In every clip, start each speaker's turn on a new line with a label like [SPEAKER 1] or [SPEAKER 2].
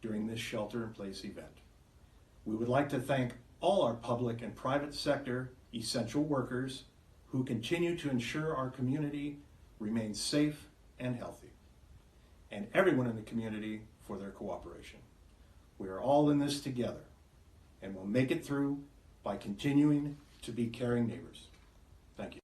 [SPEAKER 1] during this shelter-in-place event. We would like to thank all our public and private sector essential workers who continue to ensure our community remains safe and healthy, and everyone in the community for their cooperation. We are all in this together, and we'll make it through by continuing to be caring neighbors. Thank you.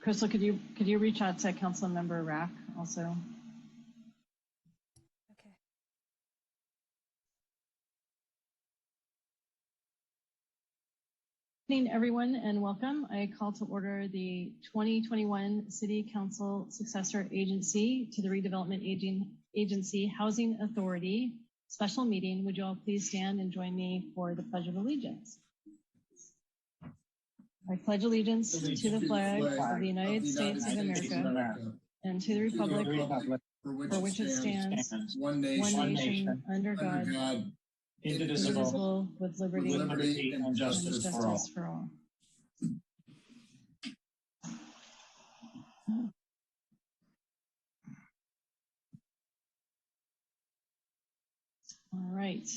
[SPEAKER 2] Crystal, could you reach out to Councilmember Rack also?
[SPEAKER 3] Okay.
[SPEAKER 2] Good evening, everyone, and welcome. I call to order the 2021 City Council Successor Agency to the Redevelopment Agency Housing Authority special meeting. Would you all please stand and join me for the Pledge of Allegiance? I pledge allegiance to the flag of the United States of America and to the republic for which it stands, one nation, under God, indivisible, with liberty and justice for all. All right.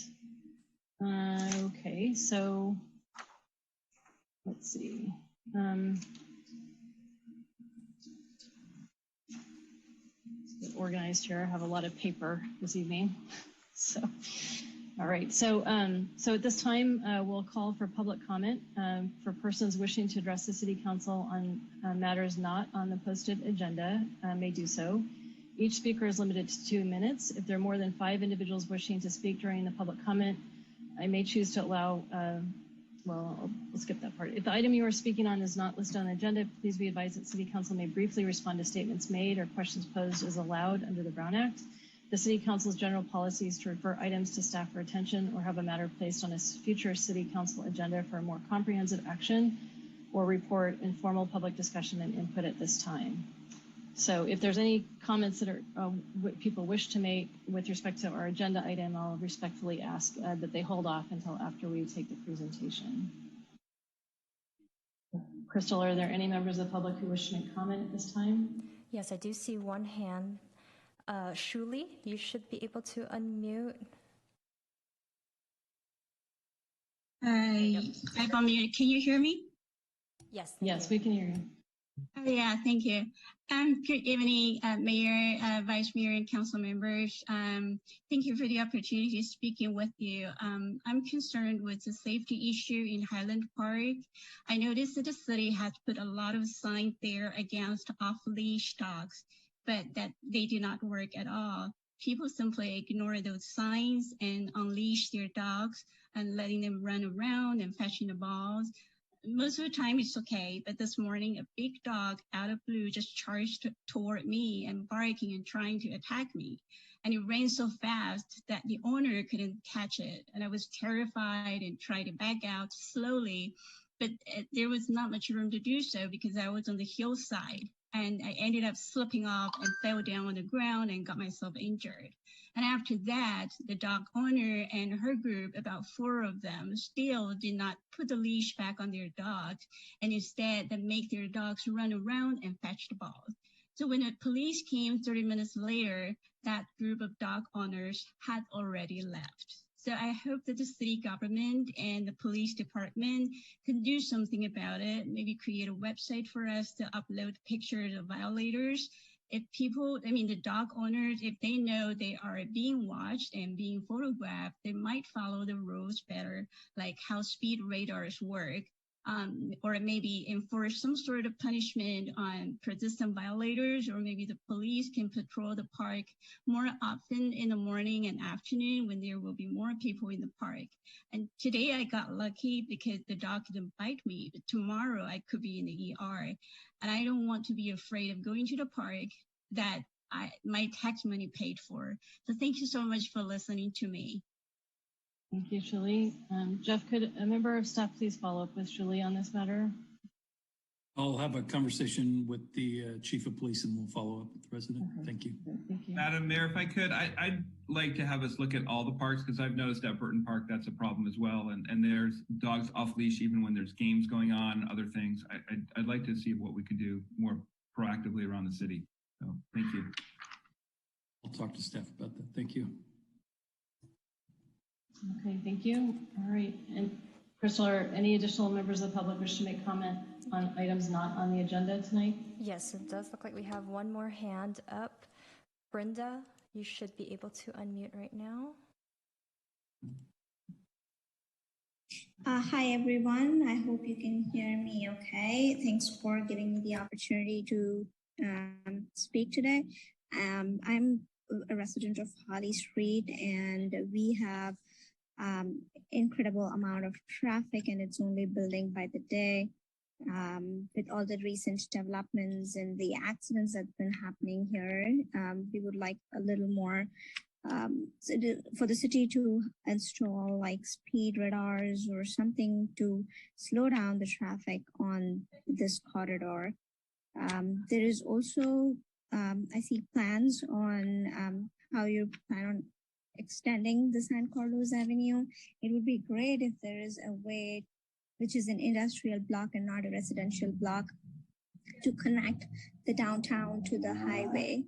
[SPEAKER 2] Okay, so let's see. Let's get organized here. I have a lot of paper this evening. So, all right. So, so at this time, we'll call for public comment for persons wishing to address the City Council on matters not on the posted agenda may do so. Each speaker is limited to 2 minutes. If there are more than 5 individuals wishing to speak during the public comment, I may choose to allow, well, we'll skip that part. If the item you are speaking on is not listed on the agenda, please be advised that City Council may briefly respond to statements made or questions posed as allowed under the Brown Act. The City Council's general policy is to refer items to staff for attention or have a matter placed on a future City Council agenda for a more comprehensive action or report informal public discussion and input at this time. So if there's any comments that are what people wish to make with respect to our agenda item, I'll respectfully ask that they hold off until after we take the presentation. Crystal, are there any members of the public who wish to make comment at this time?
[SPEAKER 3] Yes, I do see one hand. Shuli, you should be able to unmute.
[SPEAKER 4] I've unmuted. Can you hear me?
[SPEAKER 3] Yes.
[SPEAKER 2] Yes, we can hear you.
[SPEAKER 4] Oh, yeah, thank you. Good evening, Mayor, Vice Mayor, and council members. Thank you for the opportunity to speaking with you. I'm concerned with the safety issue in Highland Park. I noticed that the city has put a lot of signs there against off-leash dogs, but that they do not work at all. People simply ignore those signs and unleash their dogs and letting them run around and fetching the balls. Most of the time it's okay, but this morning a big dog out of blue just charged toward me and barking and trying to attack me. And it ran so fast that the owner couldn't catch it. And I was terrified and tried to back out slowly, but there was not much room to do so because I was on the hillside. And I ended up slipping off and fell down on the ground and got myself injured. And after that, the dog owner and her group, about 4 of them, still did not put the leash back on their dogs, and instead they make their dogs run around and fetch the balls. So when the police came 30 minutes later, that group of dog owners had already left. So I hope that the city government and the police department can do something about it, maybe create a website for us to upload pictures of violators. If people, I mean, the dog owners, if they know they are being watched and being photographed, they might follow the rules better, like how speed radars work. Or maybe enforce some sort of punishment on persistent violators, or maybe the police can patrol the park more often in the morning and afternoon when there will be more people in the park. And today I got lucky because the dog didn't bite me, but tomorrow I could be in the ER. And I don't want to be afraid of going to the park that my tax money paid for. So thank you so much for listening to me.
[SPEAKER 2] Thank you, Julie. Jeff, could a member of staff please follow up with Julie on this matter?
[SPEAKER 5] I'll have a conversation with the chief of police and we'll follow up with the resident. Okay. Thank you.
[SPEAKER 2] Thank you.
[SPEAKER 6] Madam Mayor, if I could, I'd like to have us look at all the parks because I've noticed at Burton Park that's a problem as well. And there's dogs off leash even when there's games going on, other things. I'd like to see what we could do more proactively around the city. So thank you.
[SPEAKER 5] I'll talk to staff about that. Thank you.
[SPEAKER 2] Okay, thank you. All right. And Crystal, are any additional members of the public wish to make comment on items not on the agenda tonight?
[SPEAKER 3] Yes, it does look like we have one more hand up. Brenda, you should be able to unmute right now.
[SPEAKER 4] Hi, everyone. I hope you can hear me okay. Thanks for giving me the opportunity to speak today. I'm a resident of Holly Street, and we have incredible amount of traffic, and it's only building by the day. With all the recent developments and the accidents that's been happening here, we would like a little more for the city to install like speed radars or something to slow down the traffic on this corridor. There is also, I see plans on how you plan on extending the San Carlos Avenue. It would be great if there is a way, which is an industrial block and not a residential block, to connect the downtown to the highway.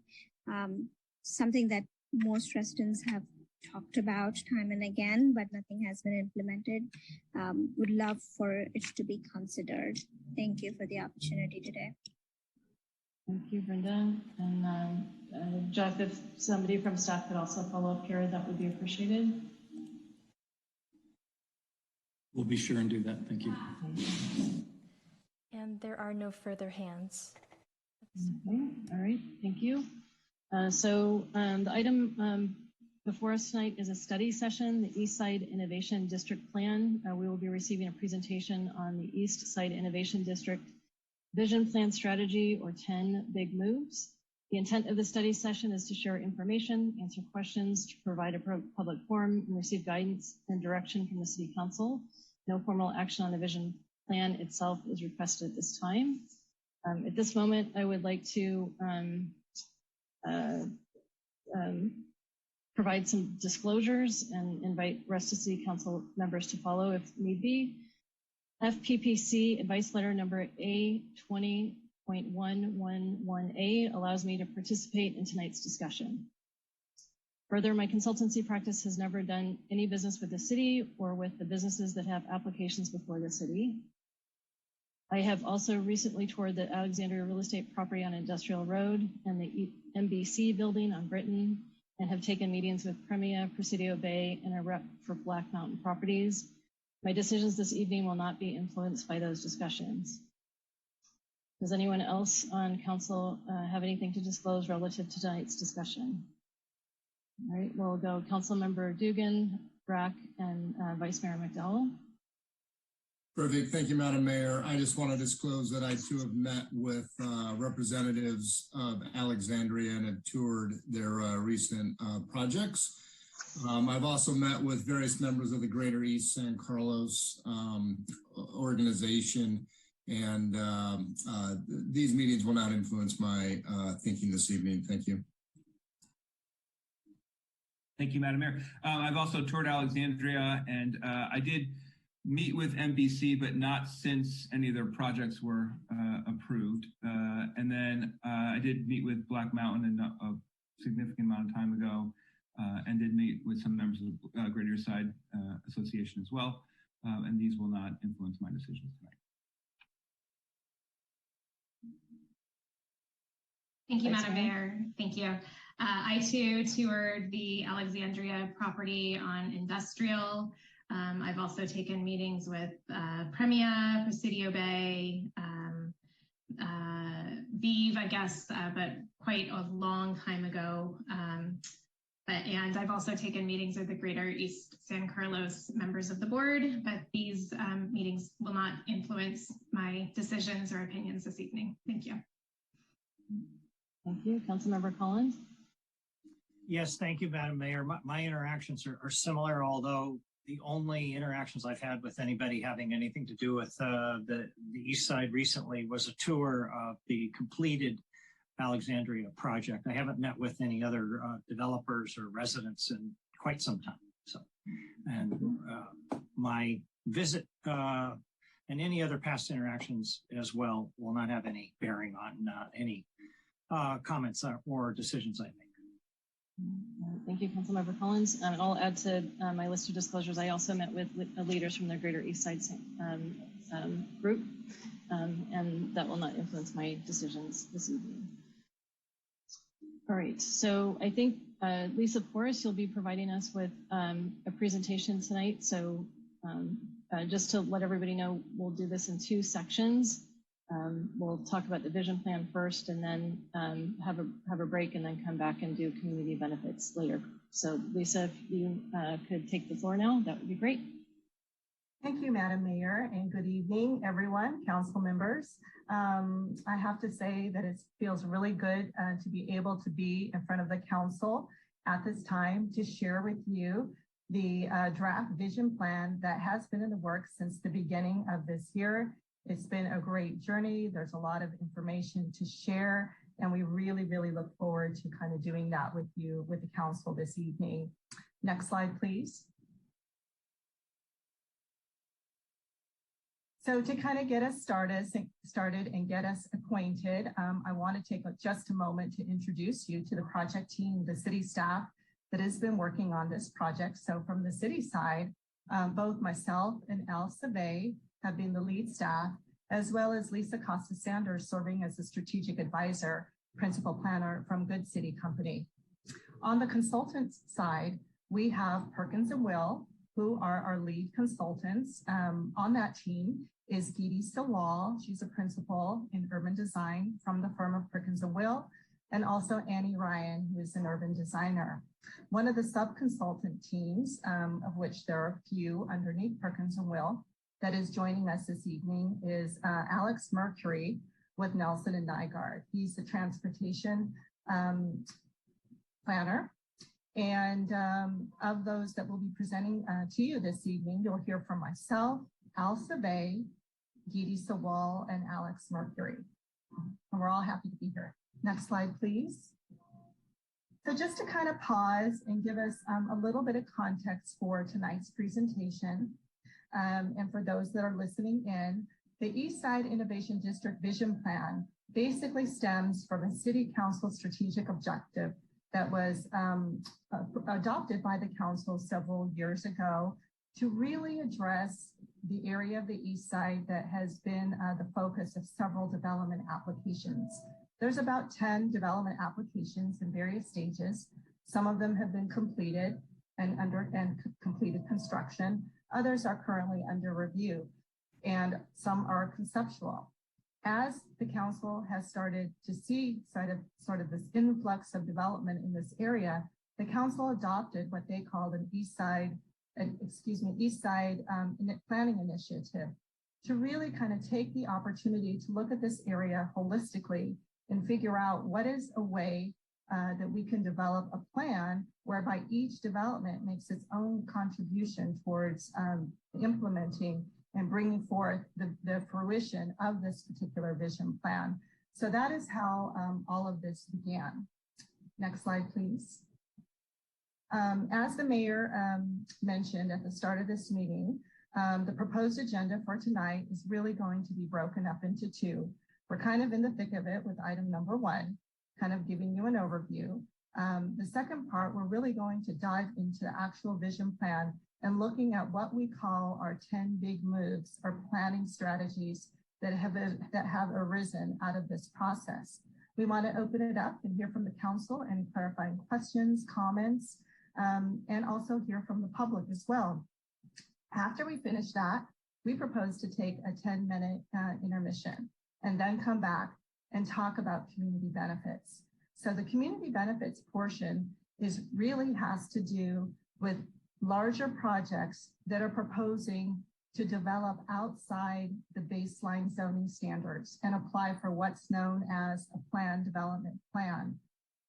[SPEAKER 4] Something that most residents have talked about time and again, but nothing has been implemented. Would love for it to be considered. Thank you for the opportunity today.
[SPEAKER 2] Thank you, Brenda. And Jeff, if somebody from staff could also follow up here, that would be appreciated.
[SPEAKER 5] We'll be sure and do that. Thank you.
[SPEAKER 3] And there are no further hands.
[SPEAKER 2] Okay. All right. Thank you. The item before us tonight is a study session, the East Side Innovation District Plan. We will be receiving a presentation on the East Side Innovation District Vision Plan Strategy, or 10 Big Moves. The intent of the study session is to share information, answer questions, to provide a public forum, and receive guidance and direction from the City Council. No formal action on the vision plan itself is requested at this time. At this moment, I would like to provide some disclosures and invite rest of City Council members to follow if need be. FPPC advice letter number A20.111A allows me to participate in tonight's discussion. Further, my consultancy practice has never done any business with the city or with the businesses that have applications before the city. I have also recently toured the Alexandria real estate property on Industrial Road and the MBC building on Britain, and have taken meetings with Premia, Presidio Bay, and a rep for Black Mountain Properties. My decisions this evening will not be influenced by those discussions. Does anyone else on council have anything to disclose relative to tonight's discussion? All right, we'll go Council Member Dugan, Brack, and Vice Mayor McDowell.
[SPEAKER 7] Perfect. Thank you, Madam Mayor. I just want to disclose that I too have met with representatives of Alexandria and have toured their recent projects. I've also met with various members of the Greater East San Carlos organization, and these meetings will not influence my thinking this evening. Thank you.
[SPEAKER 6] Thank you, Madam Mayor. I've also toured Alexandria, and I did meet with MBC, but not since any of their projects were approved. And then I did meet with Black Mountain a significant amount of time ago, and did meet with some members of the Greater Side Association as well. And these will not influence my decisions tonight.
[SPEAKER 8] Thank you, Madam Mayor. Thank you. I too toured the Alexandria property on Industrial. I've also taken meetings with Premia, Presidio Bay, Vive, I guess, but quite a long time ago. And I've also taken meetings with the Greater East San Carlos members of the board, but these meetings will not influence my decisions or opinions this evening. Thank you.
[SPEAKER 2] Thank you. Councilmember Collins.
[SPEAKER 9] Yes, thank you, Madam Mayor. My interactions are similar, although the only interactions I've had with anybody having anything to do with the East Side recently was a tour of the completed Alexandria project. I haven't met with any other developers or residents in quite some time. So, and my visit and any other past interactions as well will not have any bearing on any comments or decisions I make.
[SPEAKER 2] Thank you, Councilmember Collins. And I'll add to my list of disclosures. I also met with leaders from the Greater East Side group, and that will not influence my decisions this evening. All right, so I think Lisa Forrest, you'll be providing us with a presentation tonight. So just to let everybody know, we'll do this in 2 sections. We'll talk about the vision plan first, and then have a break, and then come back and do community benefits later. So Lisa, if you could take the floor now, that would be great.
[SPEAKER 10] Thank you, Madam Mayor, and good evening, everyone, council members. I have to say that it feels really good to be able to be in front of the council at this time to share with you the draft vision plan that has been in the works since the beginning of this year. It's been a great journey. There's a lot of information to share, and we really, really look forward to kind of doing that with you, with the council this evening. Next slide, please. So to kind of get us started and get us acquainted, I want to take just a moment to introduce you to the project team, the city staff that has been working on this project. So from the city side, both myself and Al Savay have been the lead staff, as well as Lisa Costa-Sanders serving as the strategic advisor, principal planner from Good City Company. On the consultants side, we have Perkins & Will, who are our lead consultants. On that team is Geety Sawal. She's a principal in urban design from the firm of Perkins & Will, and also Annie Ryan, who is an urban designer. One of the sub-consultant teams, of which there are a few underneath Perkins & Will, that is joining us this evening is Alex Mercury with Nelson & Nygaard. He's the transportation planner. And of those that will be presenting to you this evening, you'll hear from myself, Al Savay, Geety Sawal, and Alex Mercury. And we're all happy to be here. Next slide, please. So just to kind of pause and give us a little bit of context for tonight's presentation, and for those that are listening in, the Eastside Innovation District Vision Plan basically stems from a City Council strategic objective that was adopted by the council several years ago to really address the area of the East Side that has been the focus of several development applications. There's about 10 development applications in various stages. Some of them have been completed and completed construction. Others are currently under review, and some are conceptual. As the council has started to see sort of this influx of development in this area, the council adopted what they called an East Side planning initiative to really kind of take the opportunity to look at this area holistically and figure out what is a way that we can develop a plan whereby each development makes its own contribution towards implementing and bringing forth the fruition of this particular vision plan. So that is how all of this began. Next slide, please. As the mayor mentioned at the start of this meeting, the proposed agenda for tonight is really going to be broken up into 2. We're kind of in the thick of it with item number 1, kind of giving you an overview. The second part, we're really going to dive into the actual vision plan and looking at what we call our 10 big moves or planning strategies that have arisen out of this process. We want to open it up and hear from the council, any clarifying questions, comments, and also hear from the public as well. After we finish that, we propose to take a 10-minute intermission and then come back and talk about community benefits. So the community benefits portion really has to do with larger projects that are proposing to develop outside the baseline zoning standards and apply for what's known as a planned development plan.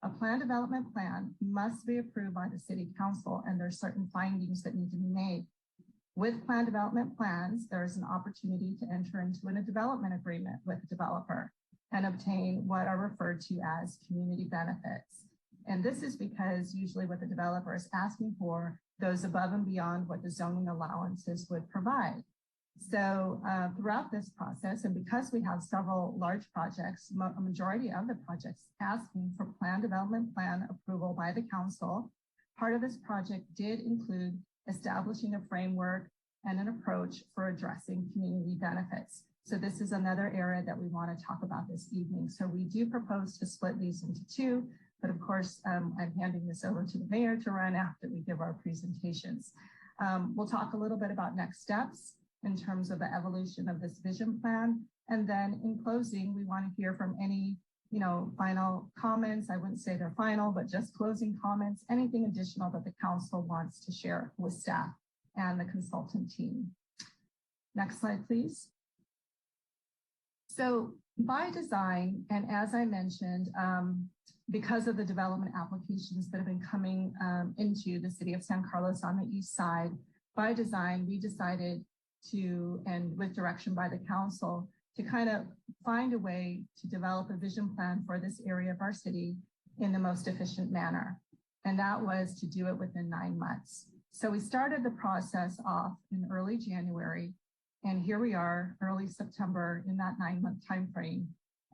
[SPEAKER 10] A planned development plan must be approved by the city council, and there's certain findings that need to be made. With planned development plans, there is an opportunity to enter into a development agreement with the developer and obtain what are referred to as community benefits. And this is because usually what the developer is asking for goes above and beyond what the zoning allowances would provide. So throughout this process, and because we have several large projects, a majority of the projects asking for planned development plan approval by the council, part of this project did include establishing a framework and an approach for addressing community benefits. So this is another area that we want to talk about this evening. So we do propose to split these into 2, but of course, I'm handing this over to the mayor to run after we give our presentations. We'll talk a little bit about next steps. in terms of the evolution of this vision plan. And then in closing, we want to hear from any, final comments. I wouldn't say they're final, but just closing comments, anything additional that the council wants to share with staff and the consultant team. Next slide, please. So by design, and as I mentioned, because of the development applications that have been coming into the city of San Carlos on the east side, by design, we decided to, and with direction by the council, to kind of find a way to develop a vision plan for this area of our city in the most efficient manner. And that was to do it within 9 months. So we started the process off in early January, and here we are, early September, in that 9-month timeframe,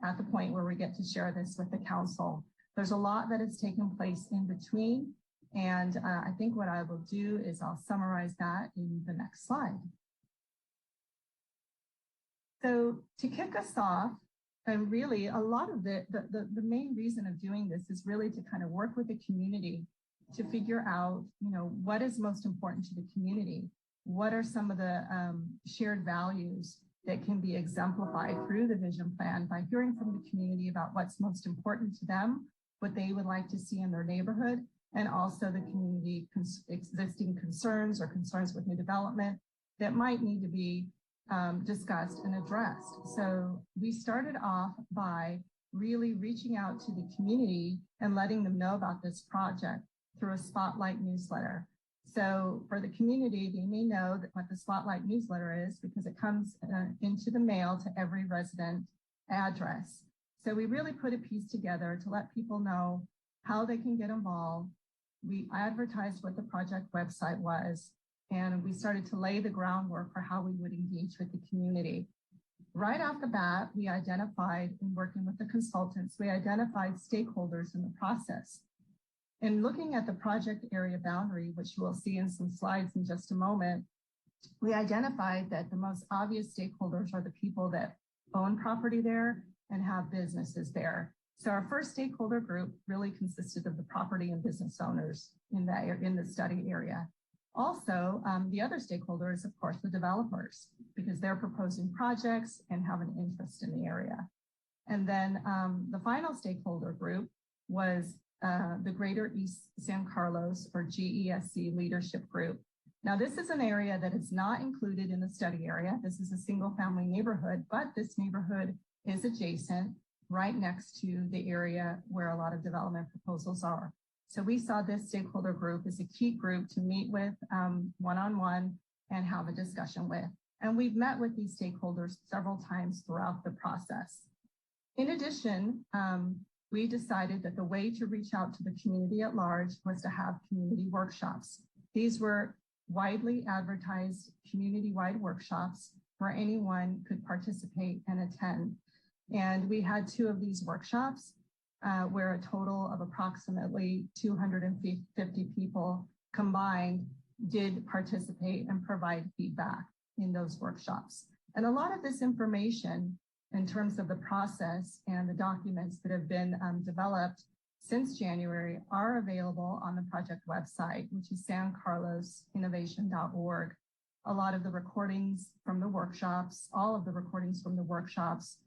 [SPEAKER 10] at the point where we get to share this with the council. There's a lot that has taken place in between, and I think what I will do is I'll summarize that in the next slide. So to kick us off, and really a lot of the main reason of doing this is really to kind of work with the community to figure out, what is most important to the community? What are some of the shared values that can be exemplified through the vision plan by hearing from the community about what's most important to them, what they would like to see in their neighborhood, and also the community existing concerns or concerns with new development that might need to be discussed and addressed. So we started off by really reaching out to the community and letting them know about this project through a Spotlight newsletter. So for the community, they may know that what the Spotlight newsletter is because it comes into the mail to every resident address. So we really put a piece together to let people know how they can get involved. We advertised what the project website was, and we started to lay the groundwork for how we would engage with the community. Right off the bat, we identified, in working with the consultants, we identified stakeholders in the process. In looking at the project area boundary, which we'll see in some slides in just a moment, we identified that the most obvious stakeholders are the people that own property there and have businesses there. So our first stakeholder group really consisted of the property and business owners in the study area. Also, the other stakeholder is, of course, the developers, because they're proposing projects and have an interest in the area. And then the final stakeholder group was the Greater East San Carlos, or GESC Leadership Group. Now, this is an area that is not included in the study area. This is a single-family neighborhood, but this neighborhood is adjacent, right next to the area where a lot of development proposals are. So we saw this stakeholder group as a key group to meet with one-on-one and have a discussion with. And we've met with these stakeholders several times throughout the process. In addition, we decided that the way to reach out to the community at large was to have community workshops. These were widely advertised community-wide workshops where anyone could participate and attend. And we had 2 of these workshops where a total of approximately 250 people combined did participate and provide feedback in those workshops. And a lot of this information in terms of the process and the documents that have been developed since January are available on the project website, which is sancarlosinnovation.org. A lot of the recordings from the workshops, all of the recordings from the workshops,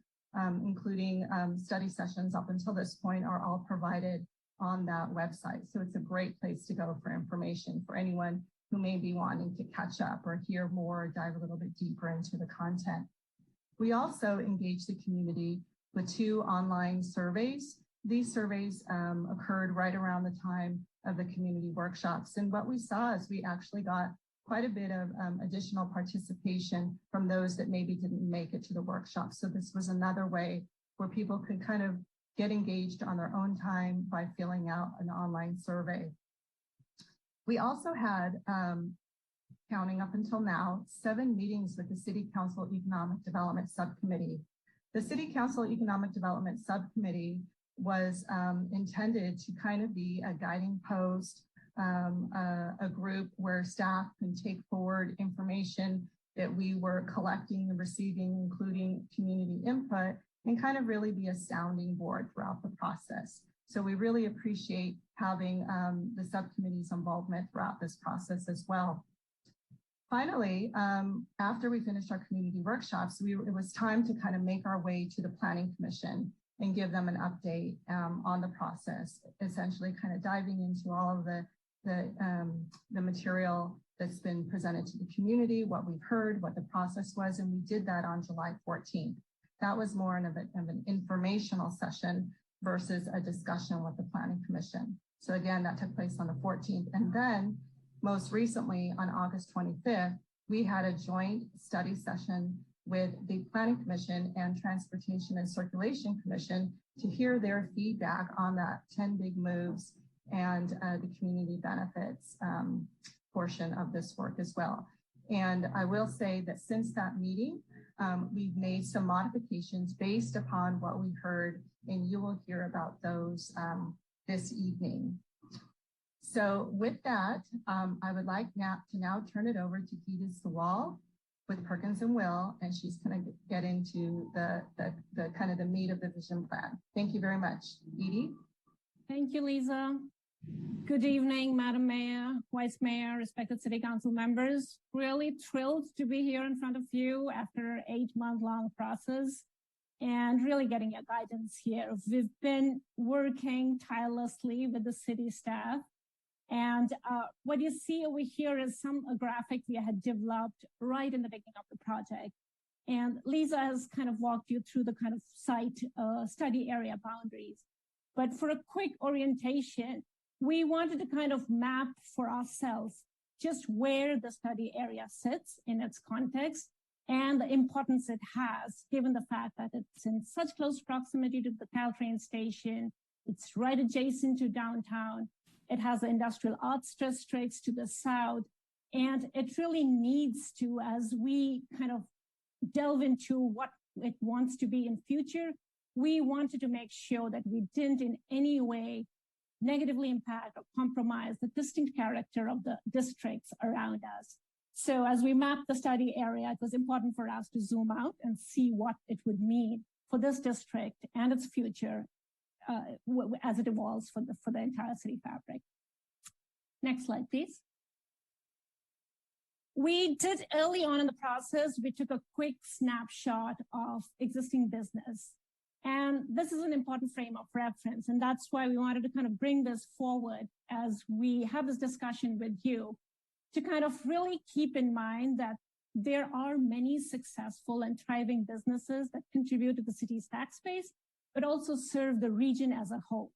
[SPEAKER 10] including study sessions up until this point, are all provided on that website. So it's a great place to go for information for anyone who may be wanting to catch up or hear more, or dive a little bit deeper into the content. We also engaged the community with 2 online surveys. These surveys occurred right around the time of the community workshops. And what we saw is we actually got quite a bit of additional participation from those that maybe didn't make it to the workshop. So this was another way where people could kind of get engaged on their own time by filling out an online survey. We also had, counting up until now, 7 meetings with the City Council Economic Development Subcommittee. The City Council Economic Development Subcommittee was intended to kind of be a guiding post, a group where staff can take forward information that we were collecting and receiving, including community input, and kind of really be a sounding board throughout the process. So we really appreciate having the subcommittee's involvement throughout this process as well. finally, after we finished our community workshops, it was time to kind of make our way to the Planning Commission and give them an update on the process, essentially kind of diving into all of the material that's been presented to the community, what we've heard, what the process was, and we did that on July 14th. That was more of an informational session versus a discussion with the Planning Commission. So again, that took place on the 14th. And then most recently on August 25th, we had a joint study session with the Planning Commission and Transportation and Circulation Commission to hear their feedback on that 10 big moves and the community benefits portion of this work as well. And I will say that since that meeting, we've made some modifications based upon what we heard, and you will hear about those this evening. So with that, I would like to now turn it over to Gita Sawal with Perkins and Will, and she's going to get into the kind of the meat of the vision plan. Thank you very much. Edie?
[SPEAKER 11] Thank you, Lisa. Good evening, Madam Mayor, Vice Mayor, respected City Council members. Really thrilled to be here in front of you after an 8-month-long process and really getting your guidance here. We've been working tirelessly with the city staff. And what you see over here is a graphic we had developed right in the beginning of the project. And Lisa has kind of walked you through the kind of site study area boundaries. But for a quick orientation, we wanted to kind of map for ourselves just where the study area sits in its context and the importance it has, given the fact that it's in such close proximity to the Caltrain station. It's right adjacent to downtown. It has the industrial arts districts to the south. And it really needs to, as we kind of delve into what it wants to be in future, we wanted to make sure that we didn't in any way negatively impact or compromise the distinct character of the districts around us. So as we mapped the study area, it was important for us to zoom out and see what it would mean for this district and its future as it evolves for the entire city fabric. Next slide, please. We did early on in the process, we took a quick snapshot of existing business. And this is an important frame of reference. And that's why we wanted to kind of bring this forward as we have this discussion with you to kind of really keep in mind that there are many successful and thriving businesses that contribute to the city's tax base, but also serve the region as a whole.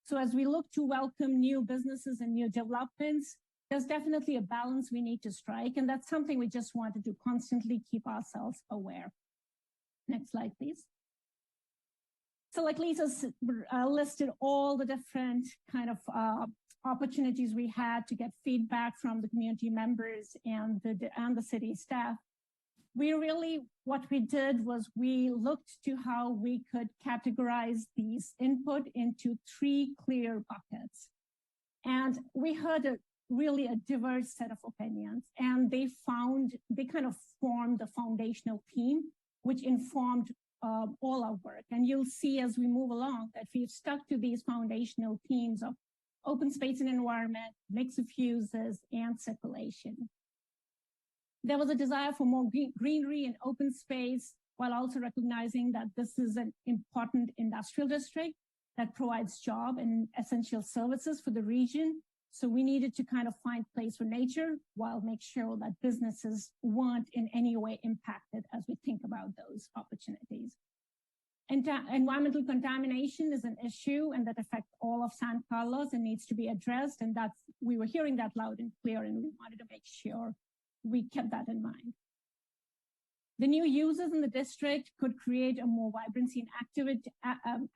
[SPEAKER 11] So as we look to welcome new businesses and new developments, there's definitely a balance we need to strike. And that's something we just wanted to constantly keep ourselves aware. Next slide, please. So like Lisa listed all the different kind of opportunities we had to get feedback from the community members and the city staff. What we did was we looked to how we could categorize these input into 3 clear buckets. And we heard really a diverse set of opinions, and they kind of formed the foundational theme, which informed all our work. And you'll see as we move along that we've stuck to these foundational themes of open space and environment, mix of uses, and circulation. There was a desire for more greenery and open space, while also recognizing that this is an important industrial district that provides job and essential services for the region. So we needed to kind of find place for nature while make sure that businesses weren't in any way impacted as we think about those opportunities. Environmental contamination is an issue and that affects all of San Carlos and needs to be addressed. And we were hearing that loud and clear, and we wanted to make sure we kept that in mind. The new users in the district could create a more vibrancy and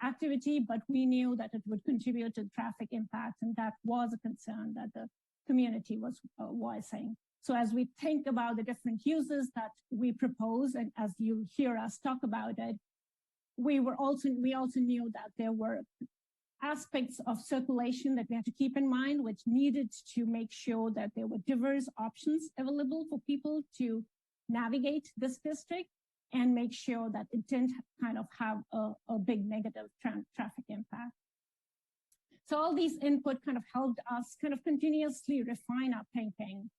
[SPEAKER 11] activity, but we knew that it would contribute to traffic impacts, and that was a concern that the community was voicing. So as we think about the different uses that we propose, and as you hear us talk about it, we also knew that there were aspects of circulation that we had to keep in mind, which needed to make sure that there were diverse options available for people to navigate this district and make sure that it didn't kind of have a big negative traffic impact. So all these input kind of helped us kind of continuously refine our thinking.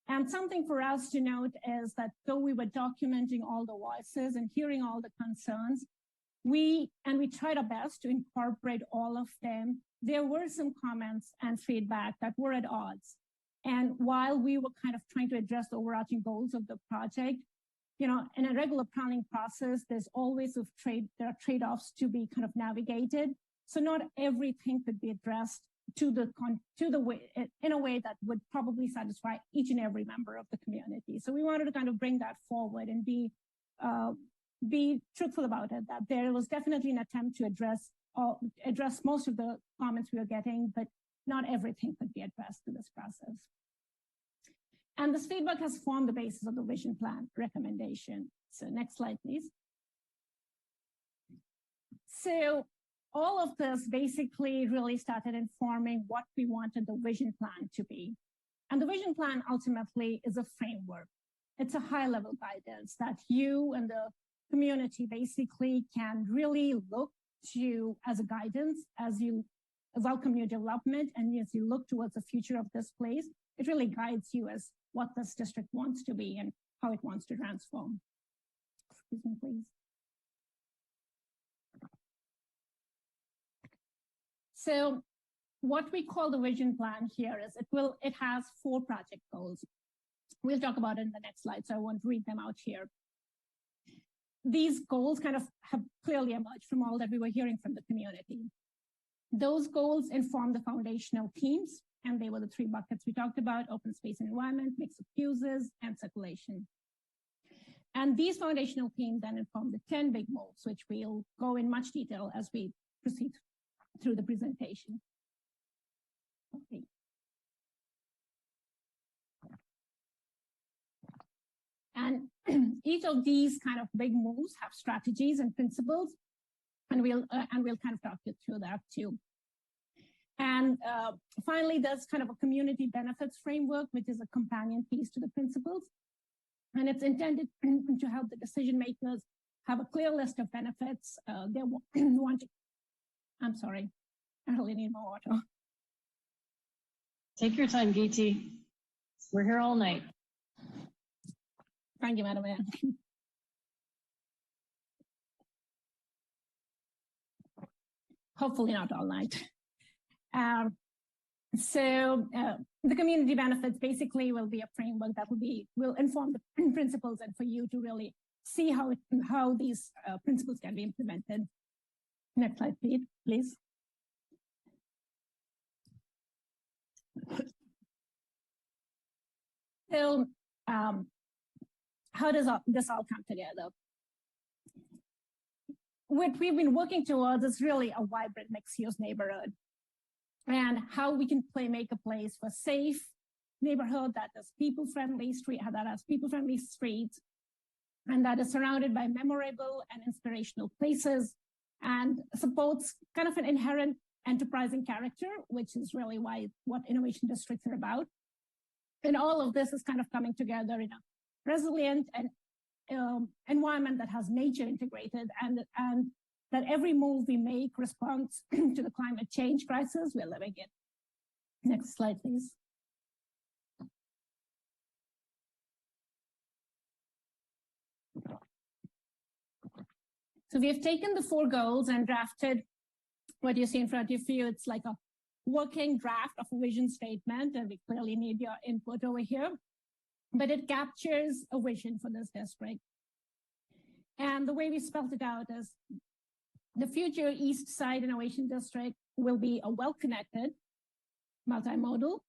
[SPEAKER 11] And something for us to note is that though we were documenting all the voices and hearing all the concerns, we tried our best to incorporate all of them. There were some comments and feedback that were at odds. And while we were kind of trying to address the overarching goals of the project, you know, in a regular planning process, there's always there are trade-offs to be kind of navigated. So not everything could be addressed in a way that would probably satisfy each and every member of the community. So we wanted to kind of bring that forward and be truthful about it, that there was definitely an attempt to address most of the comments we were getting, but not everything could be addressed through this process. And this feedback has formed the basis of the vision plan recommendation. So next slide, please. So all of this basically really started informing what we wanted the vision plan to be. And the vision plan ultimately is a framework. It's a high-level guidance that you and the community basically can really look to as a guidance as you welcome your development and as you look towards the future of this place. It really guides you as what this district wants to be and how it wants to transform. Excuse me, please. So what we call the vision plan here is it has 4 project goals. We'll talk about it in the next slide, so I won't read them out here. These goals kind of have clearly emerged from all that we were hearing from the community. Those goals inform the foundational themes, and they were the 3 buckets we talked about: open space and environment, mix of uses, and circulation. And these foundational themes then inform the 10 big moves, which we'll go in much detail as we proceed through the presentation. Okay. And each of these kind of big moves have strategies and principles, and we'll kind of talk you through that too. And finally, there's kind of a community benefits framework, which is a companion piece to the principles. And it's intended to help the decision makers have a clear list of benefits they want to. I'm sorry, I really need more water.
[SPEAKER 2] Take your time, Geeti. We're here all night.
[SPEAKER 11] Thank you, Madam Mayor. Hopefully not all night. So the community benefits basically will be a framework that will inform the principles and for you to really see how these principles can be implemented. Next slide, please. So how does this all come together? What we've been working towards is really a vibrant mixed-use neighborhood, and how we can make a place for safe neighborhood that is people-friendly that has people-friendly streets, and that is surrounded by memorable and inspirational places, and supports kind of an inherent enterprising character, which is really what innovation districts are about. And all of this is kind of coming together in a resilient and environment that has nature integrated, and that every move we make responds to the climate change crisis we're living in. Next slide, please. So we have taken the 4 goals and drafted what you see in front of you. It's like a working draft of a vision statement, and we clearly need your input over here. But it captures a vision for this district. And the way we spelled it out is the future East Side Innovation District will be a well-connected, multimodal,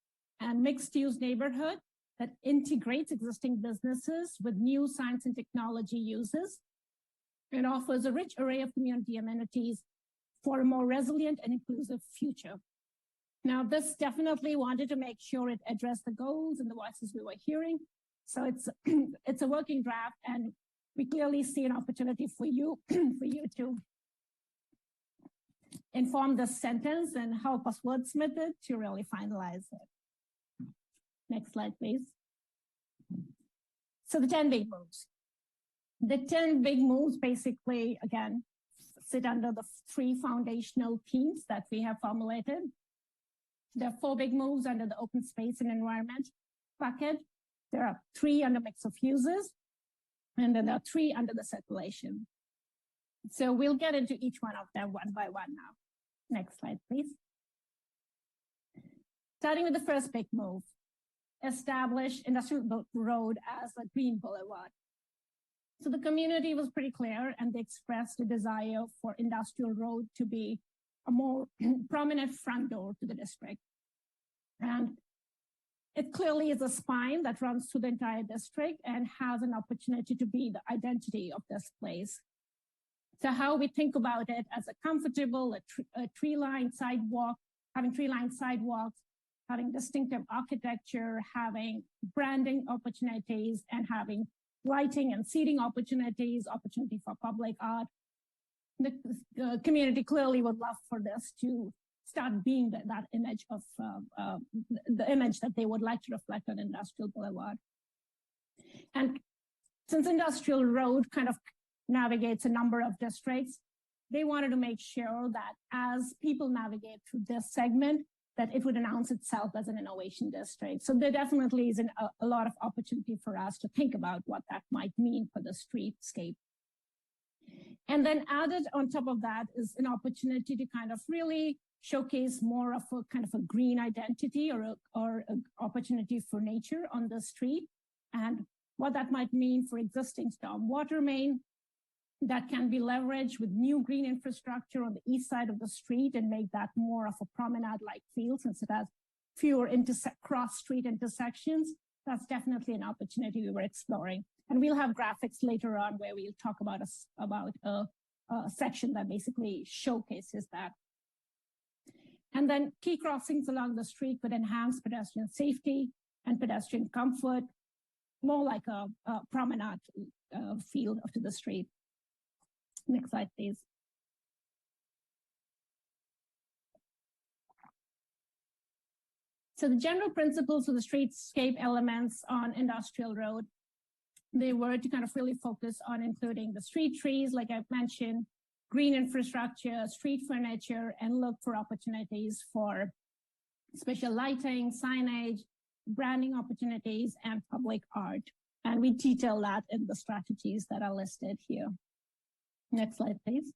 [SPEAKER 11] and mixed-use neighborhood that integrates existing businesses with new science and technology uses, and offers a rich array of community amenities for a more resilient and inclusive future. Now, this definitely wanted to make sure it addressed the goals and the voices we were hearing. So it's a working draft, and we clearly see an opportunity for you to inform the sentence and help us wordsmith it to really finalize it. Next slide, please. So the 10 big moves. The 10 big moves basically, again, sit under the 3 foundational themes that we have formulated. There are 4 big moves under the open space and environment bucket. There are 3 under mix of uses, and then there are 3 under the circulation. So we'll get into each one of them one by one now. Next slide, please. Starting with the first big move, establish Industrial Road as a green boulevard. So the community was pretty clear, and they expressed a desire for Industrial Road to be a more prominent front door to the district. And it clearly is a spine that runs through the entire district and has an opportunity to be the identity of this place. So how we think about it as a comfortable, a tree-lined sidewalk, having tree-lined sidewalks, having distinctive architecture, having branding opportunities, and having lighting and seating opportunities, opportunity for public art. The community clearly would love for this to start being that image of the image that they would like to reflect on Industrial Boulevard. And since Industrial Road kind of navigates a number of districts, they wanted to make sure that as people navigate through this segment, that it would announce itself as an innovation district. So there definitely is a lot of opportunity for us to think about what that might mean for the streetscape. And then added on top of that is an opportunity to kind of really showcase more of a kind of a green identity or an opportunity for nature on the street, and what that might mean for existing stormwater main that can be leveraged with new green infrastructure on the east side of the street and make that more of a promenade-like feel, since it has fewer cross-street intersections. That's definitely an opportunity we were exploring. And we'll have graphics later on where we'll talk about a section that basically showcases that. And then key crossings along the street would enhance pedestrian safety and pedestrian comfort, more like a promenade feel to the street. Next slide, please. So the general principles of the streetscape elements on Industrial Road, they were to kind of really focus on including the street trees, like I've mentioned, green infrastructure, street furniture, and look for opportunities for special lighting, signage, branding opportunities, and public art. And we detail that in the strategies that are listed here. Next slide, please.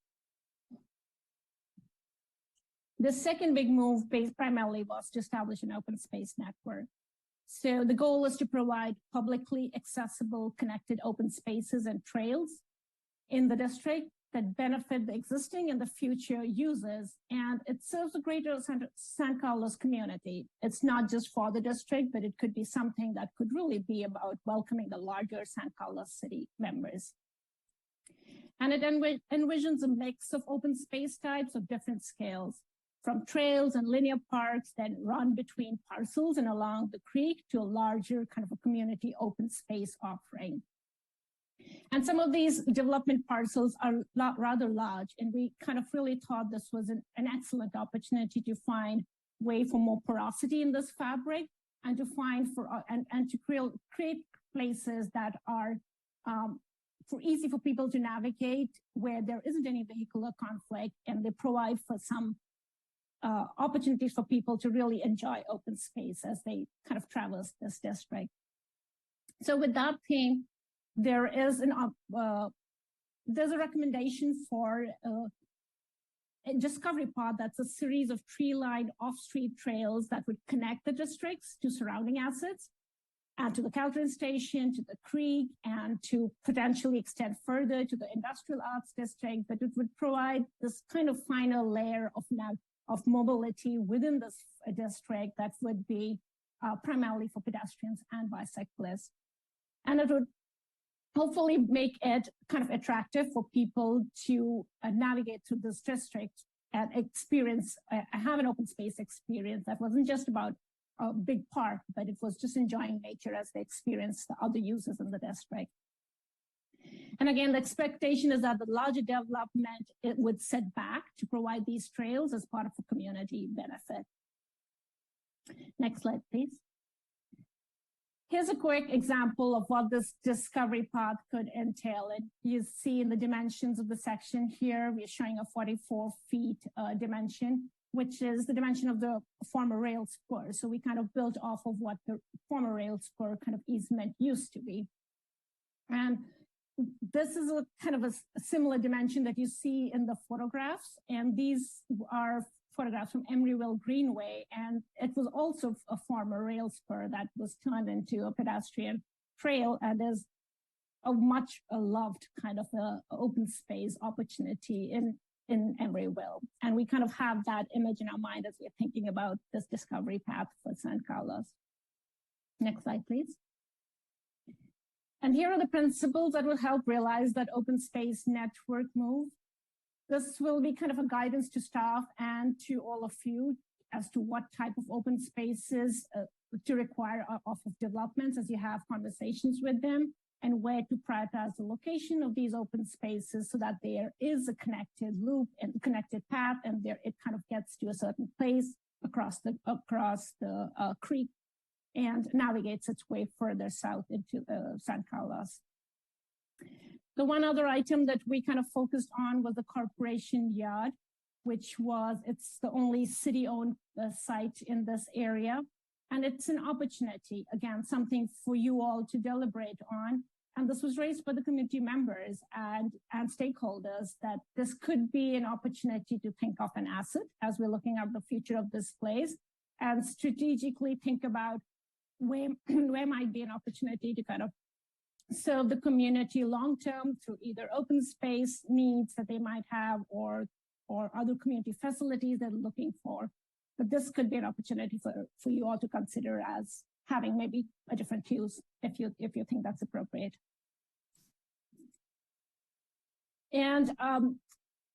[SPEAKER 11] The second big move primarily was to establish an open space network. So the goal is to provide publicly accessible, connected open spaces and trails in the district that benefit the existing and the future users. And it serves the greater San Carlos community. It's not just for the district, but it could be something that could really be about welcoming the larger San Carlos city members. And it envisions a mix of open space types of different scales, from trails and linear parks that run between parcels and along the creek to a larger kind of a community open space offering. And some of these development parcels are rather large, and we kind of really thought this was an excellent opportunity to find a way for more porosity in this fabric, and to find and to create places that are easy for people to navigate, where there isn't any vehicular conflict, and they provide for some opportunities for people to really enjoy open space as they kind of traverse this district. So with that theme, there's a recommendation for a discovery path that's a series of tree-lined off-street trails that would connect the districts to surrounding assets, and to the Caltrain station, to the creek, and to potentially extend further to the industrial arts district. But it would provide this kind of final layer of mobility within this district that would be primarily for pedestrians and bicyclists. And it would hopefully make it kind of attractive for people to navigate through this district and have an open space experience that wasn't just about a big park, but it was just enjoying nature as they experience the other uses in the district. And again, the expectation is that the larger development, it would set back to provide these trails as part of a community benefit. Next slide, please. Here's a quick example of what this discovery path could entail. And you see in the dimensions of the section here, we're showing a 44 feet dimension. which is the dimension of the former rail spur. So we kind of built off of what the former rail spur kind of easement used to be. And this is a kind of a similar dimension that you see in the photographs. And these are photographs from Emeryville Greenway. And it was also a former rail spur that was turned into a pedestrian trail and is a much loved kind of a open space opportunity in Emeryville. And we kind of have that image in our mind as we're thinking about this discovery path for San Carlos. Next slide, please. And here are the principles that will help realize that open space network move. This will be kind of a guidance to staff and to all of you as to what type of open spaces to require off of developments as you have conversations with them, and where to prioritize the location of these open spaces so that there is a connected loop and connected path, and there it kind of gets to a certain place across the creek and navigates its way further south into San Carlos. The one other item that we kind of focused on was the Corporation Yard, which it's the only city-owned site in this area. And it's an opportunity, again, something for you all to deliberate on. And this was raised by the community members and stakeholders that this could be an opportunity to think of an asset as we're looking at the future of this place and strategically think about where might be an opportunity to kind of serve the community long-term through either open space needs that they might have or other community facilities they're looking for. But this could be an opportunity for you all to consider as having maybe a different use if you think that's appropriate. And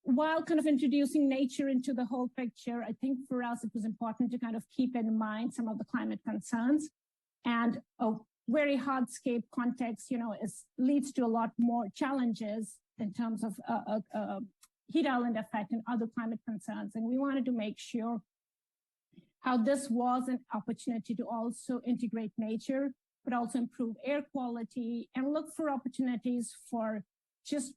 [SPEAKER 11] while kind of introducing nature into the whole picture, I think for us it was important to kind of keep in mind some of the climate concerns. And a very hardscape context, leads to a lot more challenges in terms of heat island effect and other climate concerns. And we wanted to make sure how this was an opportunity to also integrate nature, but also improve air quality and look for opportunities for just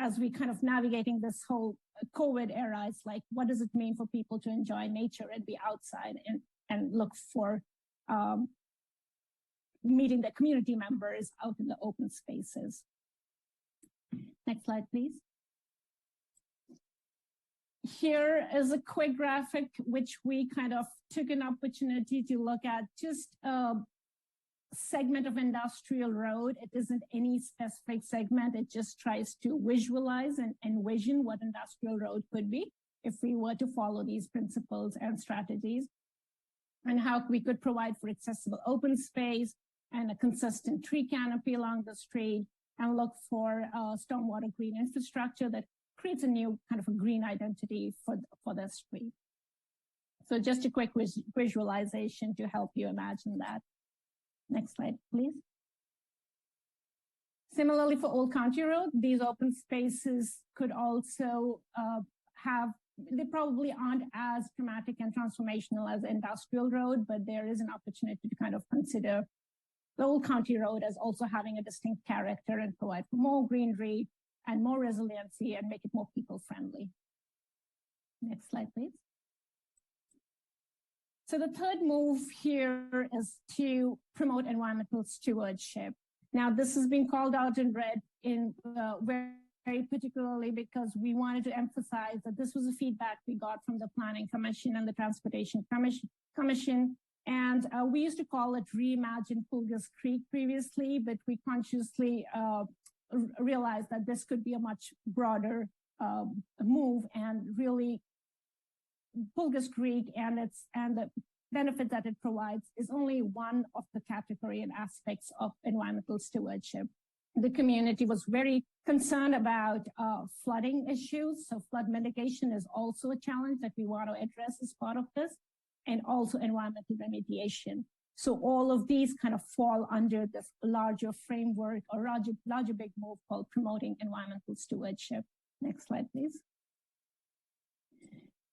[SPEAKER 11] as we kind of navigating this whole COVID era, it's like, what does it mean for people to enjoy nature and be outside and look for meeting the community members out in the open spaces. Next slide, please. Here is a quick graphic, which we kind of took an opportunity to look at just a segment of industrial road. It isn't any specific segment. It just tries to visualize and envision what industrial road could be if we were to follow these principles and strategies, and how we could provide for accessible open space and a consistent tree canopy along the street, and look for stormwater green infrastructure that creates a new kind of a green identity for the street. So just a quick visualization to help you imagine that. Next slide, please. Similarly for Old County Road, these open spaces could also they probably aren't as dramatic and transformational as Industrial Road, but there is an opportunity to kind of consider the Old County Road as also having a distinct character and provide for more greenery and more resiliency and make it more people-friendly. Next slide, please. So the third move here is to promote environmental stewardship. Now, this has been called out in red in very particularly because we wanted to emphasize that this was a feedback we got from the Planning Commission and the Transportation Commission. And we used to call it Reimagine Pulgas Creek previously, but we consciously realized that this could be a much broader move, and really Pulgas Creek and the benefit that it provides is only one of the category and aspects of environmental stewardship. The community was very concerned about flooding issues. So flood mitigation is also a challenge that we want to address as part of this, and also environmental remediation. So all of these kind of fall under this larger framework or larger big move called promoting environmental stewardship. Next slide, please.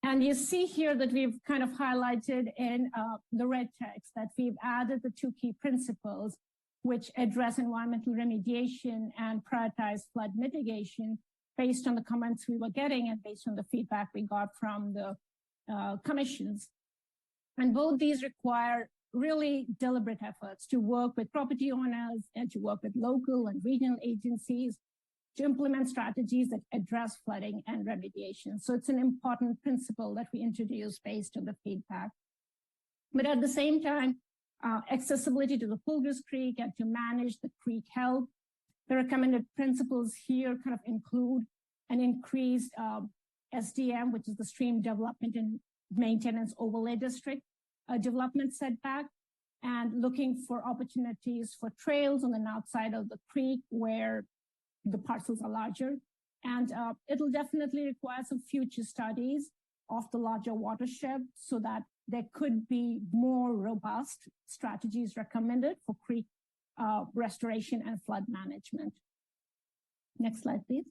[SPEAKER 11] And you see here that we've kind of highlighted in the red text that we've added the two key principles which address environmental remediation and prioritize flood mitigation based on the comments we were getting and based on the feedback we got from the commissions. And both these require really deliberate efforts to work with property owners and to work with local and regional agencies to implement strategies that address flooding and remediation. So it's an important principle that we introduce based on the feedback. But at the same time, accessibility to the Pulgers Creek and to manage the creek health. The recommended principles here kind of include an increased SDM, which is the Stream Development and Maintenance Overlay District development setback, and looking for opportunities for trails on the north side of the creek where the parcels are larger. And it'll definitely require some future studies of the larger watershed so that there could be more robust strategies recommended for creek restoration and flood management. Next slide, please.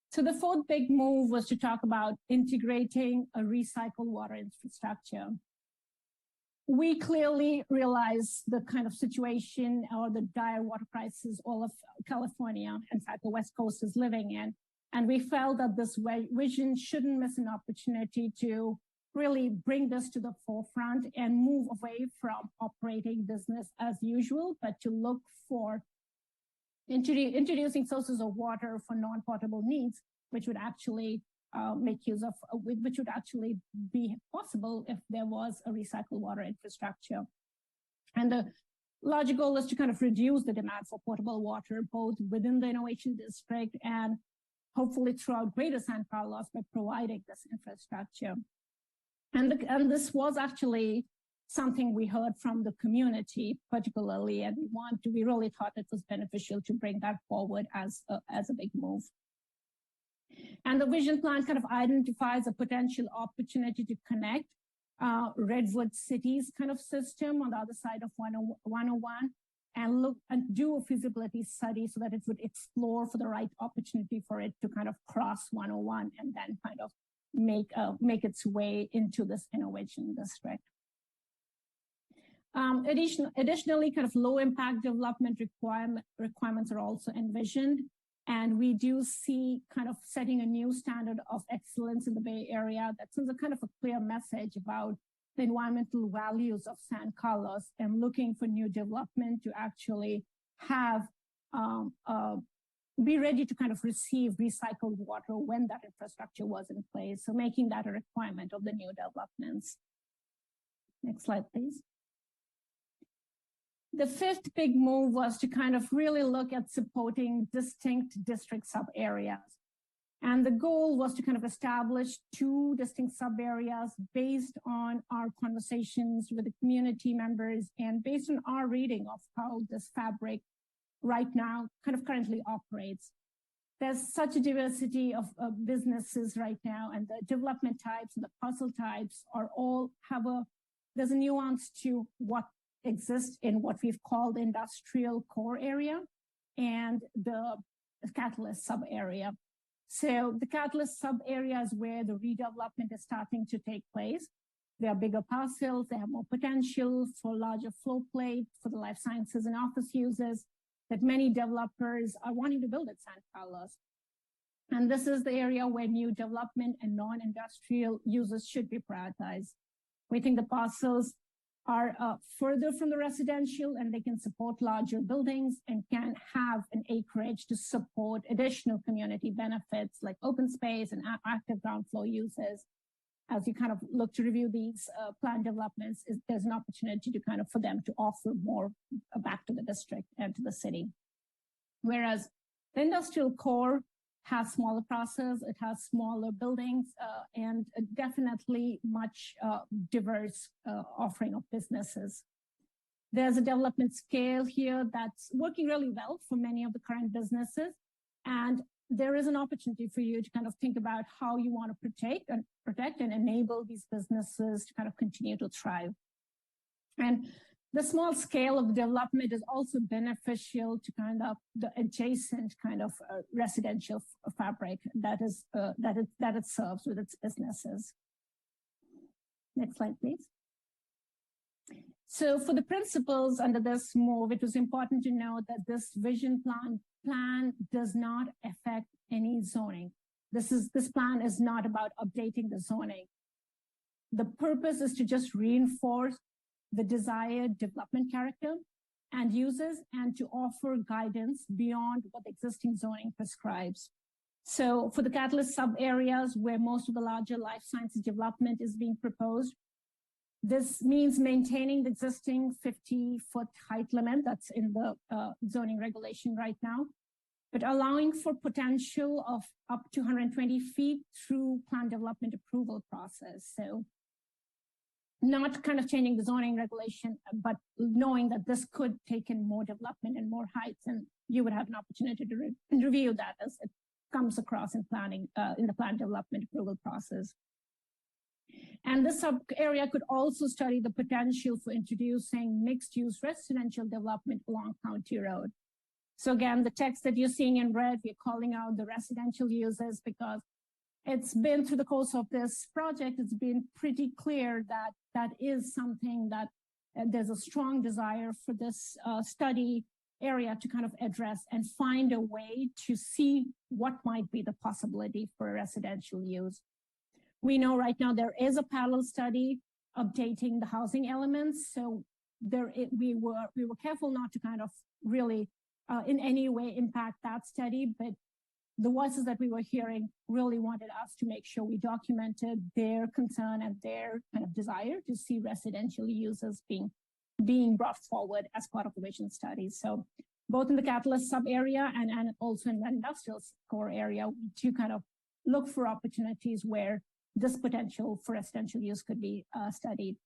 [SPEAKER 11] So the fourth big move was to talk about integrating a recycled water infrastructure. We clearly realize the kind of situation or the dire water crisis all of California, in fact, the West Coast is living in. And we felt that this vision shouldn't miss an opportunity to really bring this to the forefront and move away from operating business as usual, but to look for introducing sources of water for non-potable needs, which would actually make use of, which would actually be possible if there was a recycled water infrastructure. And the larger goal is to kind of reduce the demand for potable water, both within the innovation district and hopefully throughout greater San Carlos by providing this infrastructure. And this was actually something we heard from the community particularly, and we really thought it was beneficial to bring that forward as a big move. And the vision plan kind of identifies a potential opportunity to connect Redwood City's kind of system on the other side of 101 and look and do a feasibility study so that it would explore for the right opportunity for it to kind of cross 101 and then kind of make its way into this innovation district. Additionally, kind of low impact development requirements are also envisioned. And we do see kind of setting a new standard of excellence in the Bay Area that sends a kind of a clear message about the environmental values of San Carlos and looking for new development to actually have be ready to kind of receive recycled water when that infrastructure was in place. So making that a requirement of the new developments. Next slide, please. The fifth big move was to kind of really look at supporting distinct district sub-areas. And the goal was to kind of establish 2 distinct sub-areas based on our conversations with the community members and based on our reading of how this fabric right now kind of currently operates. There's such a diversity of businesses right now, and the development types and the parcel types are all there's a nuance to what exists in what we've called the industrial core area and the catalyst sub area. So the catalyst sub area is where the redevelopment is starting to take place. They are bigger parcels, they have more potential for larger flow plate for the life sciences and office users that many developers are wanting to build at San Carlos. And this is the area where new development and non-industrial users should be prioritized. We think the parcels are further from the residential and they can support larger buildings and can have an acreage to support additional community benefits like open space and active ground floor uses. As you kind of look to review these planned developments, there's an opportunity to kind of for them to offer more back to the district and to the city. Whereas the industrial core has smaller process, it has smaller buildings, and definitely much diverse offering of businesses. There's a development scale here that's working really well for many of the current businesses. And there is an opportunity for you to kind of think about how you want to protect and enable these businesses to kind of continue to thrive. And the small scale of development is also beneficial to kind of the adjacent kind of residential fabric that it serves with its businesses. Next slide, please. So for the principles under this move, it was important to note that this vision plan does not affect any zoning. This plan is not about updating the zoning. The purpose is to just reinforce the desired development character and uses, and to offer guidance beyond what the existing zoning prescribes. So for the Catalyst sub-areas where most of the larger life sciences development is being proposed, this means maintaining the existing 50-foot height limit that's in the zoning regulation right now, but allowing for potential of up to 120 feet through plan development approval process. So not kind of changing the zoning regulation, but knowing that this could take in more development and more heights, and you would have an opportunity to review that as it comes across in planning, in the plan development approval process. And this sub area could also study the potential for introducing mixed-use residential development along County Road. So again, the text that you're seeing in red, we're calling out the residential uses because it's been through the course of this project, it's been pretty clear that that is something that there's a strong desire for this study area to kind of address and find a way to see what might be the possibility for residential use. We know right now there is a parallel study updating the housing elements. So we were careful not to kind of really in any way impact that study, but the voices that we were hearing really wanted us to make sure we documented their concern and their kind of desire to see residential uses being brought forward as part of the vision studies. So both in the Catalyst sub area and also in the industrial core area to kind of look for opportunities where this potential for residential use could be studied.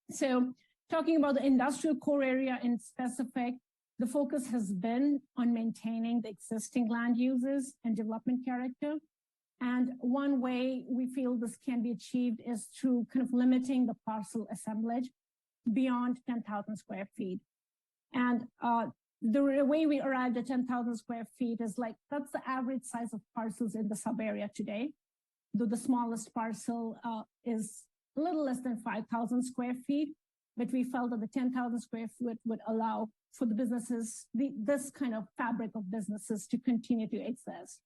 [SPEAKER 11] So talking about the industrial core area in specific, the focus has been on maintaining the existing land uses and development character. And one way we feel this can be achieved is through kind of limiting the parcel assemblage beyond 10,000 square feet. And the way we arrived at 10,000 square feet is like, that's the average size of parcels in the sub area today. Though the smallest parcel is a little less than 5,000 square feet, but we felt that the 10,000 square foot would allow for the businesses, this kind of fabric of businesses to continue to exist.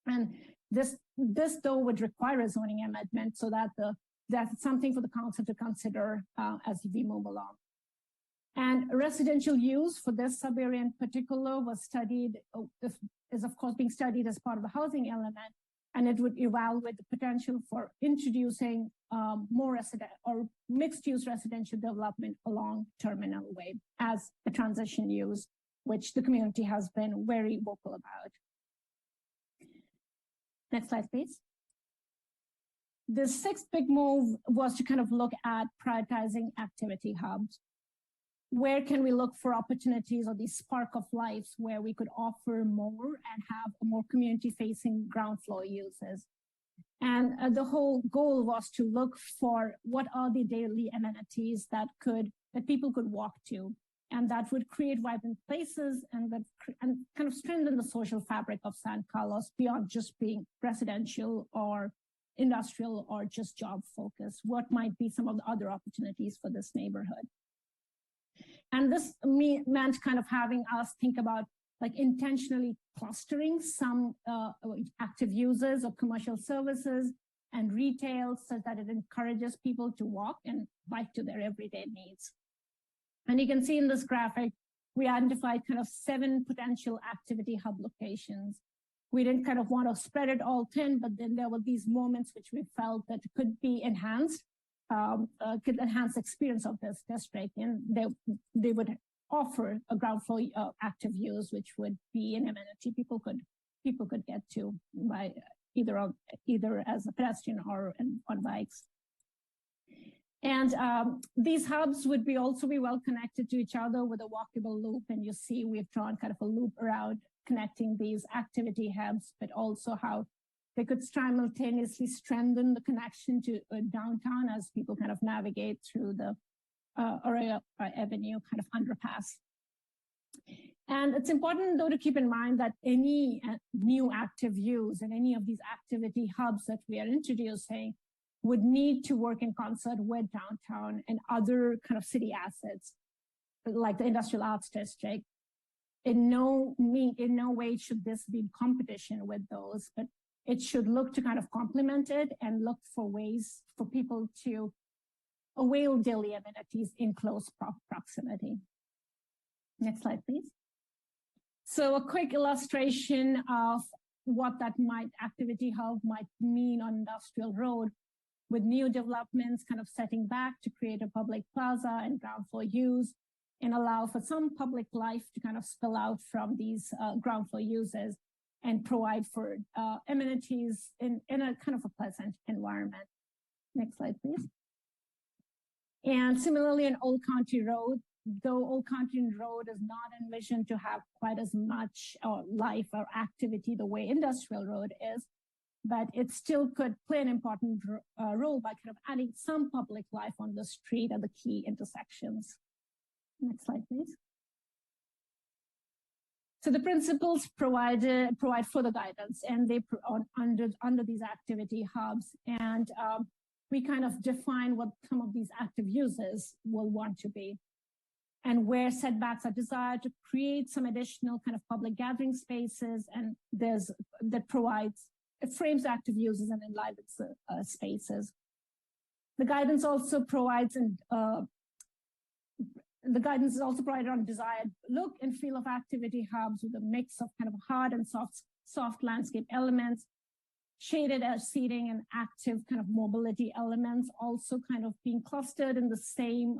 [SPEAKER 11] And this though would require a zoning amendment so that that's something for the council to consider as we move along. And residential use for this sub-area in particular was studied, is of course being studied as part of the housing element, and it would evaluate the potential for introducing more resident or mixed-use residential development along Terminal Way as a transition use, which the community has been very vocal about. Next slide, please. The sixth big move was to kind of look at prioritizing activity hubs. Where can we look for opportunities or these spark of lives where we could offer more and have a more community-facing ground floor uses? And the whole goal was to look for what are the daily amenities that people could walk to, and that would create vibrant places and kind of strengthen the social fabric of San Carlos beyond just being residential or industrial or just job focused. What might be some of the other opportunities for this neighborhood? And this meant kind of having us think about like intentionally clustering some active users of commercial services and retail such that it encourages people to walk and bike to their everyday needs. And you can see in this graphic, we identified kind of 7 potential activity hub locations. We didn't kind of want to spread it all thin, but then there were these moments which we felt that could be enhanced, could enhance the experience of this district, and they would offer a ground floor active use, which would be an amenity people could get to by either as a pedestrian or on bikes. And these hubs would also be well connected to each other with a walkable loop. And you see we've drawn kind of a loop around connecting these activity hubs, but also how they could simultaneously strengthen the connection to downtown as people kind of navigate through the Arroyo Avenue kind of underpass. And it's important though to keep in mind that any new active use and any of these activity hubs that we are introducing would need to work in concert with downtown and other kind of city assets, like the Industrial Arts District. In no way should this be in competition with those, but it should look to kind of complement it and look for ways for people to avail daily amenities in close proximity. Next slide, please. So a quick illustration of what that activity hub might mean on Industrial Road, with new developments kind of setting back to create a public plaza and ground floor use and allow for some public life to kind of spill out from these ground floor uses and provide for amenities in a kind of a pleasant environment. Next slide, please. And similarly in Old County Road, though Old County Road is not envisioned to have quite as much life or activity the way Industrial Road is, but it still could play an important role by kind of adding some public life on the street at the key intersections. Next slide, please. So the principles provide further guidance, and they under these activity hubs, and we kind of define what some of these active uses will want to be, and where setbacks are desired to create some additional kind of public gathering spaces, and it frames active uses and enlivens spaces. The guidance also provides the guidance is also provided on desired look and feel of activity hubs with a mix of kind of hard and soft landscape elements, shaded as seating and active kind of mobility elements, also kind of being clustered in the same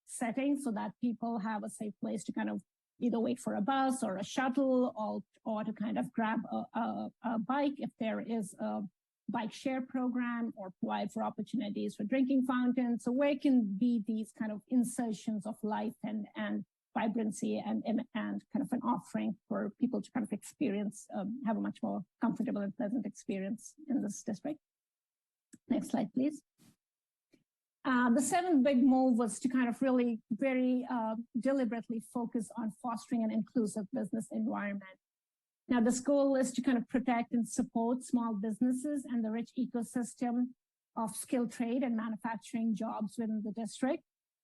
[SPEAKER 11] setting so that people have a safe place to kind of either wait for a bus or a shuttle or to kind of grab a bike if there is a bike share program, or provide for opportunities for drinking fountains. So where can be these kind of insertions of life and vibrancy and kind of an offering for people to kind of experience, have a much more comfortable and pleasant experience in this district. Next slide, please. The seventh big move was to kind of really very deliberately focus on fostering an inclusive business environment. Now, this goal is to kind of protect and support small businesses and the rich ecosystem of skilled trade and manufacturing jobs within the district.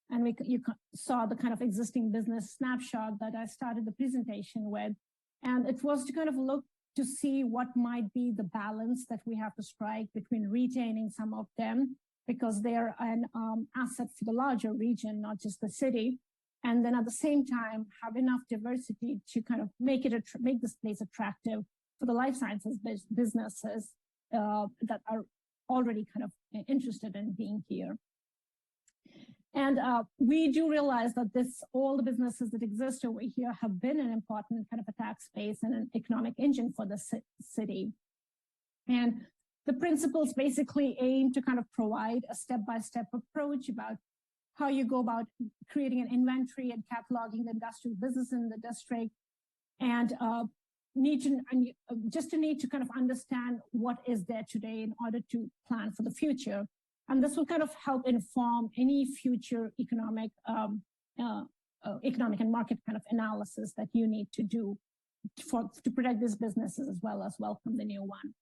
[SPEAKER 11] And you saw the kind of existing business snapshot that I started the presentation with. And it was to kind of look to see what might be the balance that we have to strike between retaining some of them, because they're an asset for the larger region, not just the city. And then at the same time, have enough diversity to kind of make this place attractive for the life sciences businesses that are already kind of interested in being here. And we do realize that all the businesses that exist over here have been an important kind of a tax base and an economic engine for the city. And the principles basically aim to kind of provide a step-by-step approach about how you go about creating an inventory and cataloging the industrial business in the district, and need to kind of understand what is there today in order to plan for the future. And this will kind of help inform any future economic and market kind of analysis that you need to do to protect these businesses as well as welcome the new one.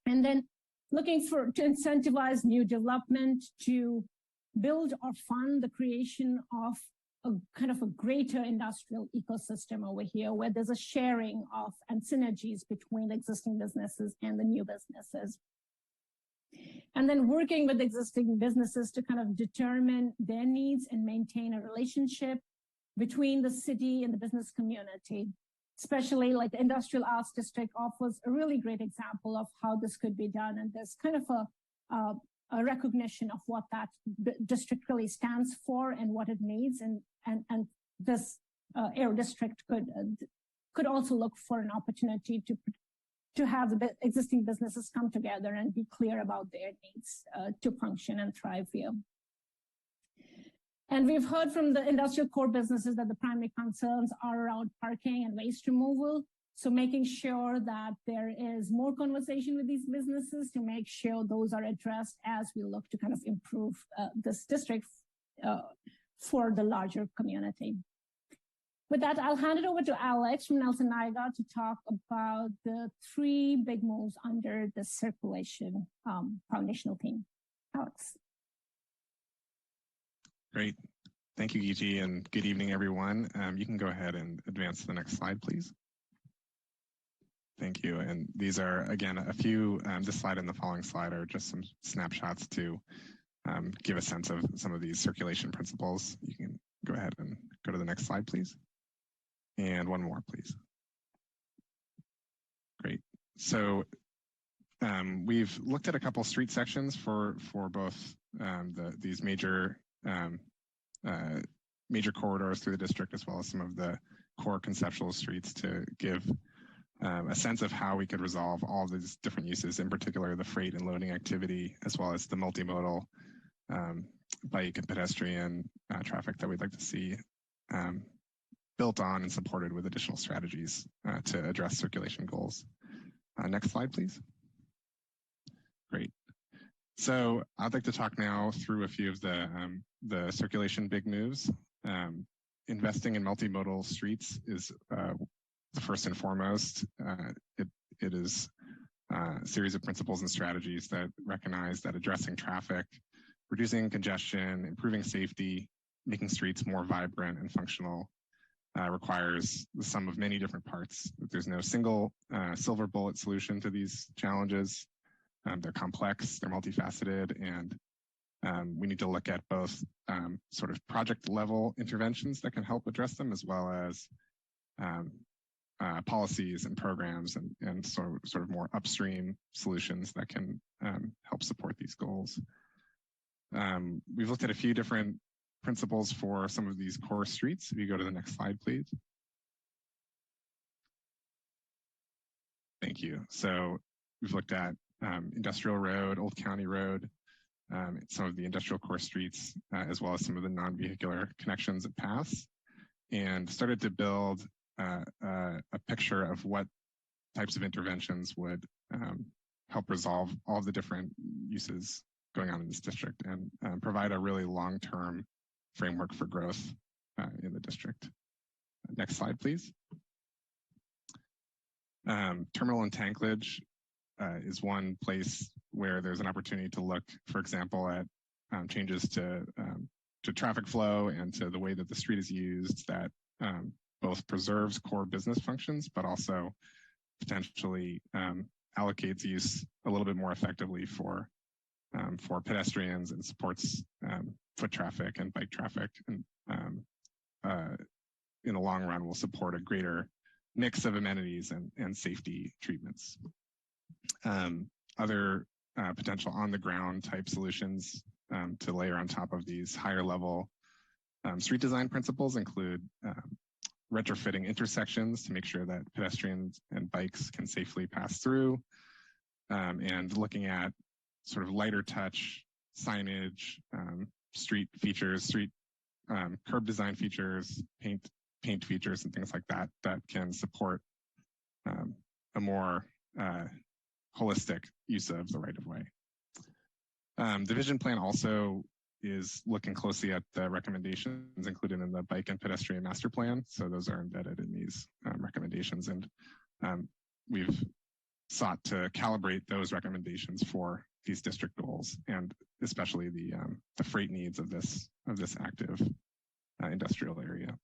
[SPEAKER 11] And then looking to incentivize new development, to build or fund the creation of a kind of a greater industrial ecosystem over here, where there's a sharing of and synergies between existing businesses and the new businesses. And then working with existing businesses to kind of determine their needs and maintain a relationship between the city and the business community. Especially like the Industrial Arts District offers a really great example of how this could be done. And there's kind of a recognition of what that district really stands for and what it needs. And this Aero District could also look for an opportunity to have the existing businesses come together and be clear about their needs to function and thrive here. And we've heard from the industrial core businesses that the primary concerns are around parking and waste removal. So making sure that there is more conversation with these businesses to make sure those are addressed as we look to kind of improve this district for the larger community. With that, I'll hand it over to Alex from Nelson Nygaard to talk about the 3 big moves under the circulation foundational theme. Alex.
[SPEAKER 12] Great. Thank you, Gigi, and good evening, everyone. You can go ahead and advance to the next slide, please. Thank you. And these are, again, a few, this slide and the following slide are just some snapshots to give a sense of some of these circulation principles. You can go ahead and go to the next slide, please. And one more, please. Great. So we've looked at a couple street sections for both these major major corridors through the district, as well as some of the core conceptual streets to give a sense of how we could resolve all these different uses, in particular the freight and loading activity, as well as the multimodal bike and pedestrian traffic that we'd like to see built on and supported with additional strategies to address circulation goals. Next slide, please. Great. So I'd like to talk now through a few of the circulation big moves. Investing in multimodal streets is the first and foremost. It is a series of principles and strategies that recognize that addressing traffic, reducing congestion, improving safety, making streets more vibrant and functional requires the sum of many different parts. There's no single silver bullet solution to these challenges. They're complex, they're multifaceted, and we need to look at both sort of project level interventions that can help address them, as well as policies and programs and sort of more upstream solutions that can help support these goals. We've looked at a few different principles for some of these core streets. If you go to the next slide, please. Thank you. So we've looked at Industrial Road, Old County Road, some of the industrial core streets, as well as some of the non-vehicular connections that pass, and started to build a picture of what types of interventions would help resolve all of the different uses going on in this district and provide a really long-term framework for growth in the district. Next slide, please. Terminal and tanklage is one place where there's an opportunity to look, for example, at changes to traffic flow and to the way that the street is used that both preserves core business functions, but also potentially allocates use a little bit more effectively for pedestrians and supports foot traffic and bike traffic, and in the long run will support a greater mix of amenities and safety treatments. Other potential on-the-ground type solutions to layer on top of these higher level street design principles include retrofitting intersections to make sure that pedestrians and bikes can safely pass through, and looking at sort of lighter touch signage, street features, curb design features, paint features, and things like that that can support a more holistic use of the right-of-way. The vision plan also is looking closely at the recommendations included in the bike and pedestrian master plan. So those are embedded in these recommendations, and we've sought to calibrate those recommendations for these district goals, and especially the freight needs of this active industrial area.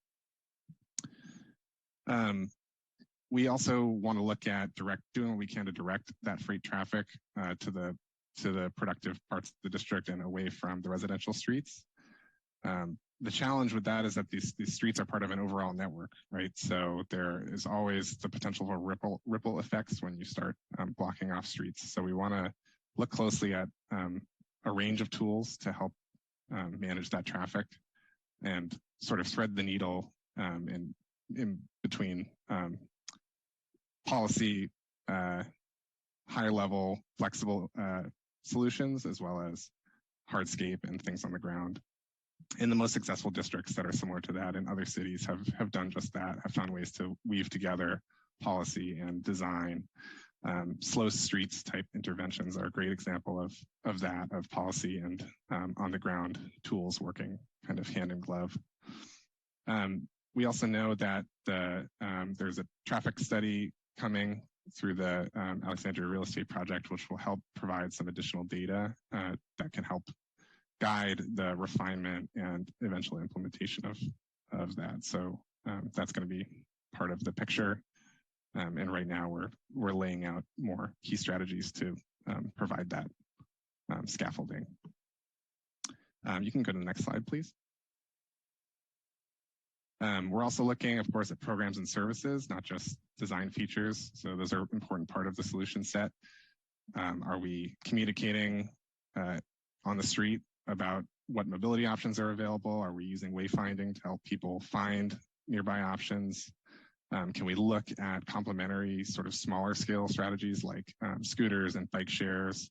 [SPEAKER 12] We also want to look at doing what we can to direct that freight traffic to the productive parts of the district and away from the residential streets. The challenge with that is that these streets are part of an overall network, right? So there is always the potential for ripple effects when you start blocking off streets. So we want to look closely at a range of tools to help manage that traffic and sort of thread the needle in between policy, higher level, flexible solutions, as well as hardscape and things on the ground. In the most successful districts that are similar to that in other cities have done just that, have found ways to weave together policy and design. Slow streets type interventions are a great example of that, of policy and on the ground tools working kind of hand in glove. We also know that there's a traffic study coming through the Alexandria Real Estate Project, which will help provide some additional data that can help guide the refinement and eventual implementation of that. So that's going to be part of the picture. And right now we're laying out more key strategies to provide that scaffolding. You can go to the next slide, please. We're also looking, of course, at programs and services, not just design features. So those are an important part of the solution set. Are we communicating on the street about what mobility options are available? Are we using wayfinding to help people find nearby options? Can we look at complementary sort of smaller scale strategies like scooters and bike shares?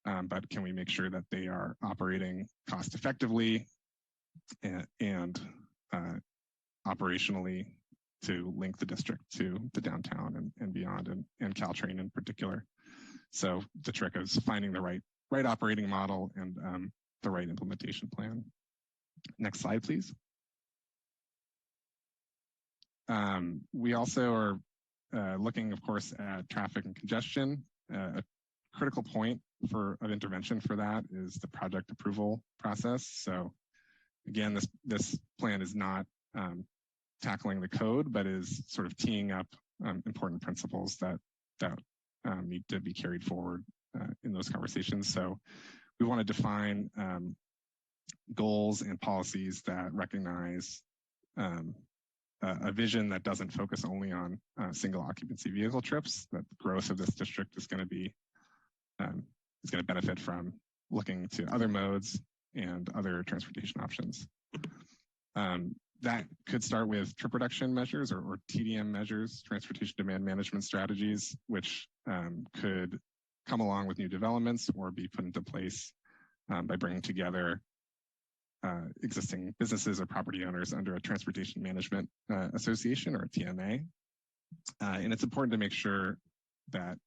[SPEAKER 12] But can we make sure that they are operating cost effectively and operationally to link the district to the downtown and beyond, and Caltrain in particular? So the trick is finding the right operating model and the right implementation plan. Next slide, please. We also are looking, of course, at traffic and congestion. A critical point of intervention for that is the project approval process. So again, this plan is not tackling the code, but is sort of teeing up important principles that need to be carried forward in those conversations. So we want to define goals and policies that recognize a vision that doesn't focus only on single occupancy vehicle trips, that the growth of this district is going to benefit from looking to other modes and other transportation options. That could start with trip reduction measures or TDM measures, transportation demand management strategies, which could come along with new developments or be put into place by bringing together existing businesses or property owners under a transportation management association or a TMA. And it's important to make sure that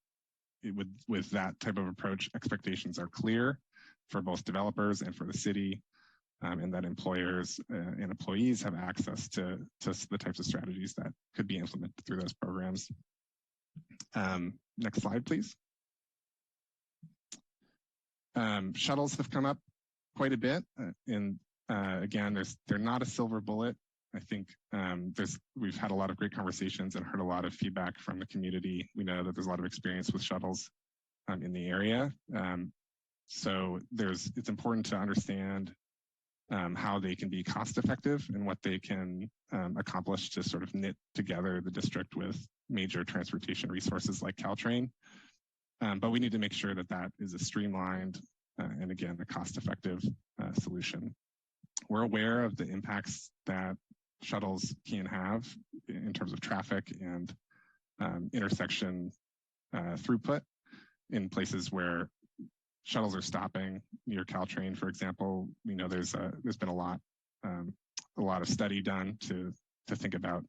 [SPEAKER 12] with that type of approach, expectations are clear for both developers and for the city, and that employers and employees have access to the types of strategies that could be implemented through those programs. Next slide, please. Shuttles have come up quite a bit, and again, they're not a silver bullet. I think we've had a lot of great conversations and heard a lot of feedback from the community. We know that there's a lot of experience with shuttles in the area. So it's important to understand how they can be cost effective and what they can accomplish to sort of knit together the district with major transportation resources like Caltrain. But we need to make sure that that is a streamlined and again, a cost effective solution. We're aware of the impacts that shuttles can have in terms of traffic and intersection throughput in places where shuttles are stopping near Caltrain, for example. We know there's been a lot of study done to think about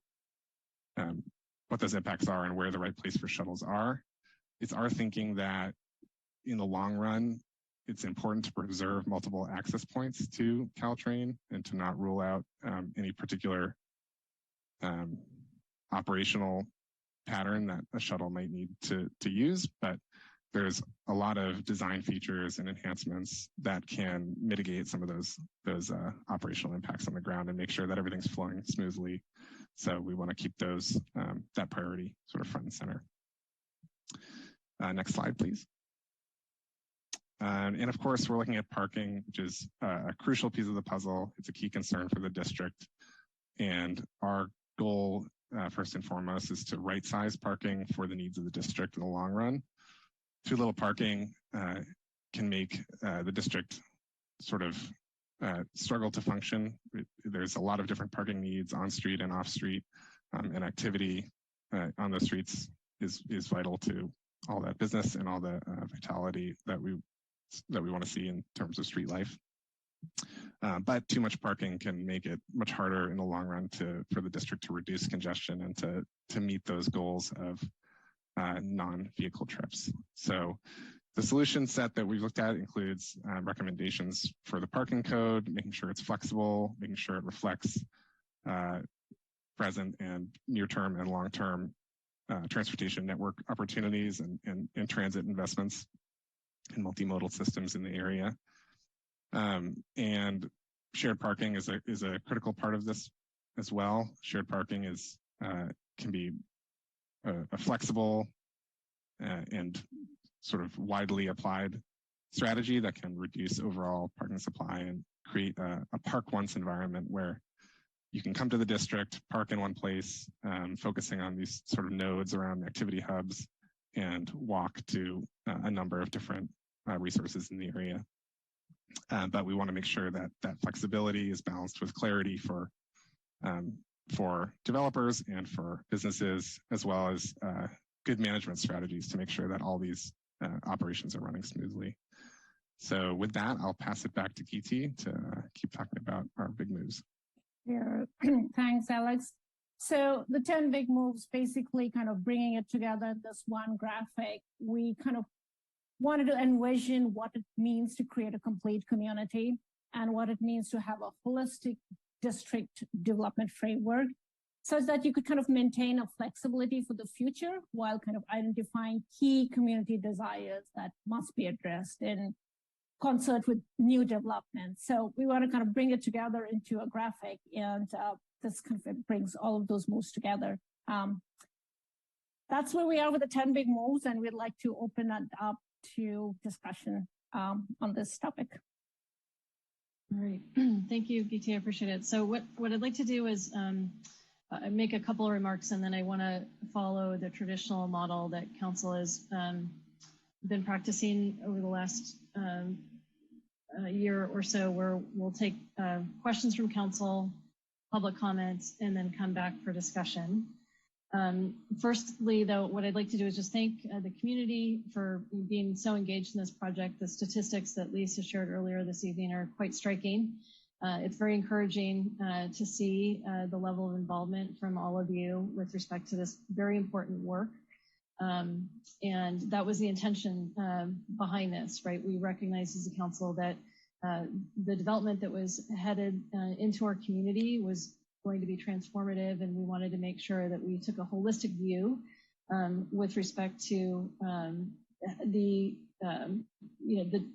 [SPEAKER 12] what those impacts are and where the right place for shuttles are. It's our thinking that in the long run, it's important to preserve multiple access points to Caltrain and to not rule out any particular operational pattern that a shuttle might need to use, but there's a lot of design features and enhancements that can mitigate some of those operational impacts on the ground and make sure that everything's flowing smoothly. So we want to keep that priority sort of front and center. Next slide, please. And of course, we're looking at parking, which is a crucial piece of the puzzle. It's a key concern for the district. And our goal, first and foremost, is to right-size parking for the needs of the district in the long run. Too little parking can make the district sort of struggle to function. There's a lot of different parking needs on street and off street, and activity on the streets is vital to all that business and all the vitality that we want to see in terms of street life. But too much parking can make it much harder in the long run for the district to reduce congestion and to meet those goals of non-vehicle trips. So the solution set that we've looked at includes recommendations for the parking code, making sure it's flexible, making sure it reflects present and near-term and long-term transportation network opportunities and transit investments and multimodal systems in the area. And shared parking is a critical part of this as well. Shared parking can be a flexible and sort of widely applied strategy that can reduce overall parking supply and create a park once environment where you can come to the district, park in one place, focusing on these sort of nodes around activity hubs, and walk to a number of different resources in the area. But we want to make sure that that flexibility is balanced with clarity for developers and for businesses, as well as good management strategies to make sure that all these operations are running smoothly. So with that, I'll pass it back to Kiti to keep talking about our big moves.
[SPEAKER 11] Yeah, thanks, Alex. So the 10 big moves, basically kind of bringing it together in this one graphic, we kind of wanted to envision what it means to create a complete community and what it means to have a holistic district development framework, such that you could kind of maintain a flexibility for the future while kind of identifying key community desires that must be addressed in concert with new development. So we want to kind of bring it together into a graphic, and this kind of brings all of those moves together. That's where we are with the 10 big moves, and we'd like to open it up to discussion on this topic.
[SPEAKER 2] All right, thank you, Giti, I appreciate it. So what I'd like to do is make a couple of remarks, and then I want to follow the traditional model that council has been practicing over the last year or so, where we'll take questions from council, public comments, and then come back for discussion. Firstly, though, what I'd like to do is just thank the community for being so engaged in this project. The statistics that Lisa shared earlier this evening are quite striking. It's very encouraging to see the level of involvement from all of you with respect to this very important work. And that was the intention behind this, right? We recognize as a council that the development that was headed into our community was going to be transformative, and we wanted to make sure that we took a holistic view with respect to the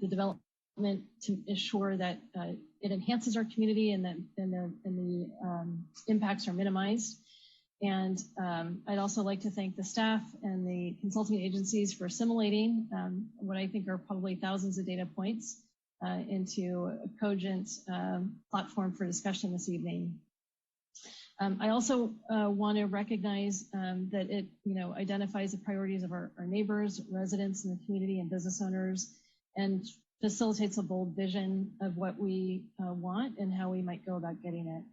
[SPEAKER 2] development to ensure that it enhances our community and that the impacts are minimized. And I'd also like to thank the staff and the consulting agencies for assimilating what I think are probably thousands of data points into a cogent platform for discussion this evening. I also want to recognize that it identifies the priorities of our neighbors, residents in the community, and business owners, and facilitates a bold vision of what we want and how we might go about getting it.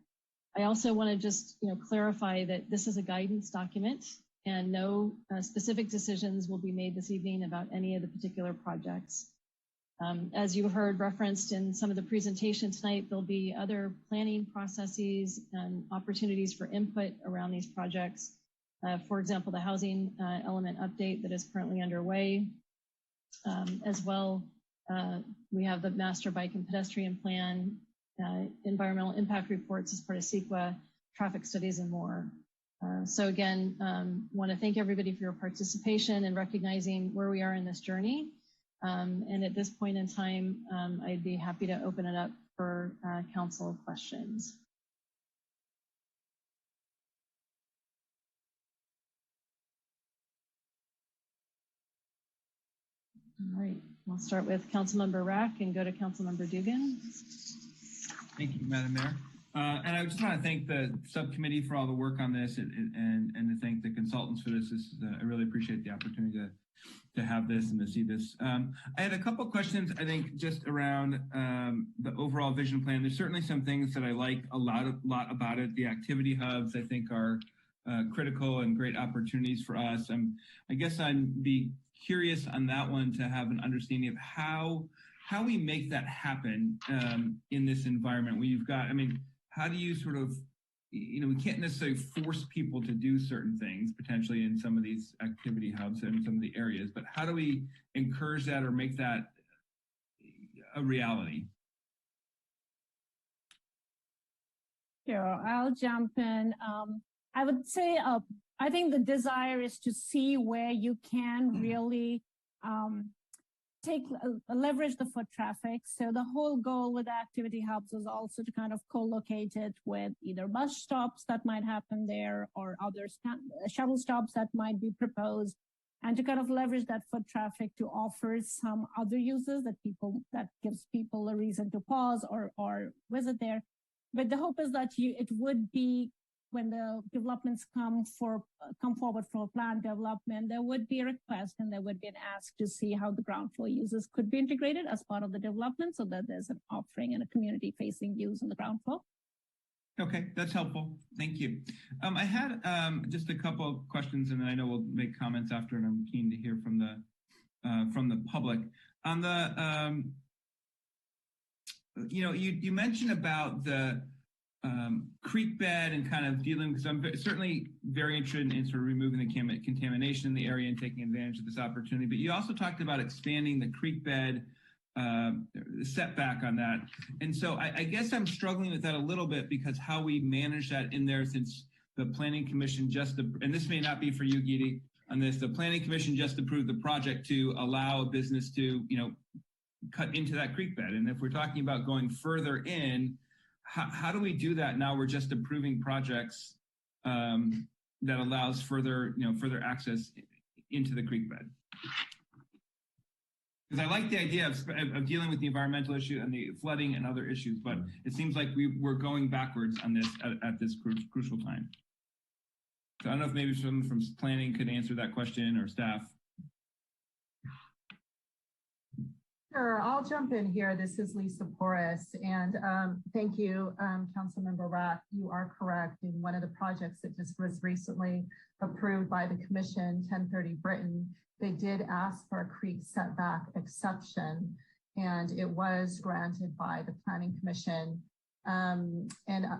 [SPEAKER 2] I also want to just clarify that this is a guidance document, and no specific decisions will be made this evening about any of the particular projects. As you heard referenced in some of the presentation tonight, there'll be other planning processes and opportunities for input around these projects. For example, the housing element update that is currently underway. As well, we have the master bike and pedestrian plan, environmental impact reports as part of CEQA, traffic studies, and more. So again, want to thank everybody for your participation and recognizing where we are in this journey. And at this point in time, I'd be happy to open it up for council questions. All right, we'll start with Councilmember Rack and go to Councilmember Dugan.
[SPEAKER 6] Thank you, Madam Mayor. And I just want to thank the subcommittee for all the work on this and to thank the consultants for this. I really appreciate the opportunity to have this and to see this. I had a couple questions, I think, just around the overall vision plan. There's certainly some things that I like a lot about it. The activity hubs, I think, are critical and great opportunities for us. I guess I'd be curious on that one to have an understanding of how we make that happen in this environment where you've got, how do you sort of, we can't necessarily force people to do certain things potentially in some of these activity hubs and some of the areas, but how do we encourage that or make that a reality?
[SPEAKER 11] Sure, I'll jump in. I would say, I think the desire is to see where you can really leverage the foot traffic. So the whole goal with the activity hubs is also to kind of co-locate it with either bus stops that might happen there or other shuttle stops that might be proposed, and to kind of leverage that foot traffic to offer some other uses that gives people a reason to pause or visit there. But the hope is that it would be, when the developments come forward for plan development, there would be a request and there would be an ask to see how the ground floor uses could be integrated as part of the development, so that there's an offering and a community facing use on the ground floor.
[SPEAKER 6] Okay, that's helpful. Thank you. I had just a couple of questions, and then I know we'll make comments after, and I'm keen to hear from the public. On the, you mentioned about the creek bed and kind of dealing, because I'm certainly very interested in sort of removing the contamination in the area and taking advantage of this opportunity. But you also talked about expanding the creek bed setback on that. And so I guess I'm struggling with that a little bit, because how we manage that in there, since the Planning Commission and this may not be for you, Gidi, on this, the Planning Commission just approved the project to allow a business to, cut into that creek bed. And if we're talking about going further in, how do we do that now? We're just approving projects that allows further access into the creek bed. Because I like the idea of dealing with the environmental issue and the flooding and other issues, but it seems like we're going backwards on this at this crucial time. So I don't know if maybe someone from planning could answer that question, or staff.
[SPEAKER 10] Sure, I'll jump in here. This is Lisa Porras, and thank you, Councilmember Rath. You are correct. In one of the projects that just was recently approved by the Commission, 1030 Britain, they did ask for a creek setback exception, and it was granted by the Planning Commission. And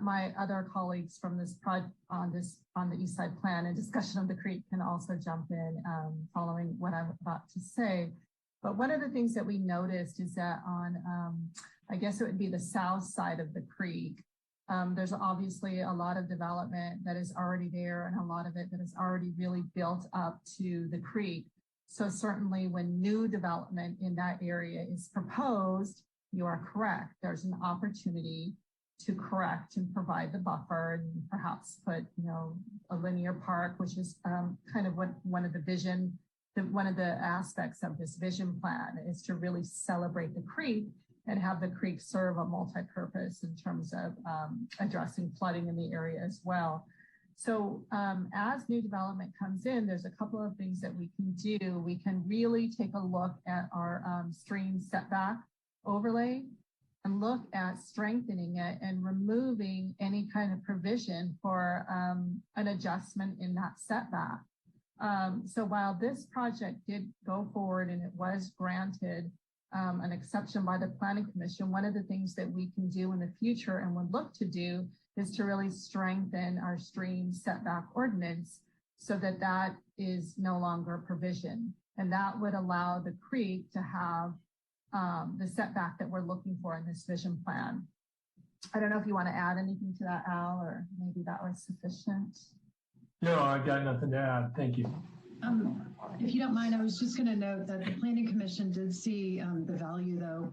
[SPEAKER 10] my other colleagues from this project on the East Side Plan and discussion of the creek can also jump in following what I'm about to say. But one of the things that we noticed is that on, I guess it would be the south side of the creek, there's obviously a lot of development that is already there, and a lot of it that is already really built up to the creek. So certainly when new development in that area is proposed, you are correct. There's an opportunity to correct and provide the buffer, and perhaps put, a linear park, which is kind of what one of the aspects of this vision plan is, to really celebrate the creek and have the creek serve a multi-purpose in terms of addressing flooding in the area as well. So as new development comes in, there's a couple of things that we can do. We can really take a look at our stream setback overlay and look at strengthening it and removing any kind of provision for an adjustment in that setback. So while this project did go forward and it was granted an exception by the Planning Commission, one of the things that we can do in the future and would look to do is to really strengthen our stream setback ordinance so that that is no longer a provision. And that would allow the creek to have the setback that we're looking for in this vision plan. I don't know if you want to add anything to that, Al, or maybe that was sufficient.
[SPEAKER 13] No, I've got nothing to add. Thank you.
[SPEAKER 14] If you don't mind, I was just going to note that the Planning Commission did see the value, though,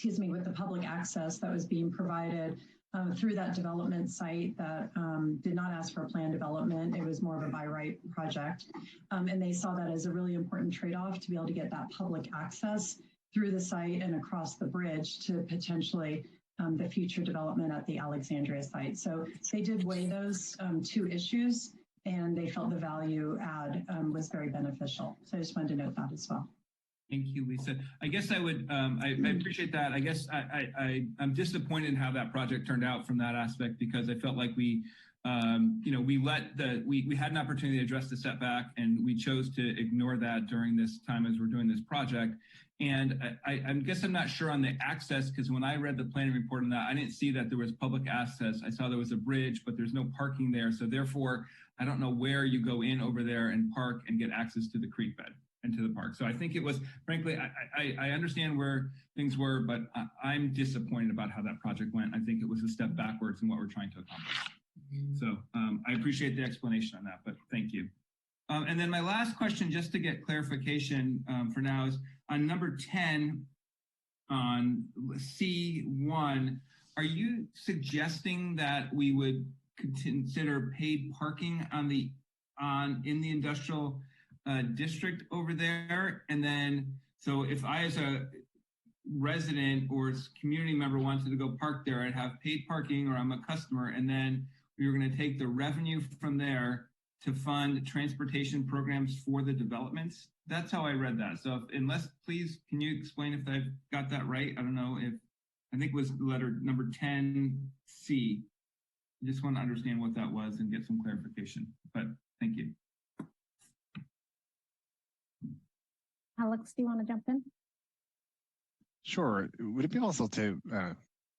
[SPEAKER 14] with the public access that was being provided through that development site that did not ask for a plan development. It was more of a by right project. And they saw that as a really important trade-off to be able to get that public access through the site and across the bridge to potentially the future development at the Alexandria site. So they did weigh those two issues, and they felt the value add was very beneficial. So I just wanted to note that as well.
[SPEAKER 6] Thank you, Lisa. I guess I would, I appreciate that. I guess I'm disappointed in how that project turned out from that aspect, because I felt like we had an opportunity to address the setback, and we chose to ignore that during this time as we're doing this project. And I guess I'm not sure on the access, because when I read the planning report on that, I didn't see that there was public access. I saw there was a bridge, but there's no parking there. So therefore, I don't know where you go in over there and park and get access to the creek bed and to the park. So I think it was, frankly, I understand where things were, but I'm disappointed about how that project went. I think it was a step backwards in what we're trying to accomplish. So I appreciate the explanation on that, but thank you. And then my last question, just to get clarification for now, is on number 10, on C1, are you suggesting that we would consider paid parking in the industrial district over there? And then, so if I as a resident or community member wanted to go park there, I'd have paid parking, or I'm a customer, and then we were going to take the revenue from there to fund transportation programs for the developments. That's how I read that. So unless, please, can you explain if I've got that right? I don't know if, I think it was letter number 10C. I just want to understand what that was and get some clarification, but thank you.
[SPEAKER 11] Alex, do you want to jump in?
[SPEAKER 12] Sure. Would it be possible to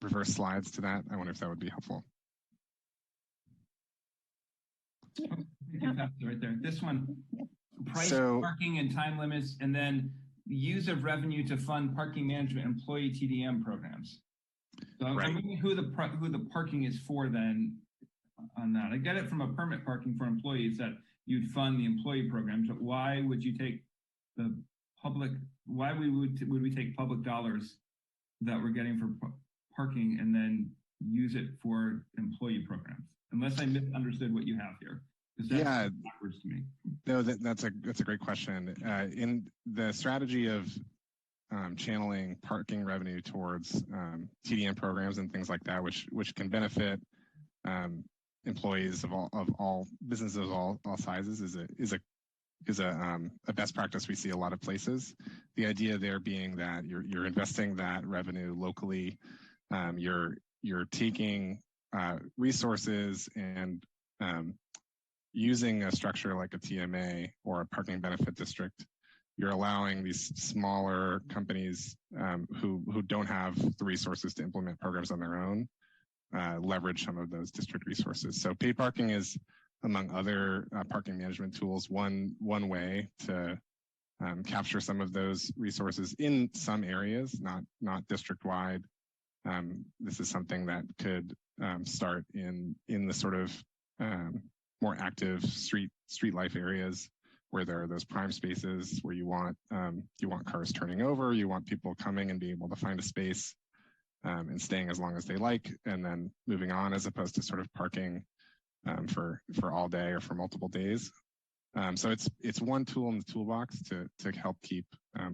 [SPEAKER 12] reverse slides to that? I wonder if that would be helpful.
[SPEAKER 6] Right there. This one, price, parking and time limits, and then the use of revenue to fund parking management employee TDM programs. So I'm wondering who the parking is for then on that. I get it from a permit parking for employees that you'd fund the employee programs, but why would you take the public, why would we take public dollars that we're getting for parking and then use it for employee programs? Unless I misunderstood what you have here.
[SPEAKER 12] Yeah,
[SPEAKER 6] backwards to me.
[SPEAKER 12] No, that's a great question. In the strategy of channeling parking revenue towards TDM programs and things like that, which can benefit employees of all businesses of all sizes, is a best practice we see a lot of places. The idea there being that you're investing that revenue locally, you're taking resources and using a structure like a TMA or a parking benefit district. You're allowing these smaller companies who don't have the resources to implement programs on their own leverage some of those district resources. So paid parking is, among other parking management tools, one way to capture some of those resources in some areas, not district-wide. This is something that could start in the sort of more active street life areas where there are those prime spaces where you want cars turning over, you want people coming and being able to find a space and staying as long as they like, and then moving on, as opposed to sort of parking for all day or for multiple days. So it's one tool in the toolbox to help keep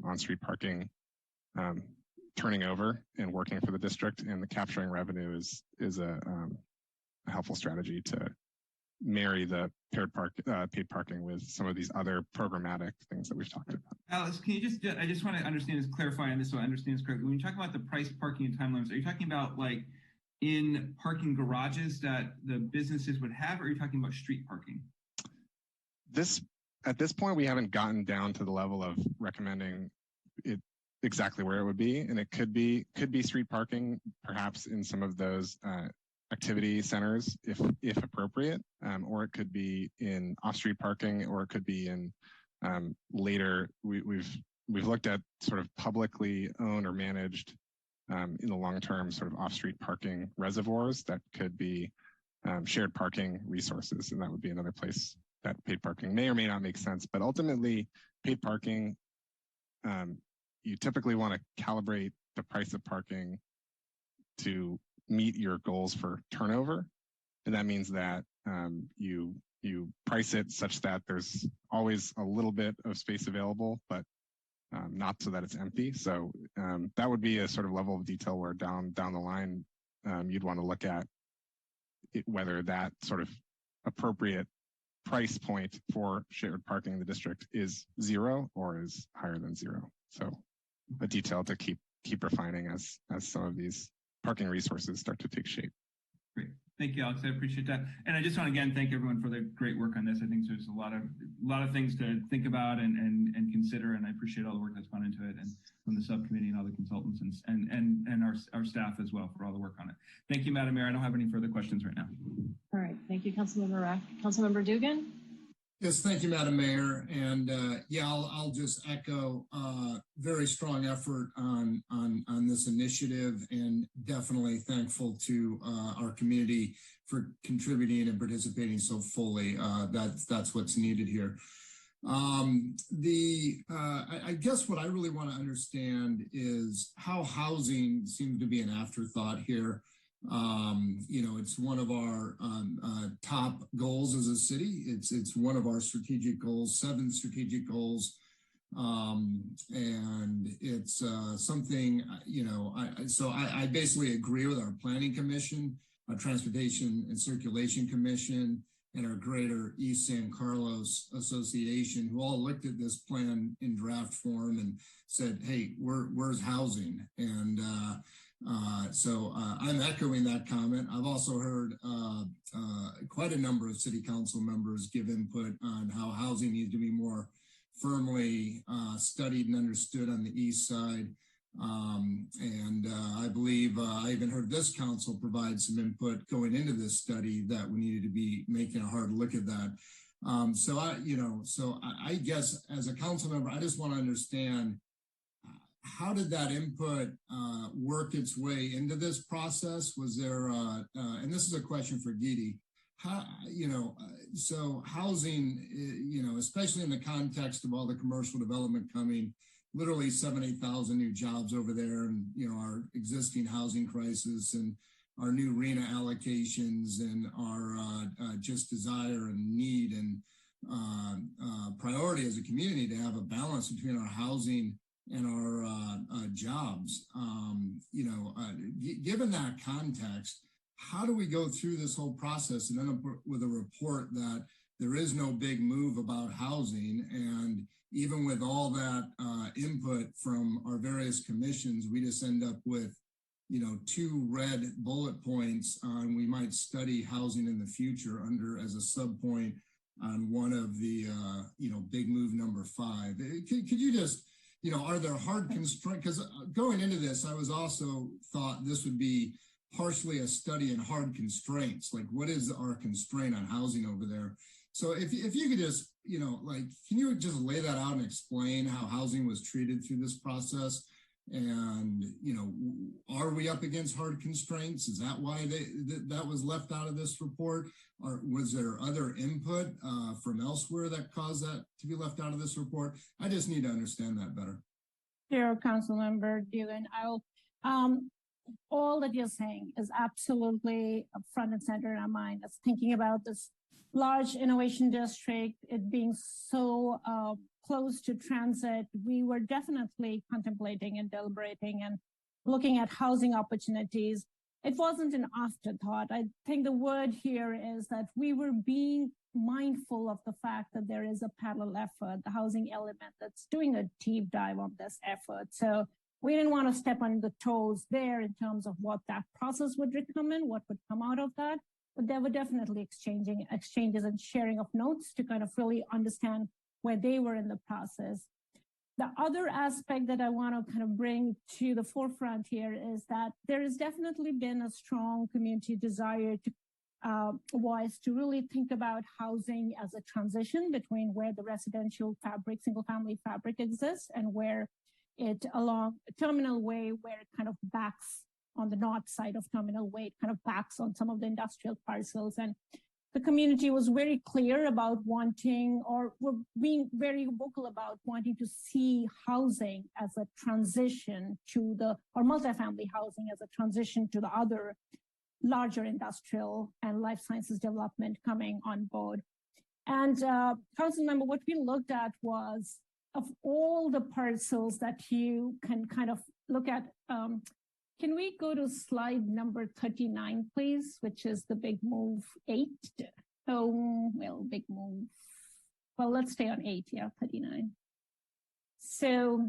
[SPEAKER 12] on-street parking turning over and working for the district, and the capturing revenue is a helpful strategy to marry the paid parking with some of these other programmatic things that we've talked about.
[SPEAKER 6] Alex, can you I just want to understand this, clarify on this so I understand this correctly. When you talk about the price, parking, and time limits, are you talking about like in parking garages that the businesses would have, or are you talking about street parking?
[SPEAKER 12] At this point, we haven't gotten down to the level of recommending it exactly where it would be, and it could be street parking, perhaps in some of those activity centers, if appropriate, or it could be in off-street parking, or it could be in later. We've looked at sort of publicly owned or managed in the long term sort of off-street parking reservoirs that could be shared parking resources, and that would be another place that paid parking may or may not make sense. But ultimately, paid parking, you typically want to calibrate the price of parking to meet your goals for turnover. And that means that you price it such that there's always a little bit of space available, but not so that it's empty. So that would be a sort of level of detail where down the line, you'd want to look at whether that sort of appropriate price point for shared parking in the district is 0 or is higher than 0. So a detail to keep refining as some of these parking resources start to take shape.
[SPEAKER 6] Great. Thank you, Alex. I appreciate that. And I just want to again thank everyone for their great work on this. I think there's a lot of things to think about and consider, and I appreciate all the work that's gone into it, and from the subcommittee and all the consultants and our staff as well for all the work on it. Thank you, Madam Mayor. I don't have any further questions right now.
[SPEAKER 2] All right. Thank you, Councilmember Rack. Councilmember Dugan?
[SPEAKER 7] Yes, thank you, Madam Mayor. And yeah, I'll just echo very strong effort on this initiative, and definitely thankful to our community for contributing and participating so fully. That's what's needed here. I guess what I really want to understand is how housing seems to be an afterthought here. It's one of our top goals as a city. It's one of our strategic goals, 7 strategic goals. And it's something, I basically agree with our Planning Commission, our Transportation and Circulation Commission, and our Greater East San Carlos Association, who all looked at this plan in draft form and said, hey, where's housing? And so I'm echoing that comment. I've also heard quite a number of city council members give input on how housing needs to be more firmly studied and understood on the east side. I believe I even heard this council provide some input going into this study that we needed to be making a hard look at that. So I guess as a council member, I just want to understand, how did that input work its way into this process? Was there, and this is a question for Didi, so housing, especially in the context of all the commercial development coming, literally 8,000 new jobs over there, and our existing housing crisis and our new RENA allocations and our just desire and need and priority as a community to have a balance between our housing and our jobs. Given that context, how do we go through this whole process and end up with a report that there is no big move about housing, and even with all that input from our various commissions, we just end up with 2 red bullet points on we might study housing in the future under as a sub point on one of the big move number 5. Could you just are there hard constraints? Because going into this, I was also thought this would be partially a study in hard constraints, like what is our constraint on housing over there? So if you could just, can you just lay that out and explain how housing was treated through this process? And, are we up against hard constraints? Is that why that was left out of this report? Or was there other input from elsewhere that caused that to be left out of this report? I just need to understand that better.
[SPEAKER 11] Sure, Councilmember Dillon. All that you're saying is absolutely front and center in our mind. As thinking about this large innovation district, it being so close to transit, we were definitely contemplating and deliberating and looking at housing opportunities. It wasn't an afterthought. I think the word here is that we were being mindful of the fact that there is a parallel effort, the housing element, that's doing a deep dive on this effort. So we didn't want to step on the toes there in terms of what that process would recommend, what would come out of that. But there were definitely exchanges and sharing of notes to kind of really understand where they were in the process. The other aspect that I want to kind of bring to the forefront here is that there has definitely been a strong community desire to voice to really think about housing as a transition between where the residential fabric, single family fabric exists and where it along Terminal Way, where it kind of backs on the north side of Terminal Way, it kind of backs on some of the industrial parcels. And the community was very clear about wanting, or were being very vocal about wanting to see housing as a transition to or multifamily housing as a transition to the other larger industrial and life sciences development coming on board. And council member, what we looked at was, of all the parcels that you can kind of look at, can we go to slide number 39, please, which is the big move 8? Oh, well, big move. Well, let's stay on 8, yeah, 39. So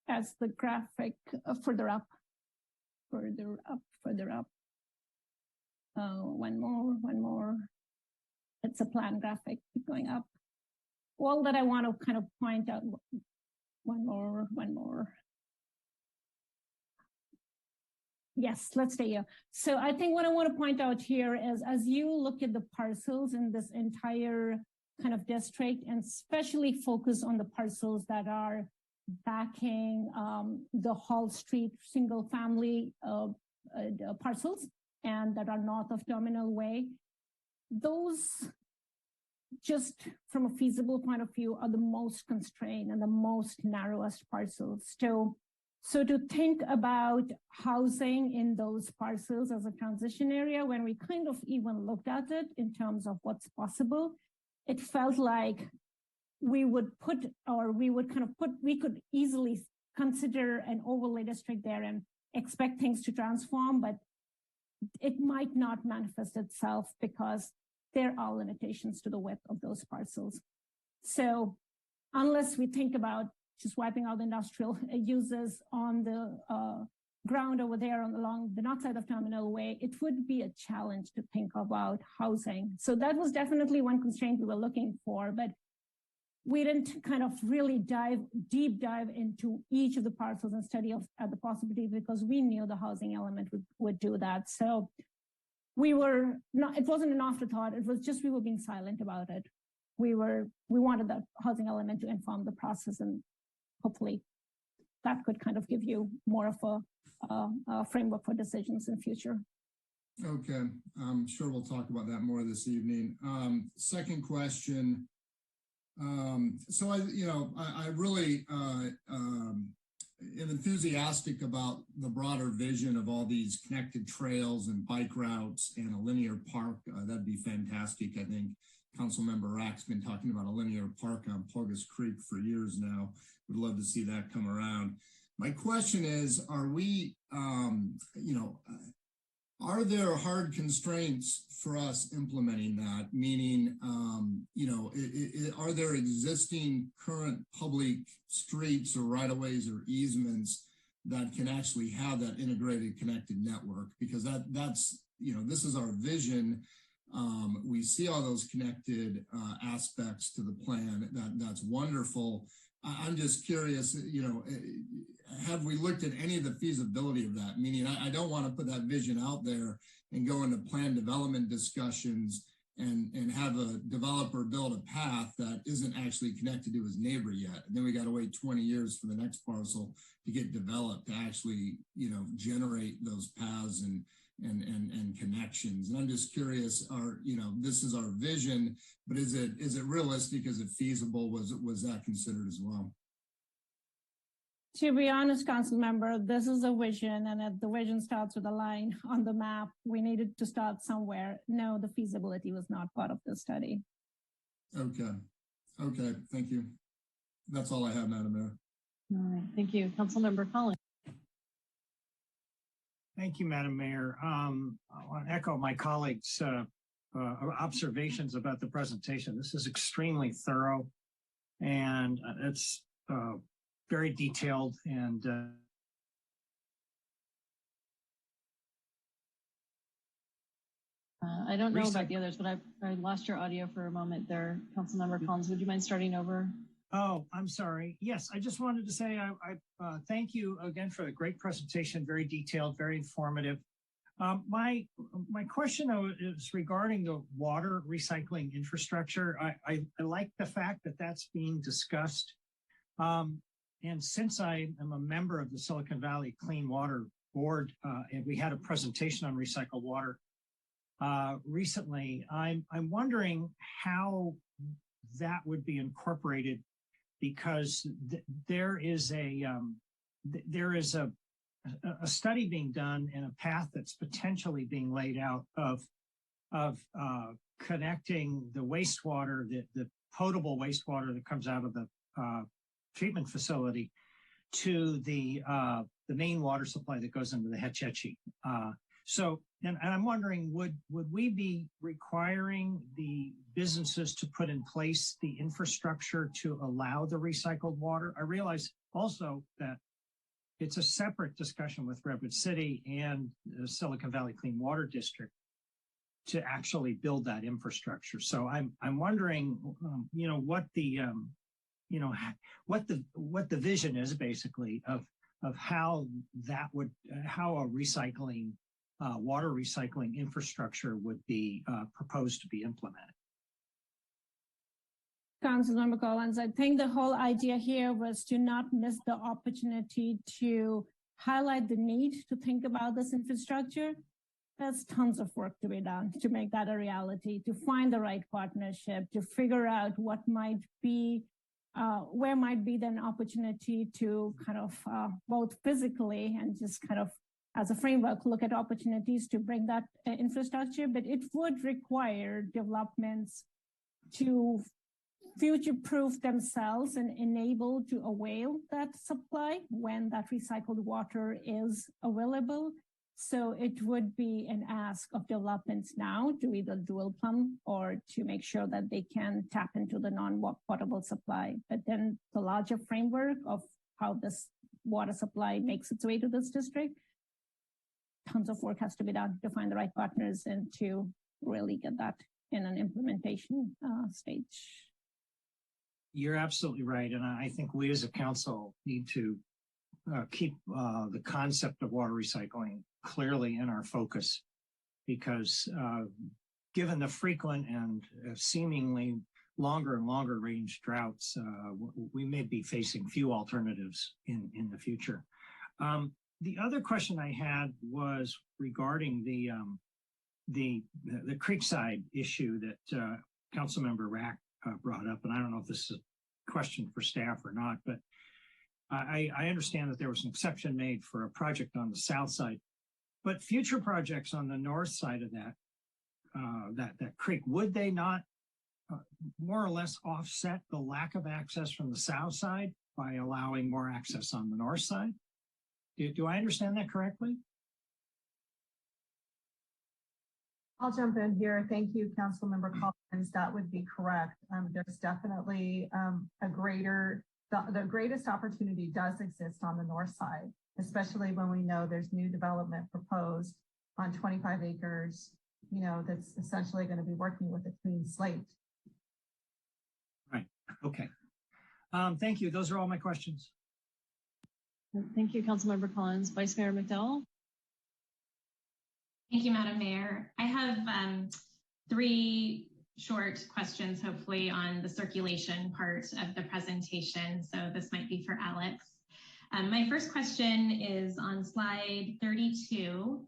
[SPEAKER 11] as the graphic further up. Oh, one more. It's a plan graphic, keep going up. All that I want to kind of point out, one more. Yes, let's stay here. So I think what I want to point out here is, as you look at the parcels in this entire kind of district, and especially focus on the parcels that are backing the Hall Street single family parcels and that are north of Terminal Way, those just from a feasible point of view, are the most constrained and the most narrowest parcels. So to think about housing in those parcels as a transition area, when we kind of even looked at it in terms of what's possible, it felt like we could easily consider an overlay district there and expect things to transform, but it might not manifest itself because there are limitations to the width of those parcels. So unless we think about just wiping out industrial uses on the ground over there along the north side of Terminal Way, it would be a challenge to think about housing. So that was definitely one constraint we were looking for, but we didn't kind of really deep dive into each of the parcels and study the possibilities because we knew the housing element would do that. So it wasn't an afterthought. It was just, we were being silent about it. We wanted that housing element to inform the process, and hopefully that could kind of give you more of a framework for decisions in future.
[SPEAKER 7] Okay, I'm sure we'll talk about that more this evening. Second question. So I really am enthusiastic about the broader vision of all these connected trails and bike routes and a linear park. That'd be fantastic. I think Councilmember Rack's been talking about a linear park on Plogus Creek for years now. Would love to see that come around. My question is, are we, are there hard constraints for us implementing that? Meaning, are there existing current public streets or right-of-ways or easements that can actually have that integrated connected network? Because that's, this is our vision. We see all those connected aspects to the plan. That's wonderful. I'm just curious, have we looked at any of the feasibility of that? Meaning, I don't want to put that vision out there and go into plan development discussions and have a developer build a path that isn't actually connected to his neighbor yet. And then we got to wait 20 years for the next parcel to get developed to actually, generate those paths and connections. And I'm just curious, this is our vision, but is it realistic? Is it feasible? Was that considered as well?
[SPEAKER 11] To be honest, Council Member, this is a vision, and if the vision starts with a line on the map, we needed to start somewhere. No, the feasibility was not part of the study. Okay, thank you. That's all I have, Madam Mayor.
[SPEAKER 2] All right, thank you. Council Member Collins.
[SPEAKER 9] Thank you, Madam Mayor. I want to echo my colleagues' observations about the presentation. This is extremely thorough, and it's very detailed, and
[SPEAKER 2] I don't know about the others, but I lost your audio for a moment there. Councilmember Collins, would you mind starting over?
[SPEAKER 9] Oh, I'm sorry. Yes, I just wanted to say I thank you again for the great presentation, very detailed, very informative. My question though is regarding the water recycling infrastructure. I like the fact that that's being discussed. And since I am a member of the Silicon Valley Clean Water Board, and we had a presentation on recycled water recently, I'm wondering how that would be incorporated, because there is a study being done and a path that's potentially being laid out of connecting the wastewater, the potable wastewater that comes out of the treatment facility to the main water supply that goes into the Hetch Hetchy. And I'm wondering, would we be requiring the businesses to put in place the infrastructure to allow the recycled water? I realize also that it's a separate discussion with Redwood City and the Silicon Valley Clean Water District to actually build that infrastructure. So I'm wondering, what the vision is basically of how a recycling water recycling infrastructure would be proposed to be implemented.
[SPEAKER 11] Councilmember Collins, I think the whole idea here was to not miss the opportunity to highlight the need to think about this infrastructure. there's tons of work to be done to make that a reality, to find the right partnership, to figure out what might be, where might be then opportunity to kind of both physically and just kind of as a framework, look at opportunities to bring that infrastructure, but it would require developments to future-proof themselves and enable to avail that supply when that recycled water is available. So it would be an ask of developments now to either dual plumb or to make sure that they can tap into the non-potable supply. But then the larger framework of how this water supply makes its way to this district, tons of work has to be done to find the right partners and to really get that in an implementation stage.
[SPEAKER 9] You're absolutely right. And I think we as a council need to keep the concept of water recycling clearly in our focus, because given the frequent and seemingly longer and longer range droughts, we may be facing few alternatives in the future. The other question I had was regarding the Creekside issue that Councilmember Rack brought up, and I don't know if this is a question for staff or not, but I understand that there was an exception made for a project on the south side, but future projects on the north side of that creek, would they not more or less offset the lack of access from the south side by allowing more access on the north side? Do I understand that correctly?
[SPEAKER 10] I'll jump in here. Thank you, Councilmember Collins. That would be correct. There's definitely the greatest opportunity does exist on the north side, especially when we know there's new development proposed on 25 acres, that's essentially going to be working with a clean slate.
[SPEAKER 9] Right. Okay. Thank you. Those are all my questions.
[SPEAKER 2] Thank you, Councilmember Collins. Vice Mayor McDowell.
[SPEAKER 8] Thank you, Madam Mayor. I have 3 short questions, hopefully, on the circulation part of the presentation. So this might be for Alex. My first question is on slide 32,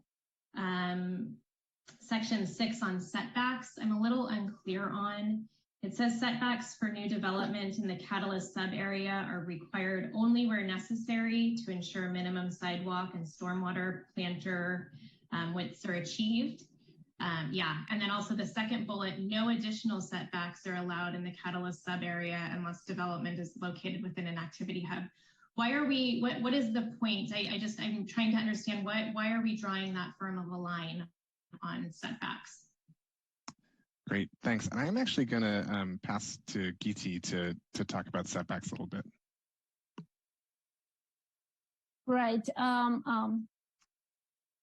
[SPEAKER 8] section 6 on setbacks. I'm a little unclear on. It says setbacks for new development in the Catalyst sub area are required only where necessary to ensure minimum sidewalk and stormwater planter widths are achieved. And then also the second bullet, no additional setbacks are allowed in the Catalyst sub area unless development is located within an activity hub. Why are we, what is the point? I'm trying to understand why are we drawing that firm of a line on setbacks?
[SPEAKER 12] Great, thanks. And I'm actually going to pass to Geeti to talk about setbacks a little bit.
[SPEAKER 11] Right.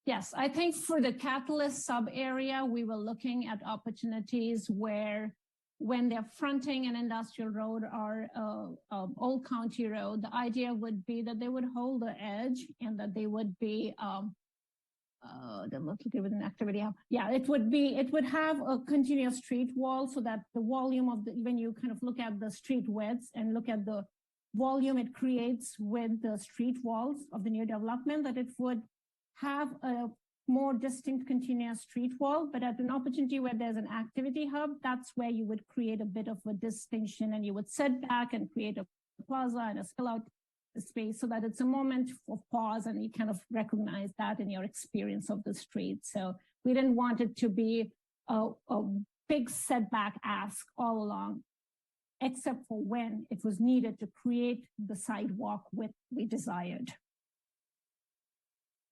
[SPEAKER 11] Yes, I think for the Catalyst sub area, we were looking at opportunities where when they're fronting an industrial road or Old County Road, the idea would be that they would hold the edge and that they would be with an activity hub. Yeah, it would have a continuous street wall so that the volume of when you kind of look at the street widths and look at the volume it creates with the street walls of the new development, that it would have a more distinct continuous street wall, but at an opportunity where there's an activity hub, that's where you would create a bit of a distinction and you would set back and create a plaza and a spill out space so that it's a moment of pause and you kind of recognize that in your experience of the street. So we didn't want it to be a big setback ask all along, except for when it was needed to create the sidewalk width we desired.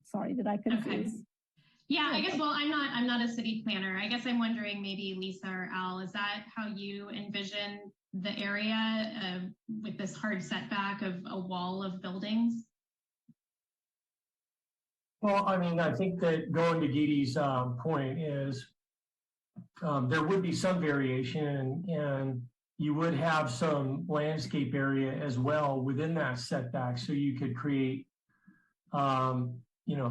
[SPEAKER 11] Sorry, did I confuse?
[SPEAKER 8] Okay. Yeah, I guess, well, I'm not a city planner. I guess I'm wondering maybe Lisa or Al, is that how you envision the area with this hard setback of a wall of buildings?
[SPEAKER 13] Well, I mean, I think that going to Geeti's point is there would be some variation and you would have some landscape area as well within that setback. So you could create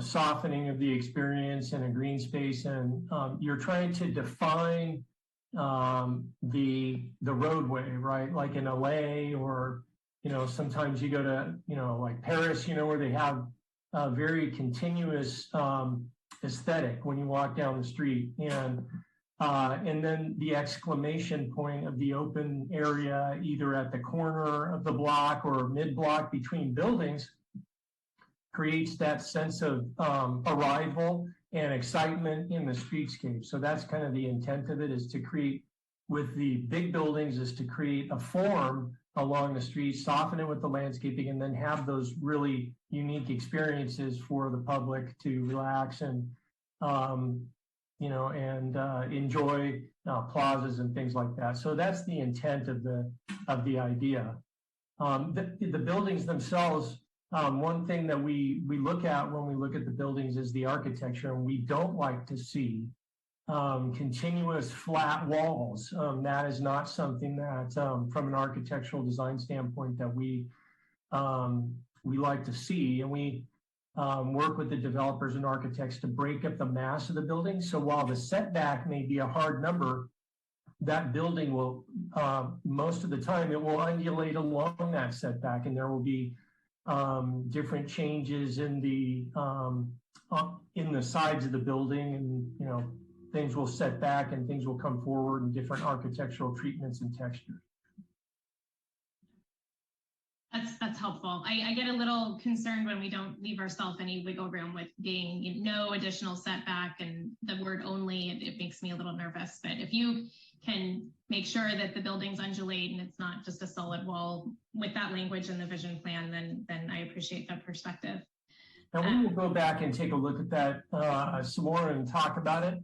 [SPEAKER 13] softening of the experience in a green space, and you're trying to define the roadway, right? Like in LA, or sometimes you go to like Paris, where they have very continuous aesthetic when you walk down the street. And then the exclamation point of the open area, either at the corner of the block or mid-block between buildings, creates that sense of arrival and excitement in the streetscape. So that's kind of the intent of it, is to create, with the big buildings, is to create a form along the street, soften it with the landscaping, and then have those really unique experiences for the public to relax and enjoy plazas and things like that. So that's the intent of the idea. The buildings themselves, one thing that we look at when we look at the buildings is the architecture, and we don't like to see continuous flat walls. That is not something that, from an architectural design standpoint, that we like to see. And we work with the developers and architects to break up the mass of the building. So while the setback may be a hard number, that building will, most of the time, it will undulate along that setback, and there will be different changes in the sides of the building, and things will set back and things will come forward in different architectural treatments and textures.
[SPEAKER 8] That's helpful. I get a little concerned when we don't leave ourselves any wiggle room with being no additional setback, and the word only, it makes me a little nervous. But if you can make sure that the buildings undulate and it's not just a solid wall with that language in the vision plan, then I appreciate that perspective.
[SPEAKER 13] And we will go back and take a look at that some more and talk about it.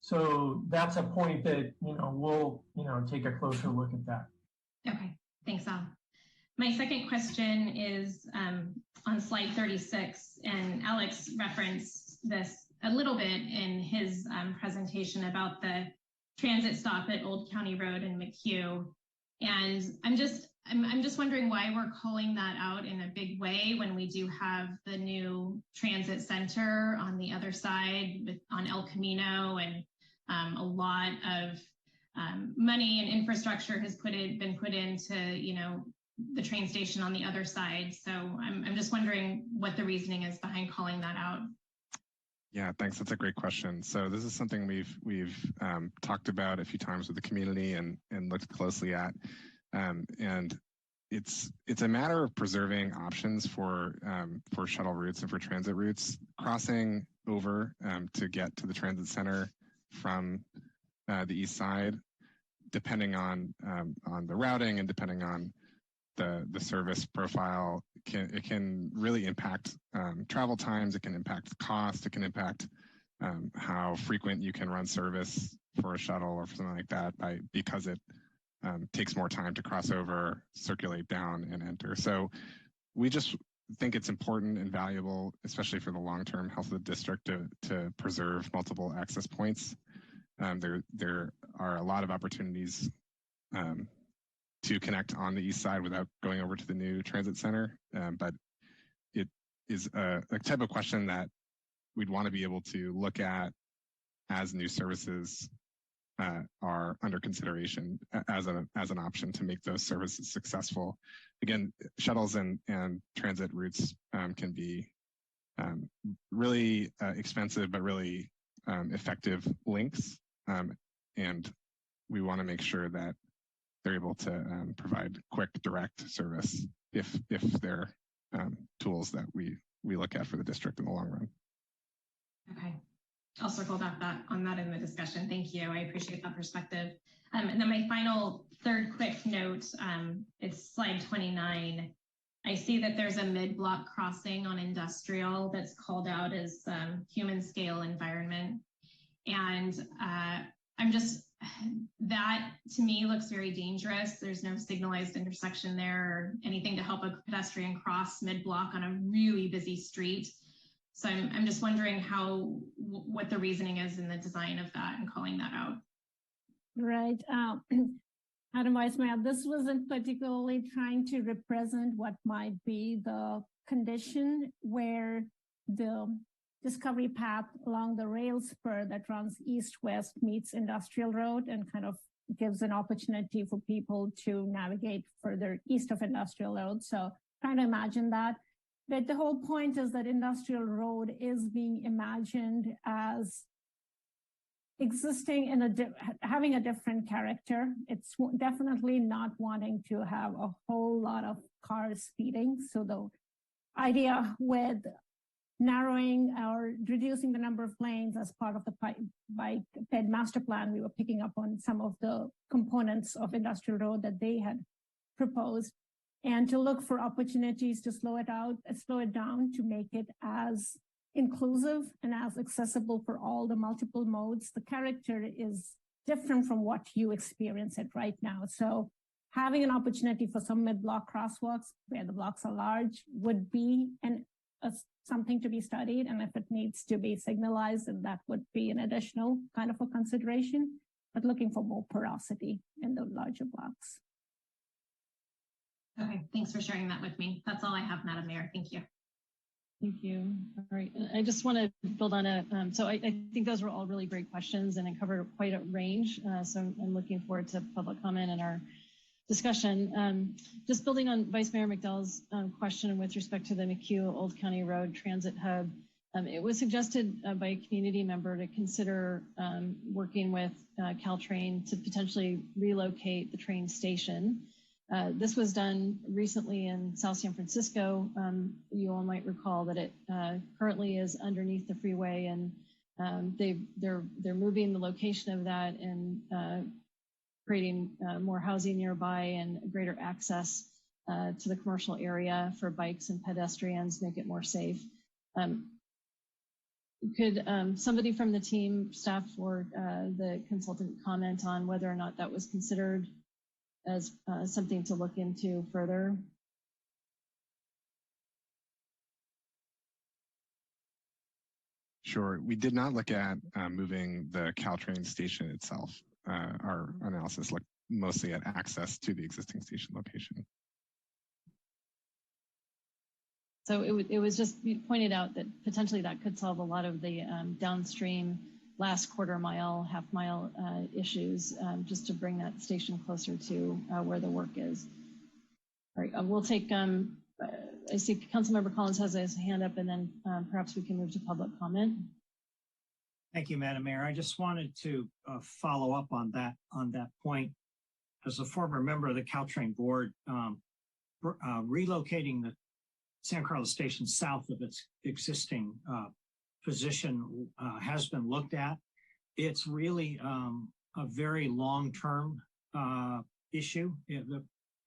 [SPEAKER 13] So that's a point that, we'll, take a closer look at that.
[SPEAKER 8] Okay, thanks, Al. My second question is on slide 36, and Alex referenced this a little bit in his presentation about the transit stop at Old County Road in McHugh. And I'm just wondering why we're calling that out in a big way when we do have the new transit center on the other side on El Camino, and a lot of money and infrastructure has been put into, the train station on the other side. So I'm just wondering what the reasoning is behind calling that out.
[SPEAKER 12] Yeah, thanks. That's a great question. So this is something we've talked about a few times with the community and looked closely at. And it's a matter of preserving options for shuttle routes and for transit routes. Crossing over to get to the transit center from the east side, depending on the routing and depending on the service profile, it can really impact travel times. It can impact cost. It can impact how frequent you can run service for a shuttle or something like that, because it takes more time to cross over, circulate down, and enter. So we just think it's important and valuable, especially for the long-term health of the district, to preserve multiple access points. There are a lot of opportunities to connect on the east side without going over to the new transit center. But it is a type of question that we'd want to be able to look at as new services are under consideration as an option to make those services successful. Again, shuttles and transit routes can be really expensive, but really effective links. And we want to make sure that they're able to provide quick, direct service if they're tools that we look at for the district in the long run.
[SPEAKER 8] Okay, I'll circle back on that in the discussion. Thank you. I appreciate that perspective. And then my final third quick note, it's slide 29. I see that there's a mid-block crossing on Industrial that's called out as human scale environment. And that to me looks very dangerous. There's no signalized intersection there or anything to help a pedestrian cross mid-block on a really busy street. So I'm just wondering what the reasoning is in the design of that and calling that out.
[SPEAKER 11] Right. Adam Weissmeyer, this wasn't particularly trying to represent what might be the condition where the discovery path along the rail spur that runs east-west meets Industrial Road and kind of gives an opportunity for people to navigate further east of Industrial Road. So trying to imagine that. But the whole point is that Industrial Road is being imagined as existing in having a different character. It's definitely not wanting to have a whole lot of cars speeding. So the idea with narrowing or reducing the number of lanes as part of the bike ped master plan, we were picking up on some of the components of Industrial Road that they had proposed, and to look for opportunities to slow it down to make it as inclusive and as accessible for all the multiple modes. The character is different from what you experience it right now. So having an opportunity for some mid-block crosswalks where the blocks are large would be something to be studied. And if it needs to be signalized, then that would be an additional kind of a consideration, but looking for more porosity in the larger blocks.
[SPEAKER 8] Okay, thanks for sharing that with me. That's all I have, Madam Mayor. Thank you.
[SPEAKER 2] Thank you. All right, I just want to build on it. So I think those were all really great questions, and it covered quite a range. So I'm looking forward to public comment and our discussion. Just building on Vice Mayor McDowell's question with respect to the McHugh Old County Road Transit Hub, it was suggested by a community member to consider working with Caltrain to potentially relocate the train station. This was done recently in South San Francisco. You all might recall that it currently is underneath the freeway, and they're moving the location of that and creating more housing nearby and greater access to the commercial area for bikes and pedestrians, make it more safe. Could somebody from the team, staff, or the consultant comment on whether or not that was considered as something to look into further?
[SPEAKER 12] Sure. We did not look at moving the Caltrain station itself. Our analysis looked mostly at access to the existing station location.
[SPEAKER 2] So it was just pointed out that potentially that could solve a lot of the downstream last quarter mile, half mile issues, just to bring that station closer to where the work is. All right, we'll take, I see Councilmember Collins has his hand up, and then perhaps we can move to public comment.
[SPEAKER 9] Thank you, Madam Mayor. I just wanted to follow up on that point. As a former member of the Caltrain board, relocating the San Carlos station south of its existing position has been looked at. It's really a very long-term issue. It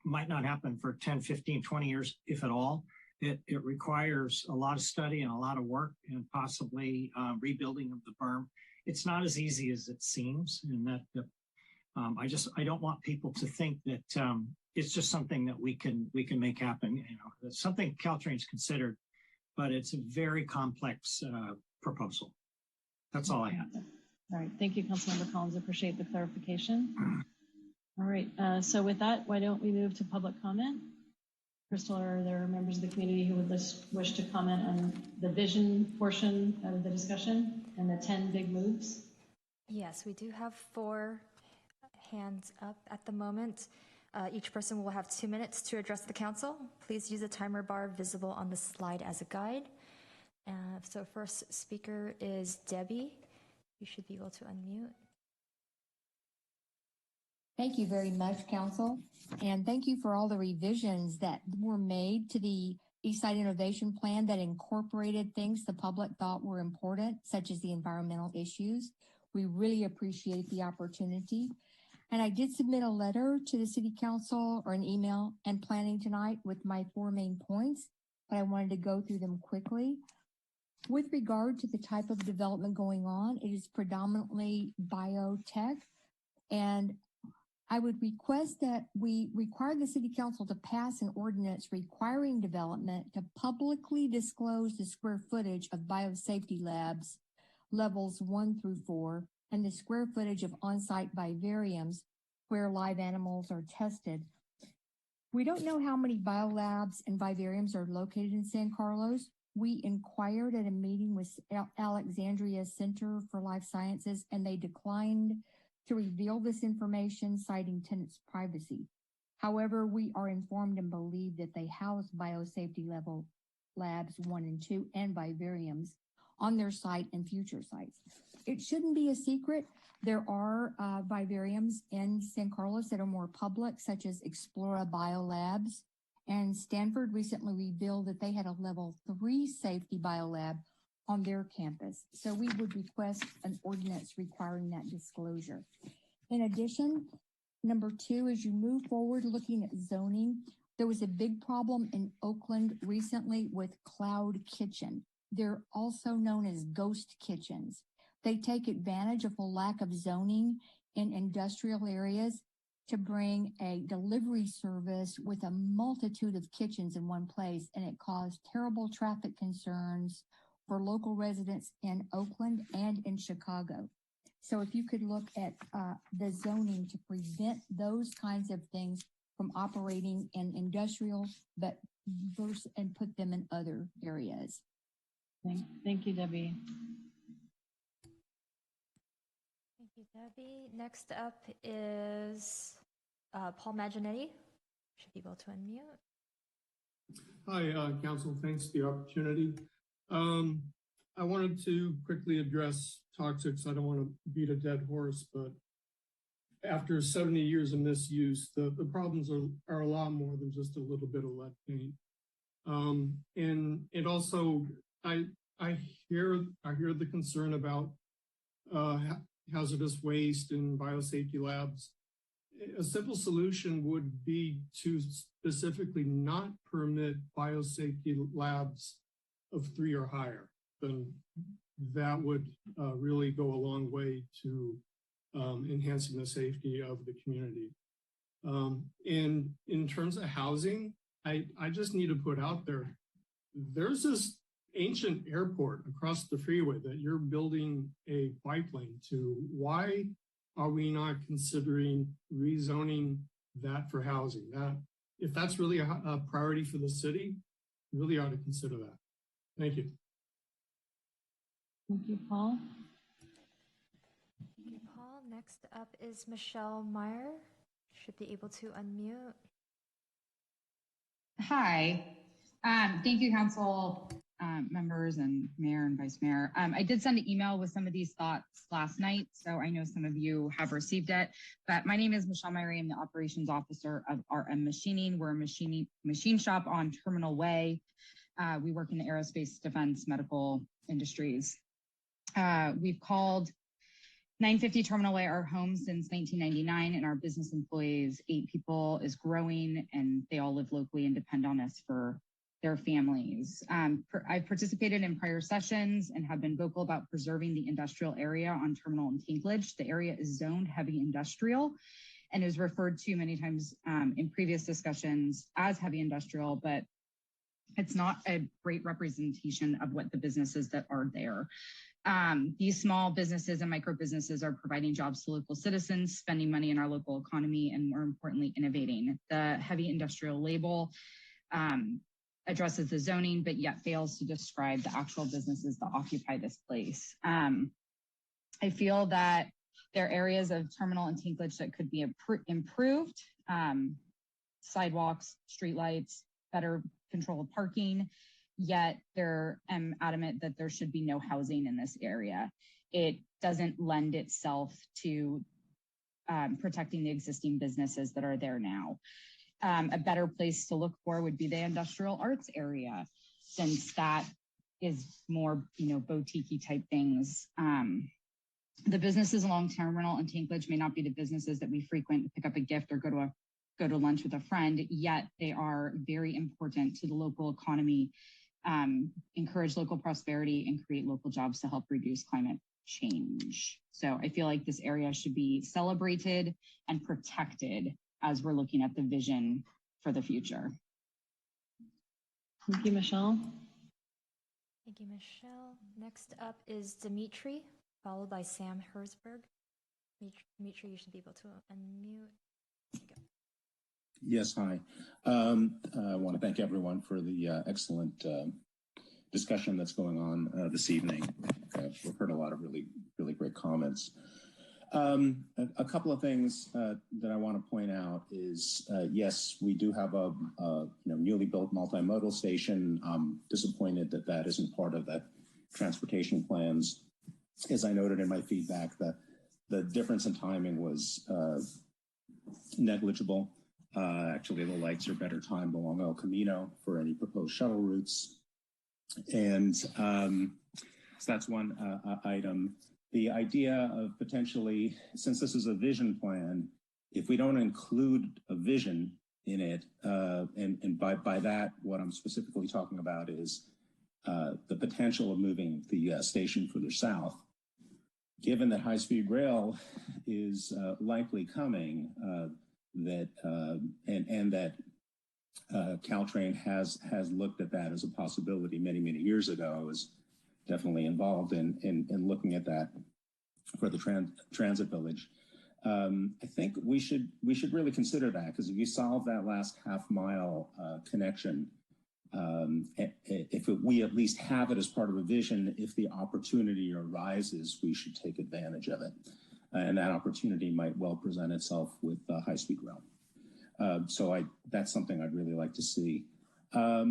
[SPEAKER 9] might not happen for 10, 15, 20 years, if at all. It requires a lot of study and a lot of work, and possibly rebuilding of the berm. It's not as easy as it seems, and that I don't want people to think that it's just something that we can make happen. You know, it's something Caltrain's considered, but it's a very complex proposal. That's all I have.
[SPEAKER 2] All right, thank you, Councilmember Collins. I appreciate the clarification. All right, so with that, why don't we move to public comment? Crystal, are there members of the community who would wish to comment on the vision portion of the discussion and the 10 big moves?
[SPEAKER 3] Yes, we do have 4 hands up at the moment. Each person will have 2 minutes to address the council. Please use the timer bar visible on the slide as a guide. So first speaker is Debbie. You should be able to unmute.
[SPEAKER 15] Thank you very much, Council. And thank you for all the revisions that were made to the Eastside Innovation Plan that incorporated things the public thought were important, such as the environmental issues. We really appreciate the opportunity. And I did submit a letter to the City Council, or an email, and planning tonight with my 4 main points, but I wanted to go through them quickly. With regard to the type of development going on, it is predominantly biotech, and I would request that we require the City Council to pass an ordinance requiring development to publicly disclose the square footage of biosafety labs, levels 1 through 4, and the square footage of on-site vivariums where live animals are tested. We don't know how many biolabs and vivariums are located in San Carlos. We inquired at a meeting with Alexandria Center for Life Sciences, and they declined to reveal this information, citing tenants' privacy. However, we are informed and believe that they house biosafety level Labs 1 and 2 and vivariums on their site and future sites. It shouldn't be a secret. There are vivariums in San Carlos that are more public, such as Explora Biolabs. And Stanford recently revealed that they had a level 3 safety biolab on their campus. So we would request an ordinance requiring that disclosure. In addition, number 2, as you move forward looking at zoning, there was a big problem in Oakland recently with Cloud Kitchen. They're also known as ghost kitchens. They take advantage of a lack of zoning in industrial areas to bring a delivery service with a multitude of kitchens in one place, and it caused terrible traffic concerns for local residents in Oakland and in Chicago. So if you could look at the zoning to prevent those kinds of things from operating in industrial, but and put them in other areas.
[SPEAKER 2] Thank you, Debbie.
[SPEAKER 3] Thank you, Debbie. Next up is Paul Maginetti. Should be able to unmute.
[SPEAKER 16] Hi, Council. Thanks for the opportunity. I wanted to quickly address toxics. I don't want to beat a dead horse, but after 70 years of misuse, the problems are a lot more than just a little bit of lead paint. And it also, I hear the concern about hazardous waste and biosafety labs. A simple solution would be to specifically not permit biosafety labs of 3 or higher. Then that would really go a long way to enhancing the safety of the community. And in terms of housing, I just need to put out there, there's this ancient airport across the freeway that you're building a bike lane to. Why are we not considering rezoning that for housing? If that's really a priority for the city, we really ought to consider that. Thank you.
[SPEAKER 2] Thank you, Paul.
[SPEAKER 3] Thank you, Paul. Next up is Michelle Meyer. Should be able to unmute.
[SPEAKER 17] Hi. Thank you, Council members and Mayor and Vice Mayor. I did send an email with some of these thoughts last night, so I know some of you have received it. But my name is Michelle Meyer. I'm the Operations Officer of RM Machining. We're a machine shop on Terminal Way. We work in the aerospace, defense, medical industries. We've called 950 Terminal Way our home since 1999, and our business employees, 8 people, is growing, and they all live locally and depend on us for their families. I've participated in prior sessions and have been vocal about preserving the industrial area on Terminal and Tanklage. The area is zoned heavy industrial and is referred to many times in previous discussions as heavy industrial, but it's not a great representation of what the businesses that are there. These small businesses and micro businesses are providing jobs to local citizens, spending money in our local economy, and more importantly, innovating. The heavy industrial label addresses the zoning, but yet fails to describe the actual businesses that occupy this place. I feel that there are areas of Terminal and Tanklage that could be improved, sidewalks, streetlights, better control of parking, yet I'm adamant that there should be no housing in this area. It doesn't lend itself to protecting the existing businesses that are there now. A better place to look for would be the industrial arts area, since that is more, boutique-y type things. The businesses along Terminal and Tanklage may not be the businesses that we frequent to pick up a gift or go to lunch with a friend, yet they are very important to the local economy, encourage local prosperity, and create local jobs to help reduce climate change. So I feel like this area should be celebrated and protected as we're looking at the vision for the future.
[SPEAKER 2] Thank you, Michelle.
[SPEAKER 3] Thank you, Michelle. Next up is Dimitri, followed by Sam Herzberg. Dimitri, you should be able to unmute. There you go.
[SPEAKER 18] Yes, hi. I want to thank everyone for the excellent discussion that's going on this evening. We've heard a lot of really great comments. A couple of things that I want to point out is, yes, we do have a newly built multimodal station. I'm disappointed that that isn't part of the transportation plans. As I noted in my feedback, the difference in timing was negligible. Actually, the lights are better timed along El Camino for any proposed shuttle routes. And so that's one item. The idea of potentially, since this is a vision plan, if we don't include a vision in it, and by that, what I'm specifically talking about is the potential of moving the station further south. Given that high-speed rail is likely coming, that Caltrain has looked at that as a possibility many years ago. I was definitely involved in looking at that for the transit village. I think we should really consider that, because if you solve that last half-mile connection, if we at least have it as part of a vision, if the opportunity arises, we should take advantage of it. And that opportunity might well present itself with high-speed rail. So that's something I'd really like to see. I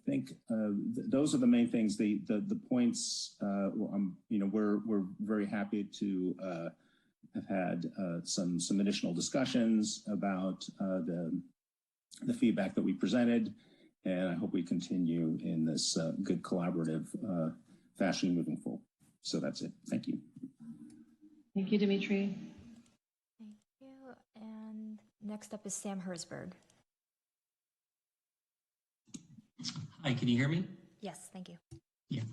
[SPEAKER 18] think those are the main things. The points. We're very happy to have had some additional discussions about the feedback that we presented, and I hope we continue in this good collaborative fashion moving forward. So that's it. Thank you.
[SPEAKER 2] Thank you, Dimitri.
[SPEAKER 3] Thank you. And next up is Sam Herzberg.
[SPEAKER 19] Hi, can you hear me?
[SPEAKER 3] Yes, thank you.
[SPEAKER 19] Yeah,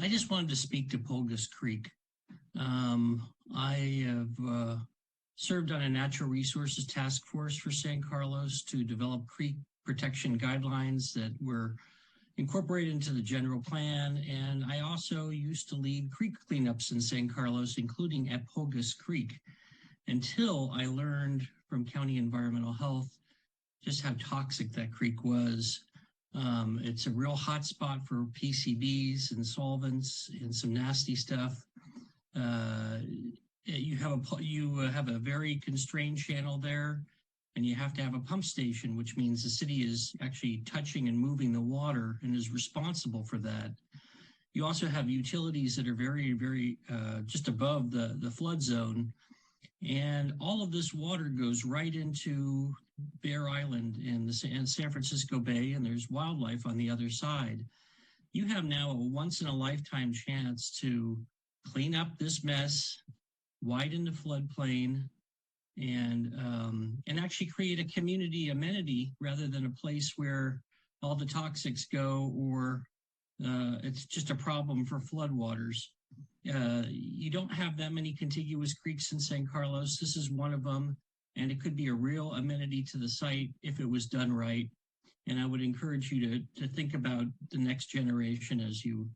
[SPEAKER 19] I just wanted to speak to Pulgas Creek. I have served on a natural resources task force for San Carlos to develop creek protection guidelines that were incorporated into the general plan. And I also used to lead creek cleanups in San Carlos, including at Pulgas Creek, until I learned from County Environmental Health just how toxic that creek was. It's a real hot spot for PCBs and solvents and some nasty stuff. You have a very constrained channel there, and you have to have a pump station, which means the city is actually touching and moving the water and is responsible for that. You also have utilities that are very just above the flood zone, and all of this water goes right into Bear Island and San Francisco Bay, and there's wildlife on the other side. You have now a once-in-a-lifetime chance to clean up this mess, widen the floodplain, and actually create a community amenity rather than a place where all the toxics go, or it's just a problem for floodwaters. You don't have that many contiguous creeks in San Carlos. This is one of them, and it could be a real amenity to the site if it was done right. And I would encourage you to think about the next generation as you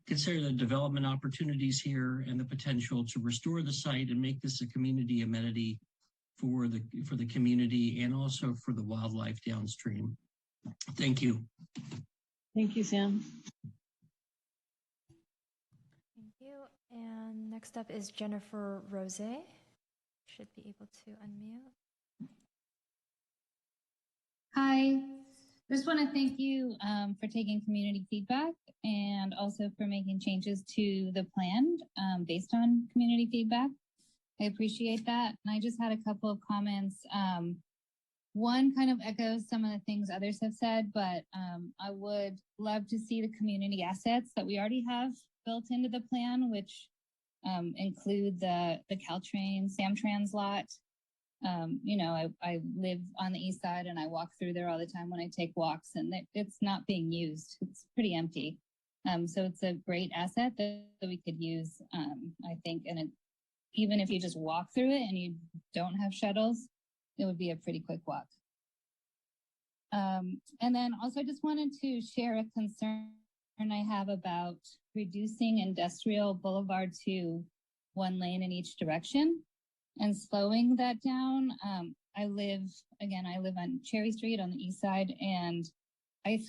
[SPEAKER 19] consider the development opportunities here and the potential to restore the site and make this a community amenity for the community and also for the wildlife downstream. Thank you.
[SPEAKER 2] Thank you, Sam.
[SPEAKER 3] Thank you. And next up is Jennifer Rose. Should be able to unmute.
[SPEAKER 20] Hi, just want to thank you for taking community feedback and also for making changes to the plan based on community feedback. I appreciate that. And I just had a couple of comments. One kind of echoes some of the things others have said, but I would love to see the community assets that we already have built into the plan, which include the Caltrain, Samtrans lot. I live on the east side and I walk through there all the time when I take walks, and it's not being used. It's pretty empty. So it's a great asset that we could use, I think, and even if you just walk through it and you don't have shuttles, it would be a pretty quick walk. And then also I just wanted to share a concern I have about reducing Industrial Boulevard to one lane in each direction and slowing that down. I live on Cherry Street on the east side, and I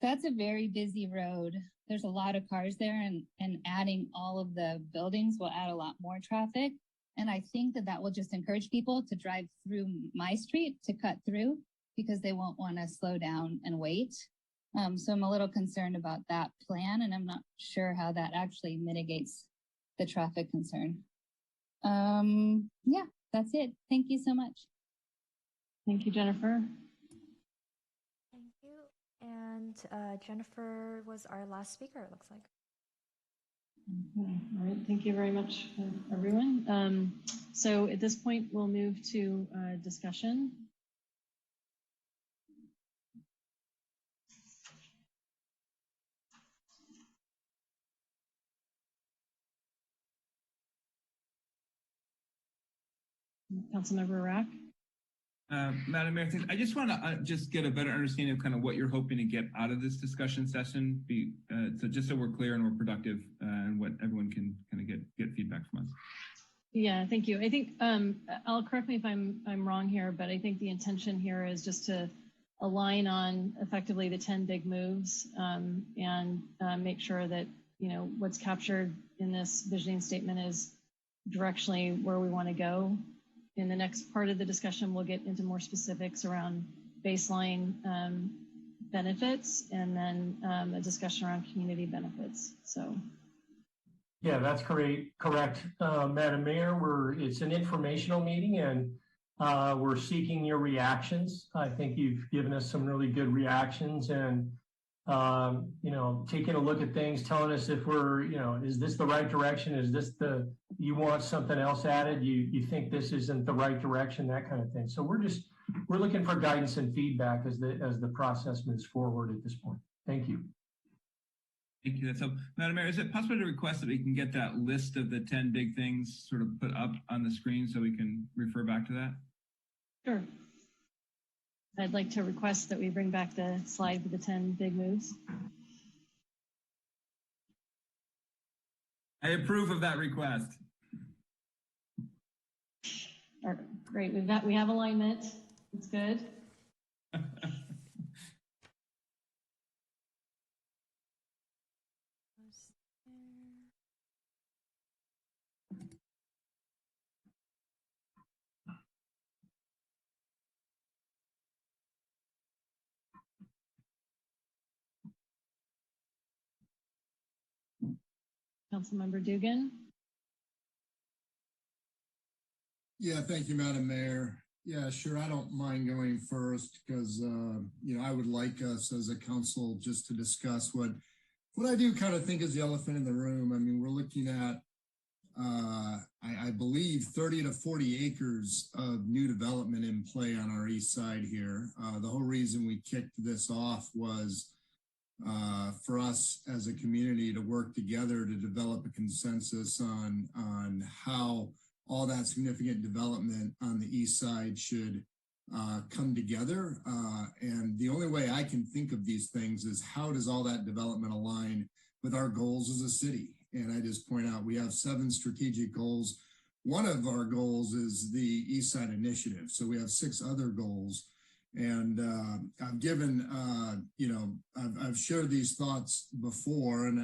[SPEAKER 20] That's a very busy road. There's a lot of cars there, and adding all of the buildings will add a lot more traffic. And I think that that will just encourage people to drive through my street to cut through because they won't want to slow down and wait. So I'm a little concerned about that plan, and I'm not sure how that actually mitigates the traffic concern. Yeah, that's it. Thank you so much.
[SPEAKER 2] Thank you, Jennifer.
[SPEAKER 3] Thank you. And Jennifer was our last speaker, it looks like.
[SPEAKER 2] Okay. All right. Thank you very much, everyone. So at this point, we'll move to discussion. Councilmember Rack.
[SPEAKER 6] Madam Mayor, I just want to just get a better understanding of kind of what you're hoping to get out of this discussion session. So just so we're clear and we're productive and what everyone can kind of get feedback from us.
[SPEAKER 2] Yeah, thank you. I think I'll correct me if I'm wrong here, but I think the intention here is just to align on effectively the 10 big moves and make sure that what's captured in this visioning statement is directionally where we want to go. In the next part of the discussion, we'll get into more specifics around baseline benefits and then a discussion around community benefits. So.
[SPEAKER 13] Yeah, that's correct, Madam Mayor. It's an informational meeting and we're seeking your reactions. I think you've given us some really good reactions and, taking a look at things, telling us if we're, is this the right direction? Is this you want something else added? You think this isn't the right direction, that kind of thing. So we're looking for guidance and feedback as the process moves forward at this point. Thank you.
[SPEAKER 6] Thank you. So, Madam Mayor, is it possible to request that we can get that list of the 10 big things sort of put up on the screen so we can refer back to that?
[SPEAKER 2] Sure. I'd like to request that we bring back the slide with the 10 big moves.
[SPEAKER 6] I approve of that request.
[SPEAKER 2] All right, great. We have alignment. It's good. Councilmember Dugan.
[SPEAKER 7] Yeah, thank you, Madam Mayor. Yeah, sure. I don't mind going first because, I would like us as a council just to discuss what I do kind of think is the elephant in the room. I mean, we're looking at, I believe, 30 to 40 acres of new development in play on our east side here. The whole reason we kicked this off was for us as a community to work together to develop a consensus on how all that significant development on the east side should come together. And the only way I can think of these things is how does all that development align with our goals as a city? And I just point out we have 7 strategic goals. One of our goals is the East Side Initiative. So we have 6 other goals. And I've given, I've shared these thoughts before, and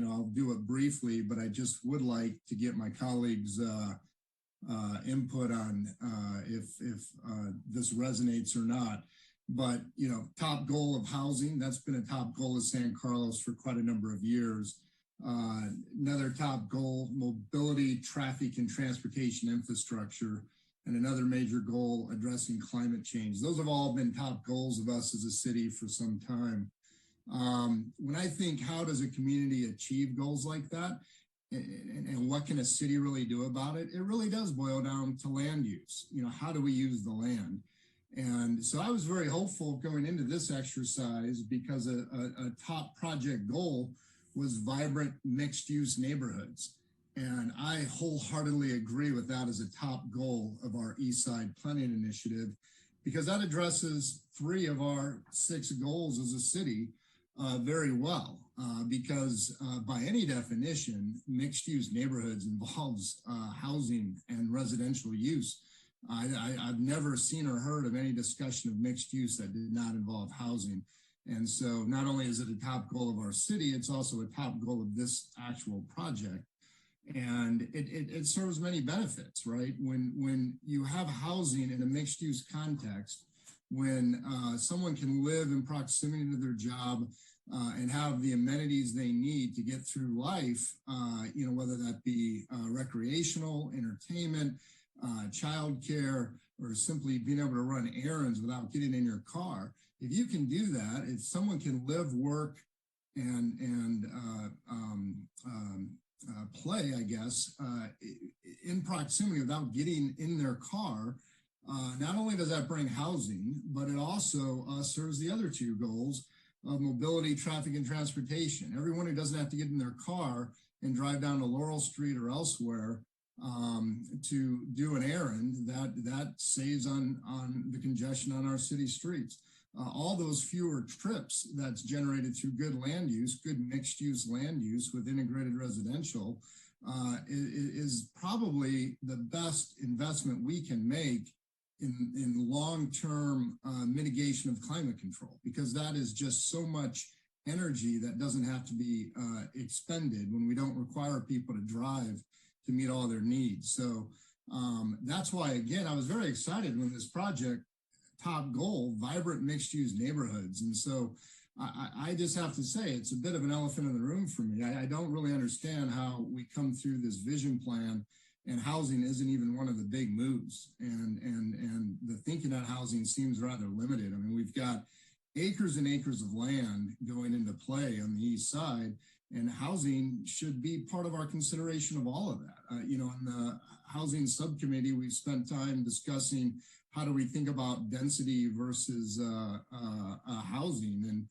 [SPEAKER 7] I'll do it briefly, but I just would like to get my colleagues' input on if this resonates or not. But, top goal of housing, that's been a top goal of San Carlos for quite a number of years. Another top goal, mobility, traffic, and transportation infrastructure. And another major goal, addressing climate change. Those have all been top goals of us as a city for some time. When I think, how does a community achieve goals like that? And what can a city really do about it? It really does boil down to land use. How do we use the land? And so I was very hopeful going into this exercise because a top project goal was vibrant mixed-use neighborhoods. And I wholeheartedly agree with that as a top goal of our East Side Planning Initiative, because that addresses 3 of our 6 goals as a city very well. Because by any definition, mixed-use neighborhoods involves housing and residential use. I've never seen or heard of any discussion of mixed use that did not involve housing. And so not only is it a top goal of our city, it's also a top goal of this actual project. And it serves many benefits, right? When you have housing in a mixed use context, when someone can live in proximity to their job and have the amenities they need to get through life, whether that be recreational, entertainment, childcare, or simply being able to run errands without getting in your car. If you can do that, if someone can live, work, and play, I guess, in proximity without getting in their car, not only does that bring housing, but it also serves the other two goals of mobility, traffic, and transportation. Everyone who doesn't have to get in their car and drive down to Laurel Street or elsewhere to do an errand, that saves on the congestion on our city streets. All those fewer trips that's generated through good land use, good mixed use land use with integrated residential is probably the best investment we can make in long-term mitigation of climate control, because that is just so much energy that doesn't have to be expended when we don't require people to drive to meet all their needs. So that's why, again, I was very excited when this project top goal, vibrant mixed-use neighborhoods. And so I just have to say, it's a bit of an elephant in the room for me. I don't really understand how we come through this vision plan and housing isn't even one of the big moves. And the thinking on housing seems rather limited. I mean, we've got acres and acres of land going into play on the east side, and housing should be part of our consideration of all of that. In the housing subcommittee, we've spent time discussing how do we think about density versus housing. And,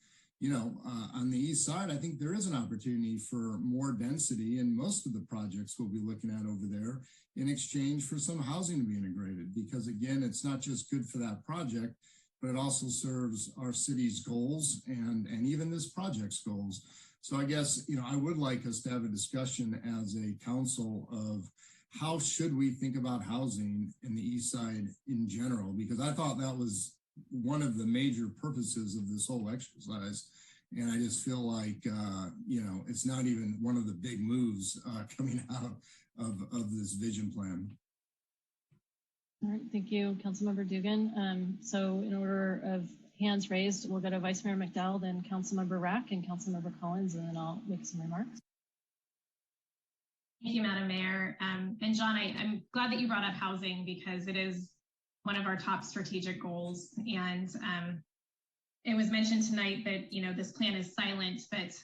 [SPEAKER 7] on the east side, I think there is an opportunity for more density in most of the projects we'll be looking at over there in exchange for some housing to be integrated. Because again, it's not just good for that project, but it also serves our city's goals and even this project's goals. So I guess, I would like us to have a discussion as a council of how should we think about housing in the east side in general, because I thought that was one of the major purposes of this whole exercise. And I just feel like, it's not even one of the big moves coming out of this vision plan.
[SPEAKER 2] All right, thank you, Councilmember Dugan. So in order of hands raised, we'll go to Vice Mayor McDowell, then Councilmember Rack and Councilmember Collins, and then I'll make some remarks.
[SPEAKER 8] Thank you, Madam Mayor. And John, I'm glad that you brought up housing because it is one of our top strategic goals. And it was mentioned tonight that, this plan is silent, but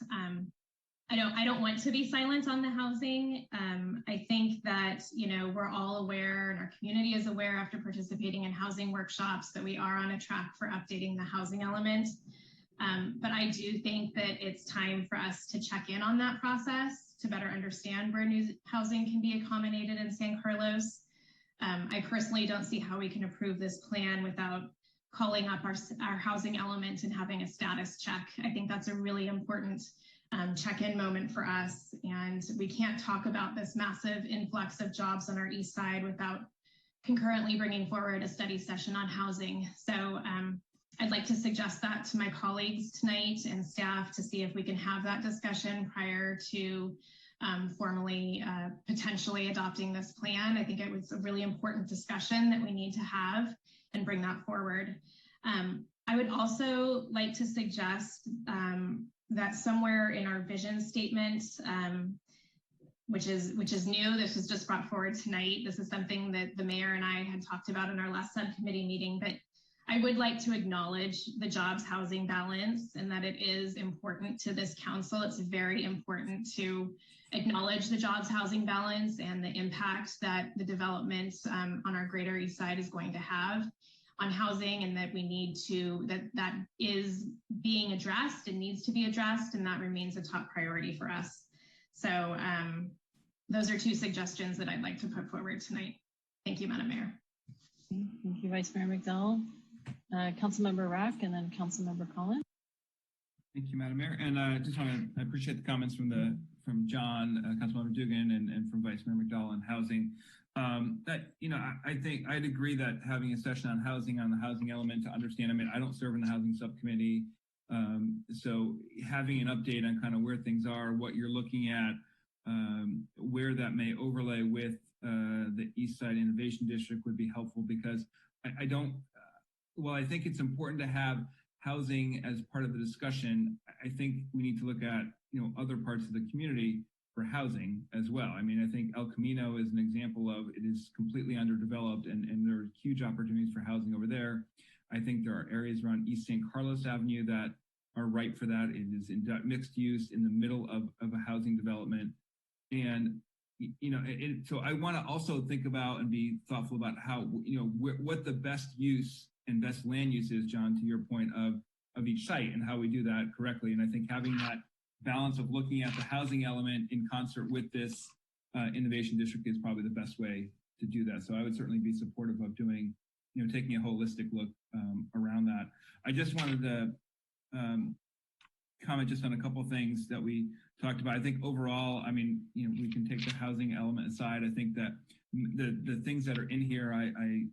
[SPEAKER 8] I don't want to be silent on the housing. I think that, we're all aware and our community is aware after participating in housing workshops that we are on a track for updating the housing element. But I do think that it's time for us to check in on that process to better understand where new housing can be accommodated in San Carlos. I personally don't see how we can approve this plan without calling up our housing element and having a status check. I think that's a really important check-in moment for us. And we can't talk about this massive influx of jobs on our east side without concurrently bringing forward a study session on housing. So I'd like to suggest that to my colleagues tonight and staff to see if we can have that discussion prior to formally potentially adopting this plan. I think it was a really important discussion that we need to have and bring that forward. I would also like to suggest that somewhere in our vision statement, which is new, this was just brought forward tonight. This is something that the mayor and I had talked about in our last subcommittee meeting, but I would like to acknowledge the jobs housing balance and that it is important to this council. It's very important to acknowledge the jobs housing balance and the impact that the development on our greater east side is going to have on housing, and that we need to, that is being addressed and needs to be addressed, and that remains a top priority for us. So those are two suggestions that I'd like to put forward tonight. Thank you, Madam Mayor.
[SPEAKER 2] Thank you, Vice Mayor McDowell. Councilmember Rack and then Councilmember Collins.
[SPEAKER 6] Thank you, Madam Mayor. And I appreciate the comments from John, Councilmember Dugan, and from Vice Mayor McDowell on housing. I think I'd agree that having a session on housing, on the housing element to understand, I don't serve in the housing subcommittee. So having an update on kind of where things are, what you're looking at, where that may overlay with the East Side Innovation District would be helpful, because I don't, well, I think it's important to have housing as part of the discussion. I think we need to look at, other parts of the community for housing as well. I mean, I think El Camino is an example of it is completely underdeveloped, and there are huge opportunities for housing over there. I think there are areas around East San Carlos Avenue that are ripe for that. It is in mixed use in the middle of a housing development. And, so I want to also think about and be thoughtful about how, what the best use and best land use is, John, to your point of each site, and how we do that correctly. And I think having that balance of looking at the housing element in concert with this innovation district is probably the best way to do that. So I would certainly be supportive of doing, taking a holistic look around that. I just wanted to comment just on a couple of things that we talked about. I think overall, I mean, we can take the housing element aside. I think that the things that are in here, I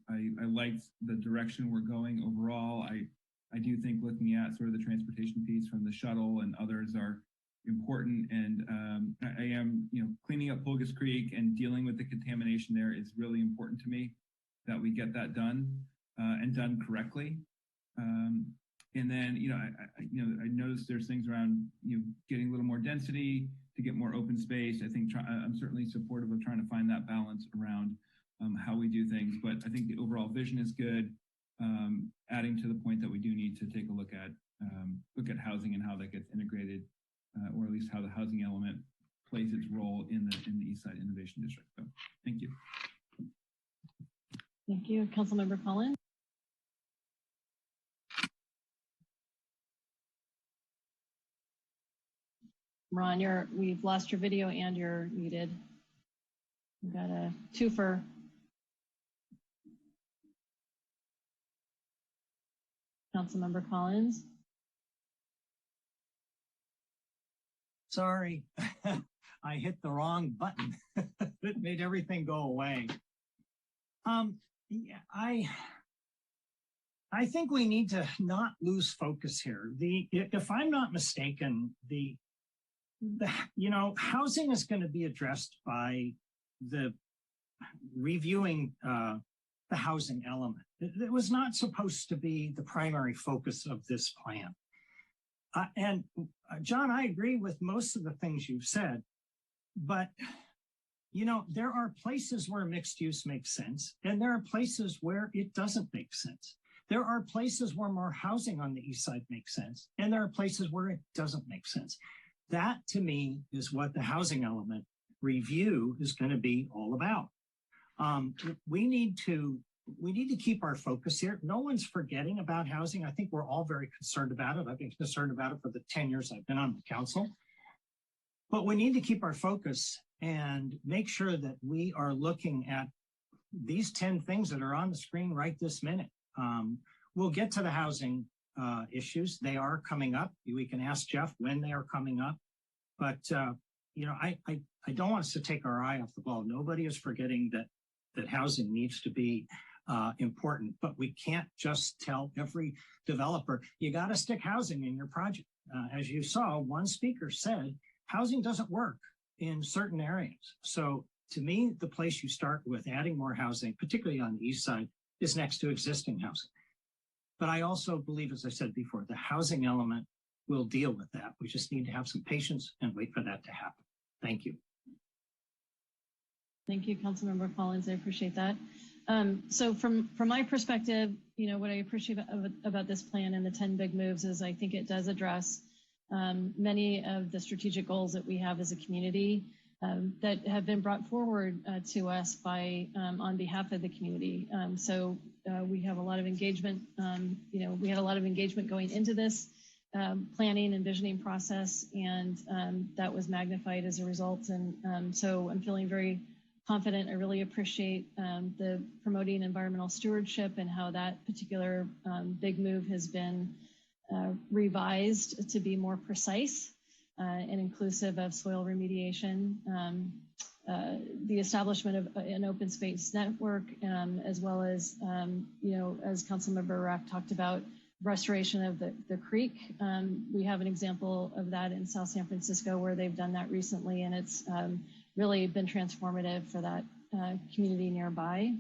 [SPEAKER 6] liked the direction we're going overall. I do think looking at sort of the transportation piece from the shuttle and others are important. And I am, cleaning up Pulgas Creek and dealing with the contamination there is really important to me, that we get that done and done correctly. And then, I noticed there's things around, getting a little more density to get more open space. I think I'm certainly supportive of trying to find that balance around how we do things. But I think the overall vision is good. Adding to the point that we do need to take a look at housing and how that gets integrated, or at least how the housing element plays its role in the East Side Innovation District. So, thank you.
[SPEAKER 2] Thank you, Councilmember Collins. Ron, we've lost your video and you're muted. We've got a twofer. Councilmember Collins.
[SPEAKER 9] Sorry, I hit the wrong button. It made everything go away. Yeah, I think we need to not lose focus here. If I'm not mistaken, housing is going to be addressed by the reviewing the housing element. It was not supposed to be the primary focus of this plan. And John, I agree with most of the things you've said, but there are places where mixed use makes sense, and there are places where it doesn't make sense. There are places where more housing on the East Side makes sense, and there are places where it doesn't make sense. That, to me, is what the housing element review is going to be all about. We need to keep our focus here. No one's forgetting about housing. I think we're all very concerned about it. I've been concerned about it for the 10 years I've been on the council. But we need to keep our focus and make sure that we are looking at these 10 things that are on the screen right this minute. We'll get to the housing issues. They are coming up. We can ask Jeff when they are coming up. But, I don't want us to take our eye off the ball. Nobody is forgetting that housing needs to be important, but we can't just tell every developer, you got to stick housing in your project. As you saw, one speaker said, housing doesn't work in certain areas. So to me, the place you start with adding more housing, particularly on the East Side, is next to existing housing. But I also believe, as I said before, the housing element will deal with that. We just need to have some patience and wait for that to happen. Thank you.
[SPEAKER 2] Thank you, Councilmember Collins. I appreciate that. So from my perspective, what I appreciate about this plan and the 10 big moves is I think it does address many of the strategic goals that we have as a community that have been brought forward to us by on behalf of the community. So we have a lot of engagement. We had a lot of engagement going into this planning and visioning process, and that was magnified as a result. And so I'm feeling very confident. I really appreciate the promoting environmental stewardship and how that particular big move has been revised to be more precise and inclusive of soil remediation, the establishment of an open space network, as well as, as Councilmember Rack talked about, restoration of the creek. We have an example of that in South San Francisco where they've done that recently, and it's really been transformative for that community nearby.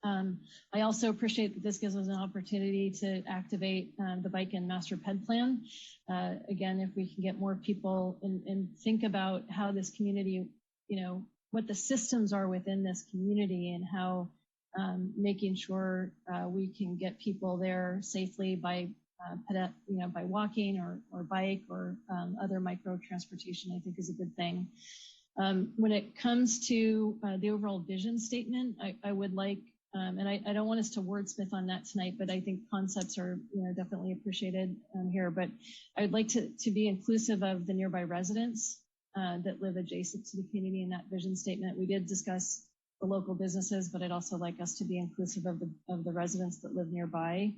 [SPEAKER 2] I also appreciate that this gives us an opportunity to activate the Bike and Master Ped Plan. Again, if we can get more people and think about how this community, what the systems are within this community and how making sure we can get people there safely by by walking or bike or other micro transportation, I think is a good thing. When it comes to the overall vision statement, I would like, and I don't want us to wordsmith on that tonight, but I think concepts are definitely appreciated here. But I'd like to be inclusive of the nearby residents that live adjacent to the community in that vision statement. We did discuss the local businesses, but I'd also like us to be inclusive of the residents that live nearby.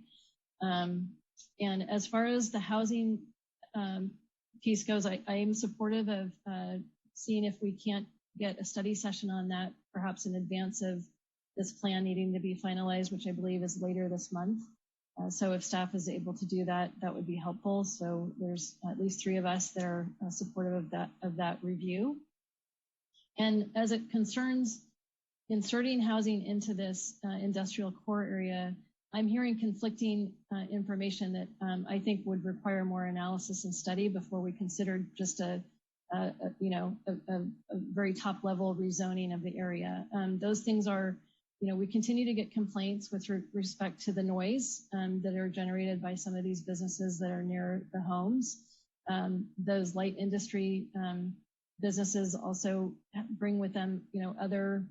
[SPEAKER 2] And as far as the housing piece goes, I am supportive of seeing if we can't get a study session on that, perhaps in advance of this plan needing to be finalized, which I believe is later this month. So if staff is able to do that, that would be helpful. So there's at least 3 of us that are supportive of that review. And as it concerns inserting housing into this industrial core area, I'm hearing conflicting information that I think would require more analysis and study before we consider just a very top level rezoning of the area. Those things are, we continue to get complaints with respect to the noise that are generated by some of these businesses that are near the homes. Those light industry businesses also bring with them, other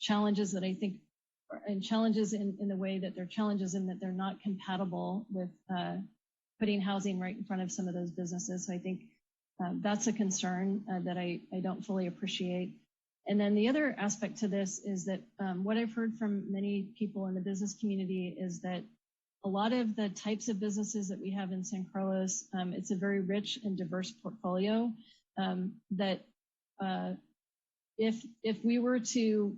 [SPEAKER 2] challenges that I think, and challenges in the way that they're challenges in that they're not compatible with putting housing right in front of some of those businesses. So I think that's a concern that I don't fully appreciate. And then the other aspect to this is that what I've heard from many people in the business community is that a lot of the types of businesses that we have in San Carlos, it's a very rich and diverse portfolio that if we were to,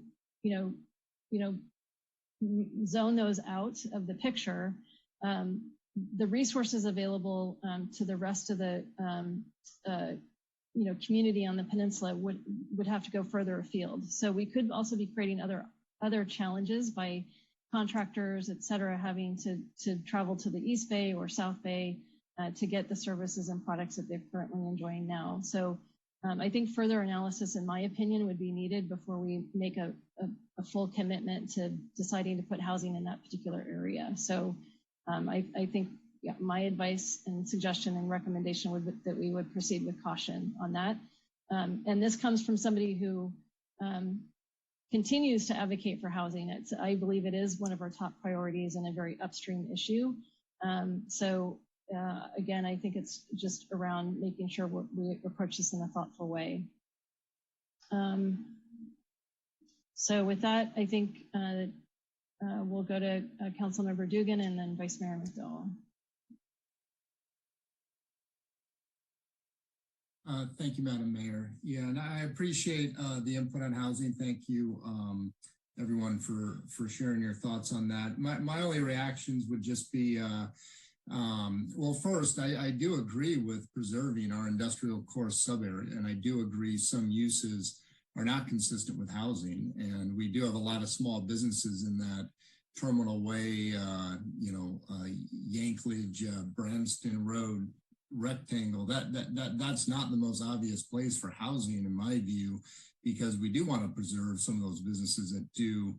[SPEAKER 2] zone those out of the picture, the resources available to the rest of the community on the peninsula would have to go further afield. So we could also be creating other challenges by contractors, et cetera, having to travel to the East Bay or South Bay to get the services and products that they're currently enjoying now. So I think further analysis, in my opinion, would be needed before we make a full commitment to deciding to put housing in that particular area. So I think my advice and suggestion and recommendation would be that we would proceed with caution on that. And this comes from somebody who continues to advocate for housing. I believe it is one of our top priorities and a very upstream issue. Again, I think it's just around making sure we approach this in a thoughtful way. So with that, I think we'll go to Councilmember Dugan and then Vice Mayor McDowell.
[SPEAKER 7] Thank you, Madam Mayor. Yeah, and I appreciate the input on housing. Thank you, everyone, for sharing your thoughts on that. My only reactions would just be, well, first, I do agree with preserving our industrial core sub-area, and I do agree some uses are not consistent with housing, and we do have a lot of small businesses in that Terminal Way, Yanklage, Branston Road rectangle. That's not the most obvious place for housing, in my view, because we do want to preserve some of those businesses that do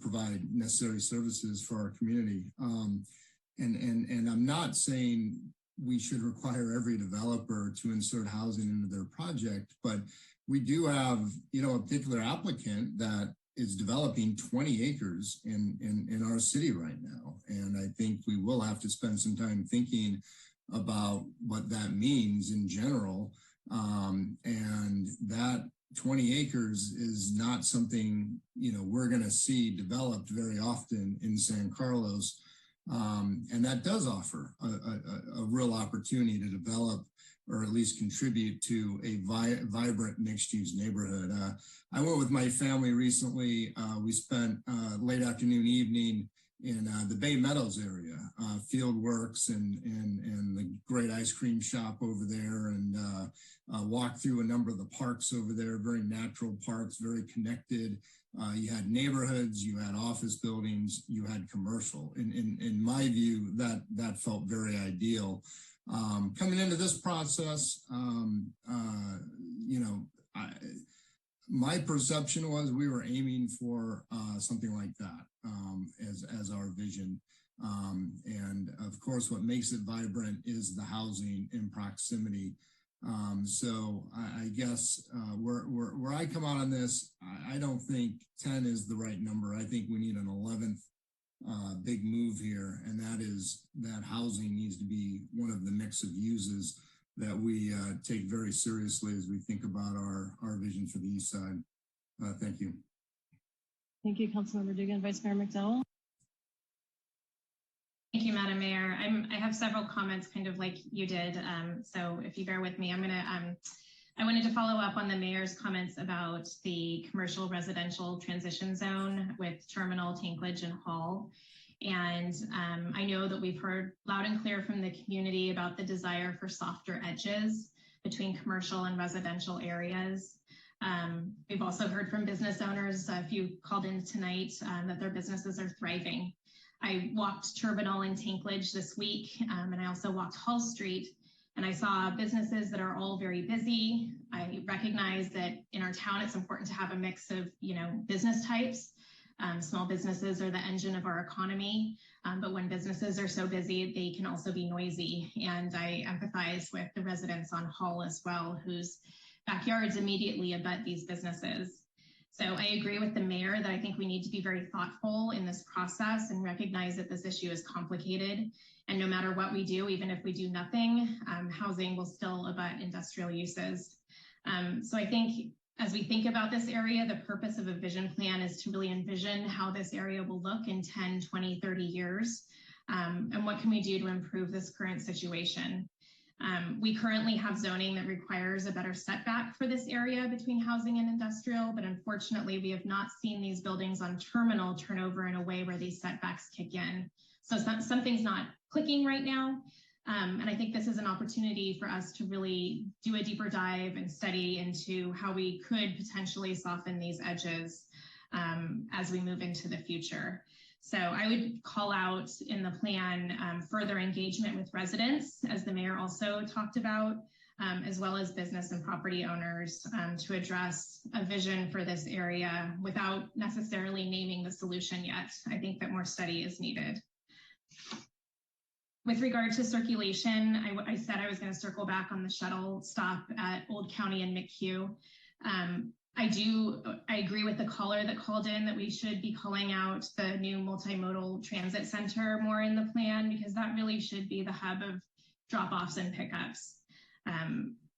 [SPEAKER 7] provide necessary services for our community. And I'm not saying we should require every developer to insert housing into their project, but we do have, a particular applicant that is developing 20 acres in our city right now. And I think we will have to spend some time thinking about what that means in general. And that 20 acres is not something, we're going to see developed very often in San Carlos. And that does offer a real opportunity to develop or at least contribute to a vibrant mixed-use neighborhood. I went with my family recently. We spent late afternoon, evening the Bay Meadows area, Field Works and the great ice cream shop over there, and walked through a number of the parks over there, very natural parks, very connected. You had neighborhoods, you had office buildings, you had commercial. In my view, that felt very ideal. Coming into this process, my perception was we were aiming for something like that as our vision. And of course, what makes it vibrant is the housing in proximity. So I guess where I come out on this, I don't think 10 is the right number. I think we need an 11th big move here, and that is that housing needs to be one of the mix of uses that we take very seriously as we think about our vision for the East Side. Thank you.
[SPEAKER 2] Thank you, Councilmember Dugan. Vice Mayor McDowell.
[SPEAKER 8] Thank you, Madam Mayor. I have several comments kind of like you did. So if you bear with me, I wanted to follow up on the mayor's comments about the commercial residential transition zone with Terminal, Tanklage, and Hall. And I know that we've heard loud and clear from the community about the desire for softer edges between commercial and residential areas. We've also heard from business owners, a few called in tonight, that their businesses are thriving. I walked Terminal and Tanklage this week, and I also walked Hall Street, and I saw businesses that are all very busy. I recognize that in our town, it's important to have a mix of, business types. Small businesses are the engine of our economy, but when businesses are so busy, they can also be noisy. And I empathize with the residents on Hall as well, whose backyards immediately abut these businesses. So I agree with the mayor that I think we need to be very thoughtful in this process and recognize that this issue is complicated. And no matter what we do, even if we do nothing, housing will still abut industrial uses. So I think as we think about this area, the purpose of a vision plan is to really envision how this area will look in 10, 20, 30 years. And what can we do to improve this current situation? We currently have zoning that requires a better setback for this area between housing and industrial, but unfortunately we have not seen these buildings on Terminal turn over in a way where these setbacks kick in. So something's not clicking right now. And I think this is an opportunity for us to really do a deeper dive and study into how we could potentially soften these edges as we move into the future. So I would call out in the plan further engagement with residents, as the mayor also talked about, as well as business and property owners to address a vision for this area without necessarily naming the solution yet. I think that more study is needed. With regard to circulation, I said I was going to circle back on the shuttle stop at Old County and McHugh. I agree with the caller that called in that we should be calling out the new multimodal transit center more in the plan, because that really should be the hub of drop-offs and pickups.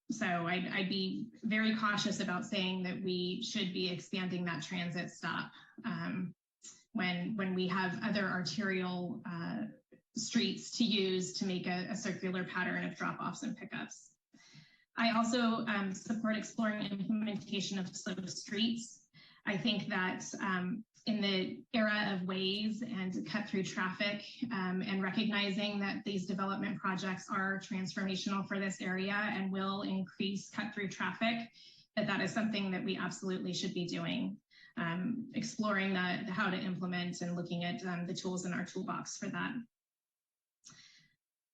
[SPEAKER 8] So I'd be very cautious about saying that we should be expanding that transit stop when we have other arterial streets to use to make a circular pattern of drop-offs and pickups. I also support exploring implementation of slow streets. I think that in the era of Waze and cut-through traffic and recognizing that these development projects are transformational for this area and will increase cut-through traffic, that is something that we absolutely should be doing. Exploring how to implement and looking at the tools in our toolbox for that.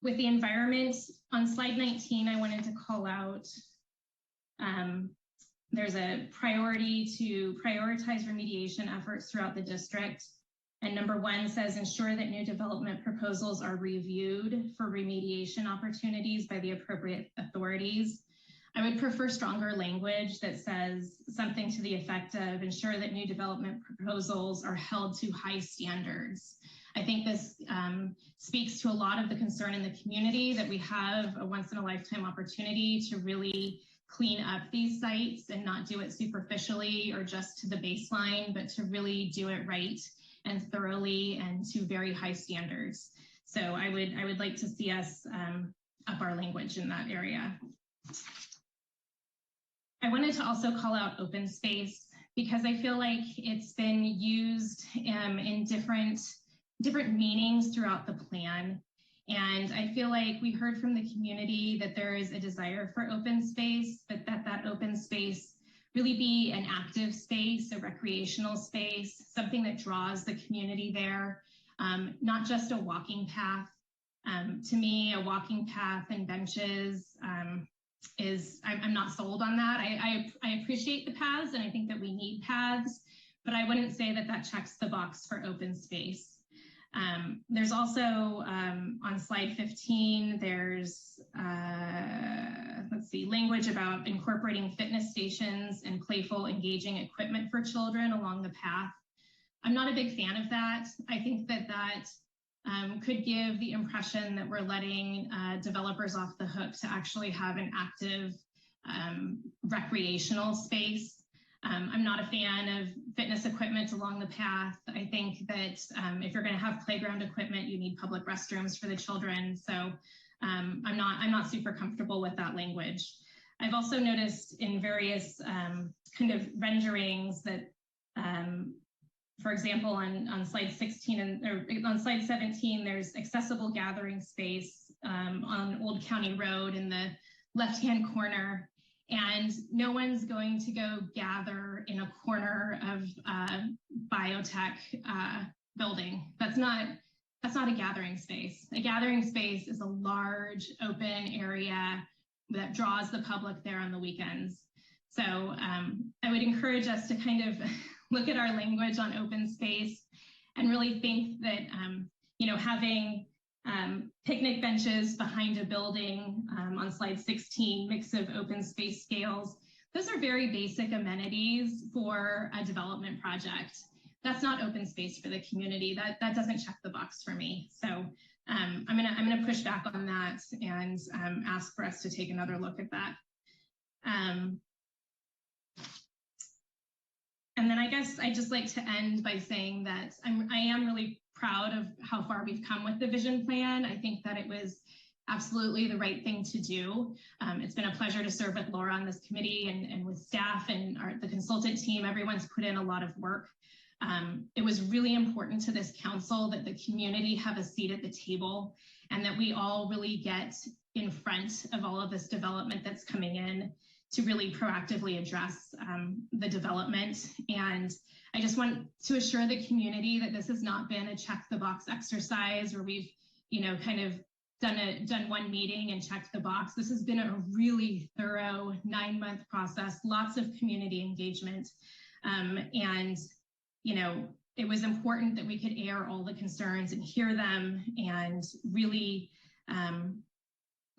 [SPEAKER 8] With the environment, on slide 19, I wanted to call out, there's a priority to prioritize remediation efforts throughout the district. And number 1 says, ensure that new development proposals are reviewed for remediation opportunities by the appropriate authorities. I would prefer stronger language that says something to the effect of ensure that new development proposals are held to high standards. I think this speaks to a lot of the concern in the community that we have a once-in-a-lifetime opportunity to really clean up these sites and not do it superficially or just to the baseline, but to really do it right and thoroughly and to very high standards. So I would like to see us up our language in that area. I wanted to also call out open space because I feel like it's been used in different different meanings throughout the plan. And I feel like we heard from the community that there is a desire for open space, but that open space really be an active space, a recreational space, something that draws the community there, not just a walking path. To me, a walking path and benches I'm not sold on that. I appreciate the paths, and I think that we need paths, but I wouldn't say that that checks the box for open space. There's also on slide 15, there's language about incorporating fitness stations and playful, engaging equipment for children along the path. I'm not a big fan of that. I think that could give the impression that we're letting developers off the hook to actually have an active recreational space. I'm not a fan of fitness equipment along the path. I think that if you're going to have playground equipment, you need public restrooms for the children. So I'm not super comfortable with that language. I've also noticed in various kind of renderings that, for example, on slide 16 or on slide 17, there's accessible gathering space on Old County Road in the left-hand corner. And no one's going to go gather in a corner of a biotech building. That's not a gathering space. A gathering space is a large open area that draws the public there on the weekends. So I would encourage us to kind of look at our language on open space and really think that having picnic benches behind a building on slide 16, mix of open space scales. Those are very basic amenities for a development project. That's not open space for the community. That doesn't check the box for me. So I'm gonna push back on that and ask for us to take another look at that. And then I guess I'd just like to end by saying that I am really proud of how far we've come with the vision plan. I think that it was absolutely the right thing to do. It's been a pleasure to serve with Laura on this committee and with staff and the consultant team. Everyone's put in a lot of work. It was really important to this council that the community have a seat at the table and that we all really get in front of all of this development that's coming in to really proactively address the development. And I just want to assure the community that this has not been a check the box exercise where we've, kind of done one meeting and checked the box. This has been a really thorough 9-month process, lots of community engagement. And, it was important that we could air all the concerns and hear them and really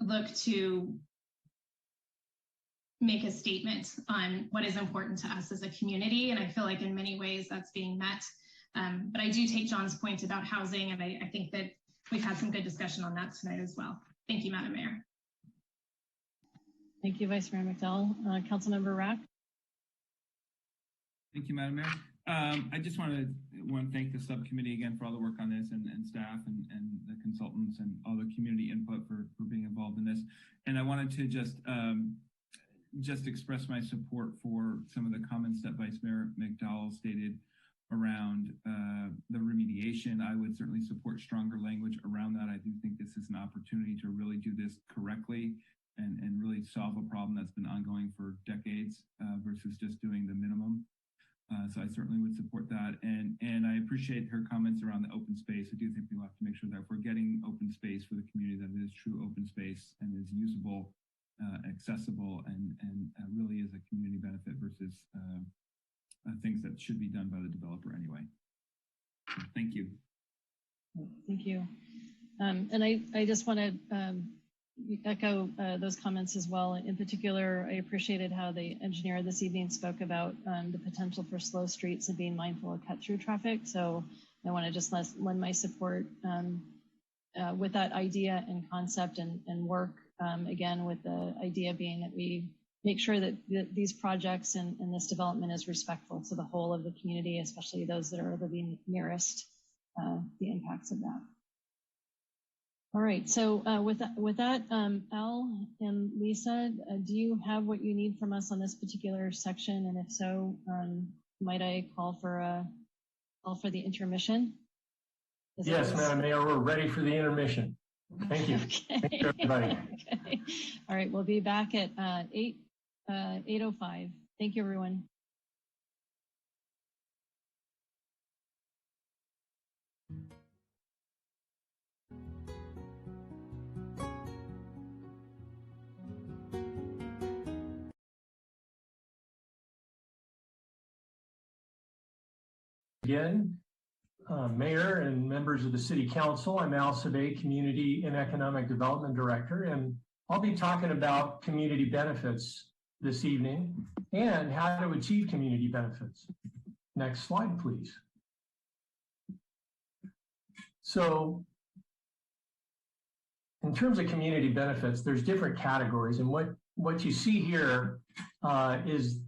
[SPEAKER 8] look to make a statement on what is important to us as a community. And I feel like in many ways that's being met. But I do take John's point about housing, and I think that we've had some good discussion on that tonight as well. Thank you, Madam Mayor.
[SPEAKER 2] Thank you, Vice Mayor McDowell. Councilmember Rack.
[SPEAKER 6] Thank you, Madam Mayor. I just want to thank the subcommittee again for all the work on this and staff and the consultants and all the community input for being involved in this. And I wanted to just express my support for some of the comments that Vice Mayor McDowell stated around the remediation. I would certainly support stronger language around that. I do think this is an opportunity to really do this correctly and really solve a problem that's been ongoing for decades versus just doing the minimum. So I certainly would support that. And I appreciate her comments around the open space. I do think we'll have to make sure that if we're getting open space for the community, that it is true open space and is usable, accessible, and really is a community benefit versus things that should be done by the developer anyway. So thank you.
[SPEAKER 2] Thank you. And I just want to echo those comments as well. In particular, I appreciated how the engineer this evening spoke about the potential for slow streets and being mindful of cut-through traffic. So I want to just lend my support with that idea and concept and work, again, with the idea being that we make sure that these projects and this development is respectful to the whole of the community, especially those that are living nearest the impacts of that. All right, so with that, Al and Lisa, do you have what you need from us on this particular section? And if so, might I call for the intermission?
[SPEAKER 13] Yes, Madam Mayor, we're ready for the intermission. Thank you.
[SPEAKER 2] Okay.
[SPEAKER 13] Thank you, everybody.
[SPEAKER 2] Okay. All right, we'll be back at 8:05. Thank you, everyone.
[SPEAKER 13] Again, Mayor and members of the City Council, I'm Al Sabay, Community and Economic Development Director, and I'll be talking about community benefits this evening and how to achieve community benefits. Next slide, please. So, in terms of community benefits, there's different categories, and what you see here is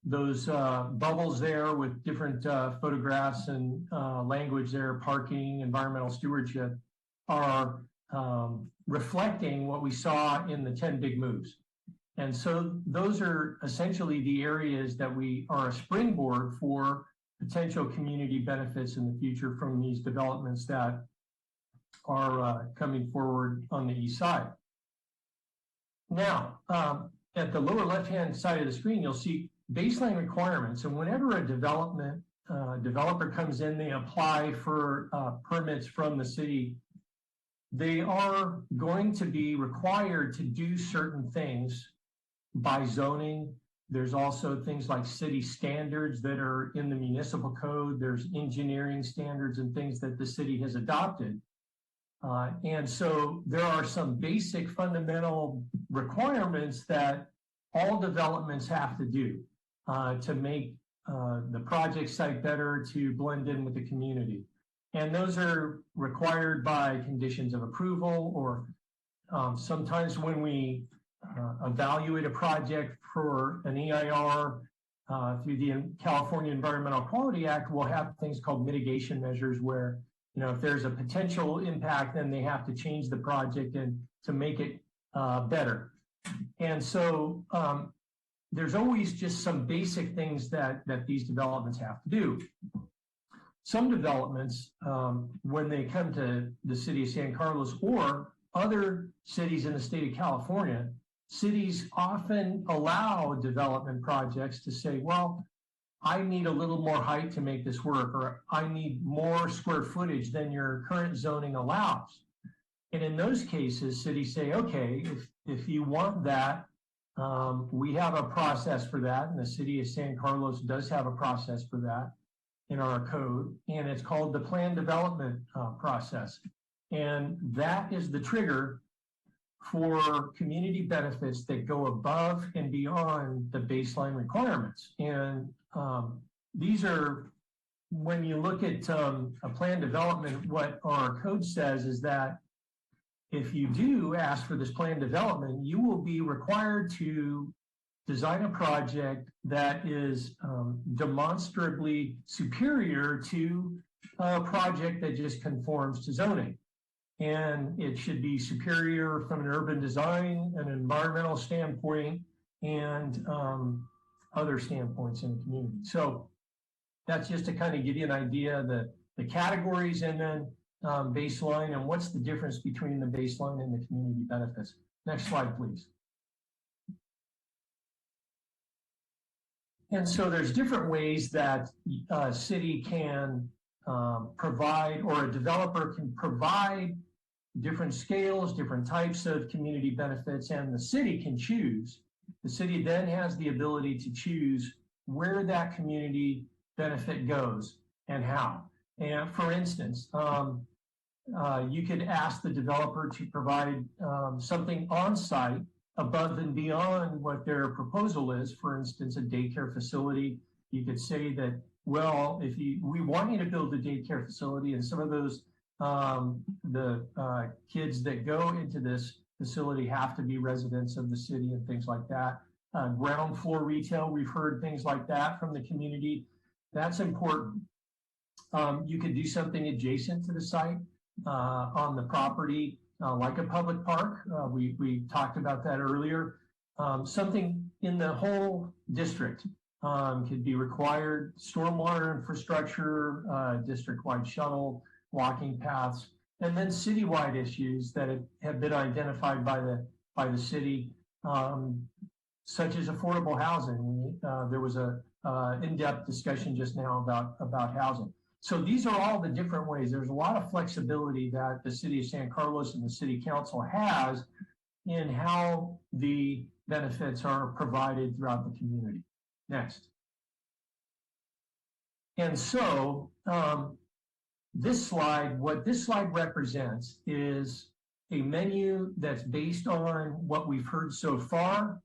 [SPEAKER 13] those bubbles there with different photographs and language there, parking, environmental stewardship, are reflecting what we saw in the 10 big moves. And so those are essentially the areas that we are a springboard for potential community benefits in the future from these developments that are coming forward on the east side. Now, at the lower left-hand side of the screen, you'll see baseline requirements. And whenever a developer comes in, they apply for permits from the city, they are going to be required to do certain things by zoning. There's also things like city standards that are in the municipal code. There's engineering standards and things that the city has adopted. And so there are some basic fundamental requirements that all developments have to do to make the project site better, to blend in with the community. And those are required by conditions of approval, or sometimes when we evaluate a project for an EIR through the California Environmental Quality Act, we'll have things called mitigation measures where, you know, if there's a potential impact, then they have to change the project and to make it better. And so there's always just some basic things that these developments have to do. Some developments, when they come to the city of San Carlos or other cities in the state of California, cities often allow development projects to say, well, I need a little more height to make this work, or I need more square footage than your current zoning allows. And in those cases, cities say, okay, if you want that, we have a process for that, and the city of San Carlos does have a process for that in our code, and it's called the plan development process. And that is the trigger for community benefits that go above and beyond the baseline requirements. And these are, when you look at a plan development, what our code says is that if you do ask for this plan development, you will be required to design a project that is demonstrably superior to a project that just conforms to zoning. And it should be superior from an urban design, an environmental standpoint, and other standpoints in the community. So that's just to kind of give you an idea of the categories, and then baseline, and what's the difference between the baseline and the community benefits. Next slide, please. And so there's different ways that a city can provide, or a developer can provide different scales, different types of community benefits, and the city can choose. The city then has the ability to choose where that community benefit goes and how. And for instance, you could ask the developer to provide something on site above and beyond what their proposal is. For instance, a daycare facility. You could say that, well, we want you to build a daycare facility, and some of those kids that go into this facility have to be residents of the city and things like that. Ground floor retail, we've heard things like that from the community. That's important. You could do something adjacent to the site on the property, like a public park. We talked about that earlier. Something in the whole district could be required. Stormwater infrastructure, district-wide shuttle, walking paths, and then citywide issues that have been identified by the city, such as affordable housing. There was a in-depth discussion just now about housing. So these are all the different ways. There's a lot of flexibility that the city of San Carlos and the city council has in how the benefits are provided throughout the community. Next. And so what this slide represents is a menu that's based on what we've heard so far,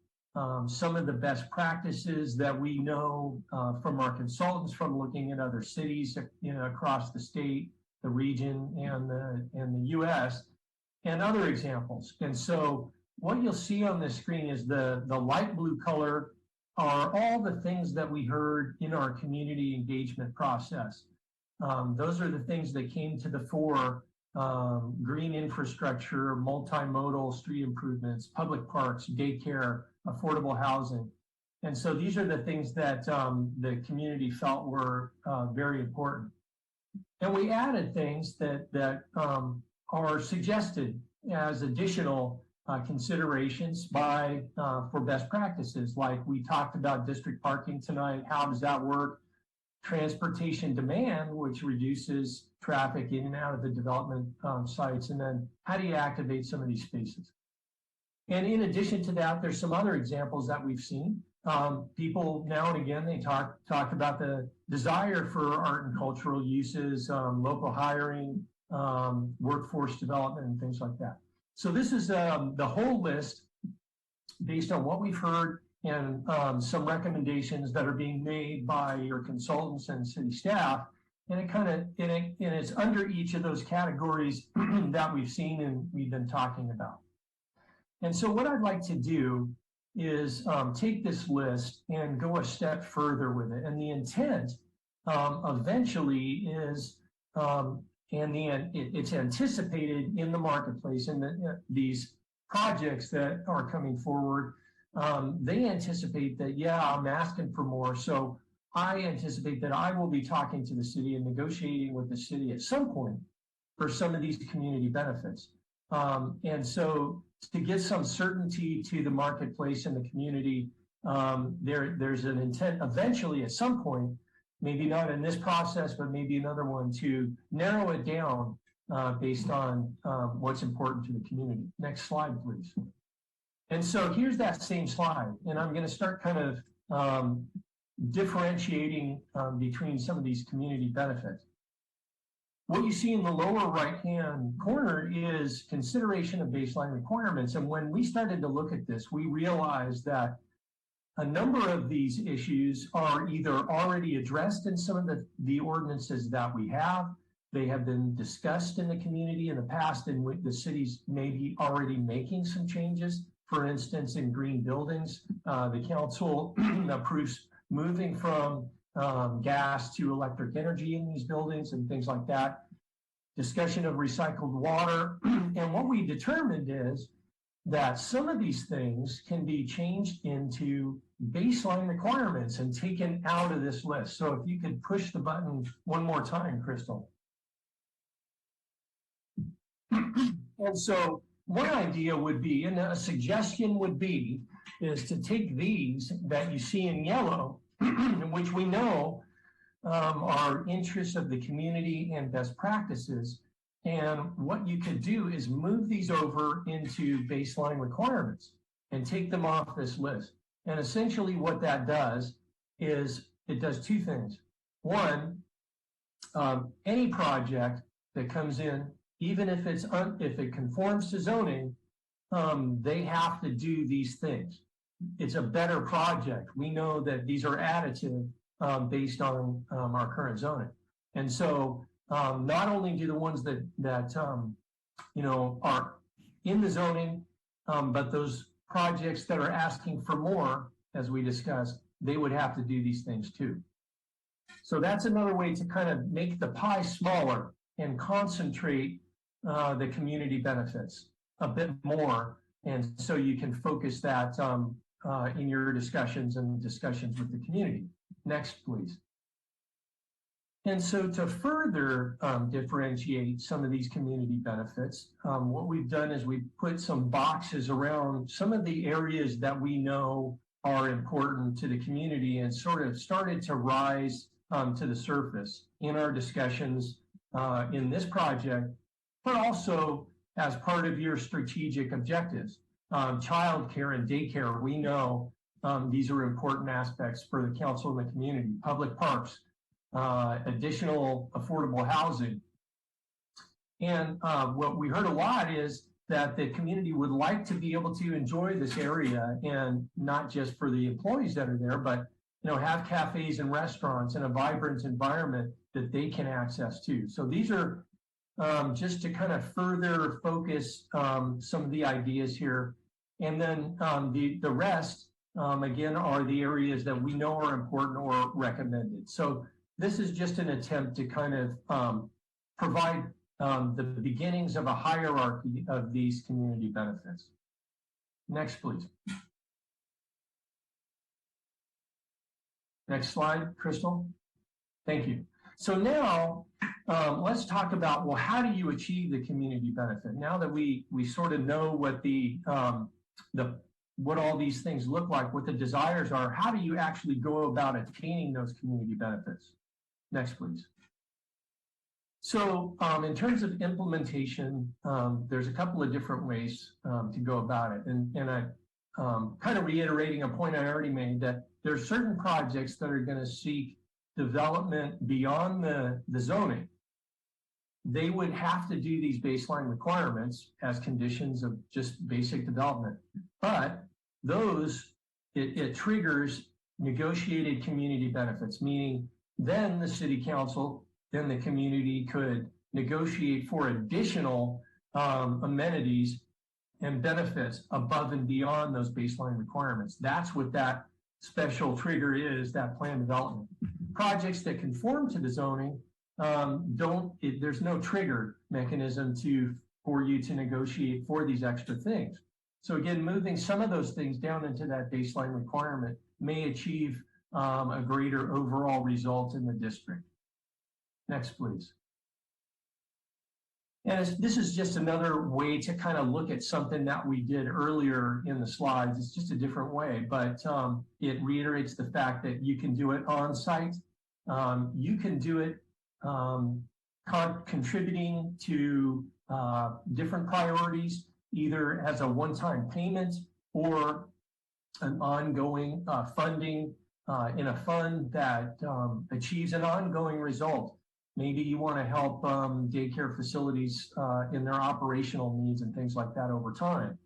[SPEAKER 13] some of the best practices that we know from our consultants from looking at other cities across the state, the region, and the U.S., and other examples. And so what you'll see on the screen is the light blue color are all the things that we heard in our community engagement process. Those are the things that came to the fore: green infrastructure, multimodal street improvements, public parks, daycare, affordable housing. And so these are the things that the community felt were very important. And we added things that are suggested as additional considerations for best practices. Like we talked about district parking tonight. How does that work? Transportation demand, which reduces traffic in and out of the development sites. And then how do you activate some of these spaces? And in addition to that, there's some other examples that we've seen. People now and again, they talk about the desire for art and cultural uses, local hiring, workforce development, and things like that. So this is the whole list based on what we've heard and some recommendations that are being made by your consultants and city staff. And it's under each of those categories that we've seen and we've been talking about. And so what I'd like to do is take this list and go a step further with it. And the intent eventually is, it's anticipated in the marketplace, and these projects that are coming forward, they anticipate that, yeah, I'm asking for more. So I anticipate that I will be talking to the city and negotiating with the city at some point for some of these community benefits. And so to give some certainty to the marketplace and the community, there's an intent eventually at some point, maybe not in this process, but maybe another one, to narrow it down based on what's important to the community. Next slide, please. And so here's that same slide, and I'm going to start kind of differentiating between some of these community benefits. What you see in the lower right-hand corner is consideration of baseline requirements. And when we started to look at this, we realized that a number of these issues are either already addressed in some of the ordinances that we have. They have been discussed in the community in the past, and the city's maybe already making some changes. For instance, in green buildings, the council approves moving from gas to electric energy in these buildings and things like that. Discussion of recycled water. And what we determined is that some of these things can be changed into baseline requirements and taken out of this list. So if you could push the button one more time, Crystal. And so one idea would be, and a suggestion would be, is to take these that you see in yellow, which we know are interests of the community and best practices. And what you could do is move these over into baseline requirements and take them off this list. And essentially what that does is it does two things. One, any project that comes in, even if it conforms to zoning, they have to do these things. It's a better project. We know that these are additive based on our current zoning. And so not only do the ones that are in the zoning, but those projects that are asking for more, as we discussed, they would have to do these things too. So that's another way to kind of make the pie smaller and concentrate the community benefits a bit more. And so you can focus that in your discussions and discussions with the community. Next, please. And so to further differentiate some of these community benefits, what we've done is we've put some boxes around some of the areas that we know are important to the community and sort of started to rise to the surface in our discussions in this project, but also as part of your strategic objectives. Childcare and daycare, we know these are important aspects for the council and the community. Public parks, additional affordable housing. And what we heard a lot is that the community would like to be able to enjoy this area, and not just for the employees that are there, but have cafes and restaurants and a vibrant environment that they can access to. So these are just to kind of further focus some of the ideas here. And then the rest, again, are the areas that we know are important or recommended. So this is just an attempt to kind of provide the beginnings of a hierarchy of these community benefits. Next, please. Next slide, Crystal. Thank you. So now let's talk about, well, how do you achieve the community benefit? Now that we sort of know what what all these things look like, what the desires are, how do you actually go about attaining those community benefits? Next, please. So in terms of implementation, there's a couple of different ways to go about it. And I kind of reiterating a point I already made, that there are certain projects that are going to seek development beyond the zoning. They would have to do these baseline requirements as conditions of just basic development. But those, it triggers negotiated community benefits, meaning then the city council, then the community could negotiate for additional amenities and benefits above and beyond those baseline requirements. That's what that special trigger is, that plan development. Projects that conform to the zoning there's no trigger mechanism for you to negotiate for these extra things. So again, moving some of those things down into that baseline requirement may achieve a greater overall result in the district. Next, please. And this is just another way to kind of look at something that we did earlier in the slides. It's just a different way, but it reiterates the fact that you can do it on site. You can do it contributing to different priorities, either as a one-time payment or an ongoing funding in a fund that achieves an ongoing result. Maybe you want to help daycare facilities in their operational needs and things like that over time.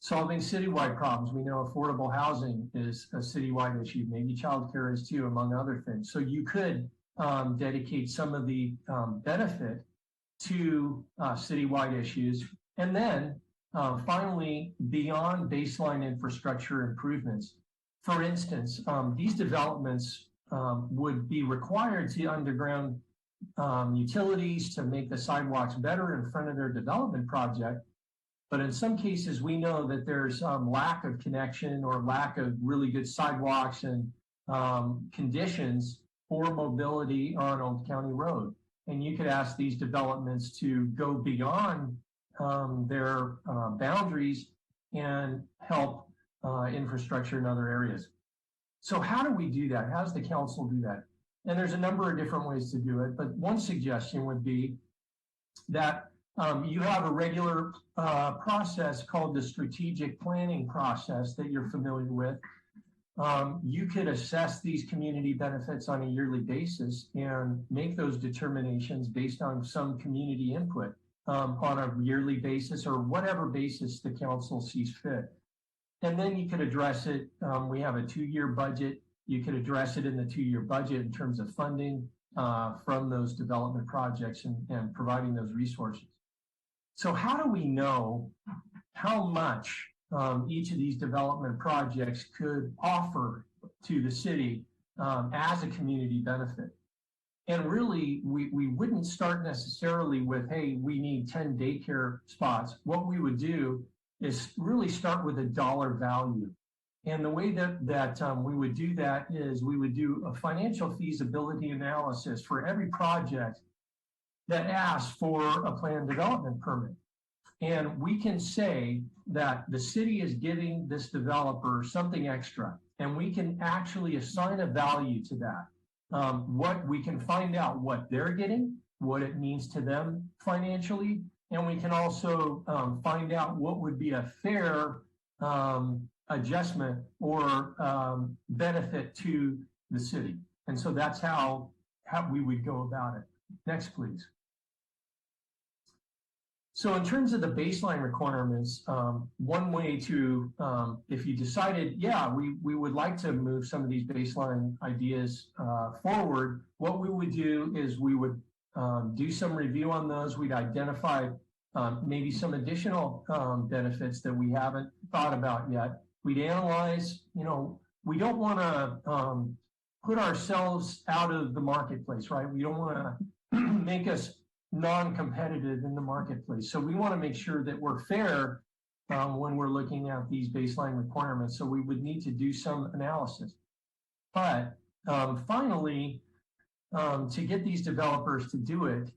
[SPEAKER 13] Solving citywide problems. We know affordable housing is a citywide issue. Maybe childcare is too, among other things. So you could dedicate some of the benefit to citywide issues. And then finally, beyond baseline infrastructure improvements. For instance, these developments would be required to underground utilities to make the sidewalks better in front of their development project. But in some cases, we know that there's lack of connection or lack of really good sidewalks and conditions for mobility on Old County Road. And you could ask these developments to go beyond their boundaries and help infrastructure in other areas. So how do we do that? How does the council do that? And there's a number of different ways to do it, but one suggestion would be that you have a regular process called the strategic planning process that you're familiar with. You could assess these community benefits on a yearly basis and make those determinations based on some community input on a yearly basis or whatever basis the council sees fit. And then you could address it. We have a 2-year budget. You could address it in the 2-year budget in terms of funding from those development projects and providing those resources. So how do we know how much each of these development projects could offer to the city as a community benefit? And really, we wouldn't start necessarily with, hey, we need 10 daycare spots. What we would do is really start with a dollar value. And the way that we would do that is we would do a financial feasibility analysis for every project that asks for a planned development permit. And we can say that the city is giving this developer something extra, and we can actually assign a value to that. What we can find out what they're getting, what it means to them financially, and we can also find out what would be a fair adjustment or benefit to the city. And so that's how we would go about it. Next, please. So in terms of the baseline requirements, one way to, if you decided, yeah, we would like to move some of these baseline ideas forward, what we would do is we would do some review on those. We'd identify maybe some additional benefits that we haven't thought about yet. We'd analyze, we don't want to put ourselves out of the marketplace, right? We don't want to make us non-competitive in the marketplace. So we want to make sure that we're fair when we're looking at these baseline requirements. So we would need to do some analysis. But finally, to get these developers to do it,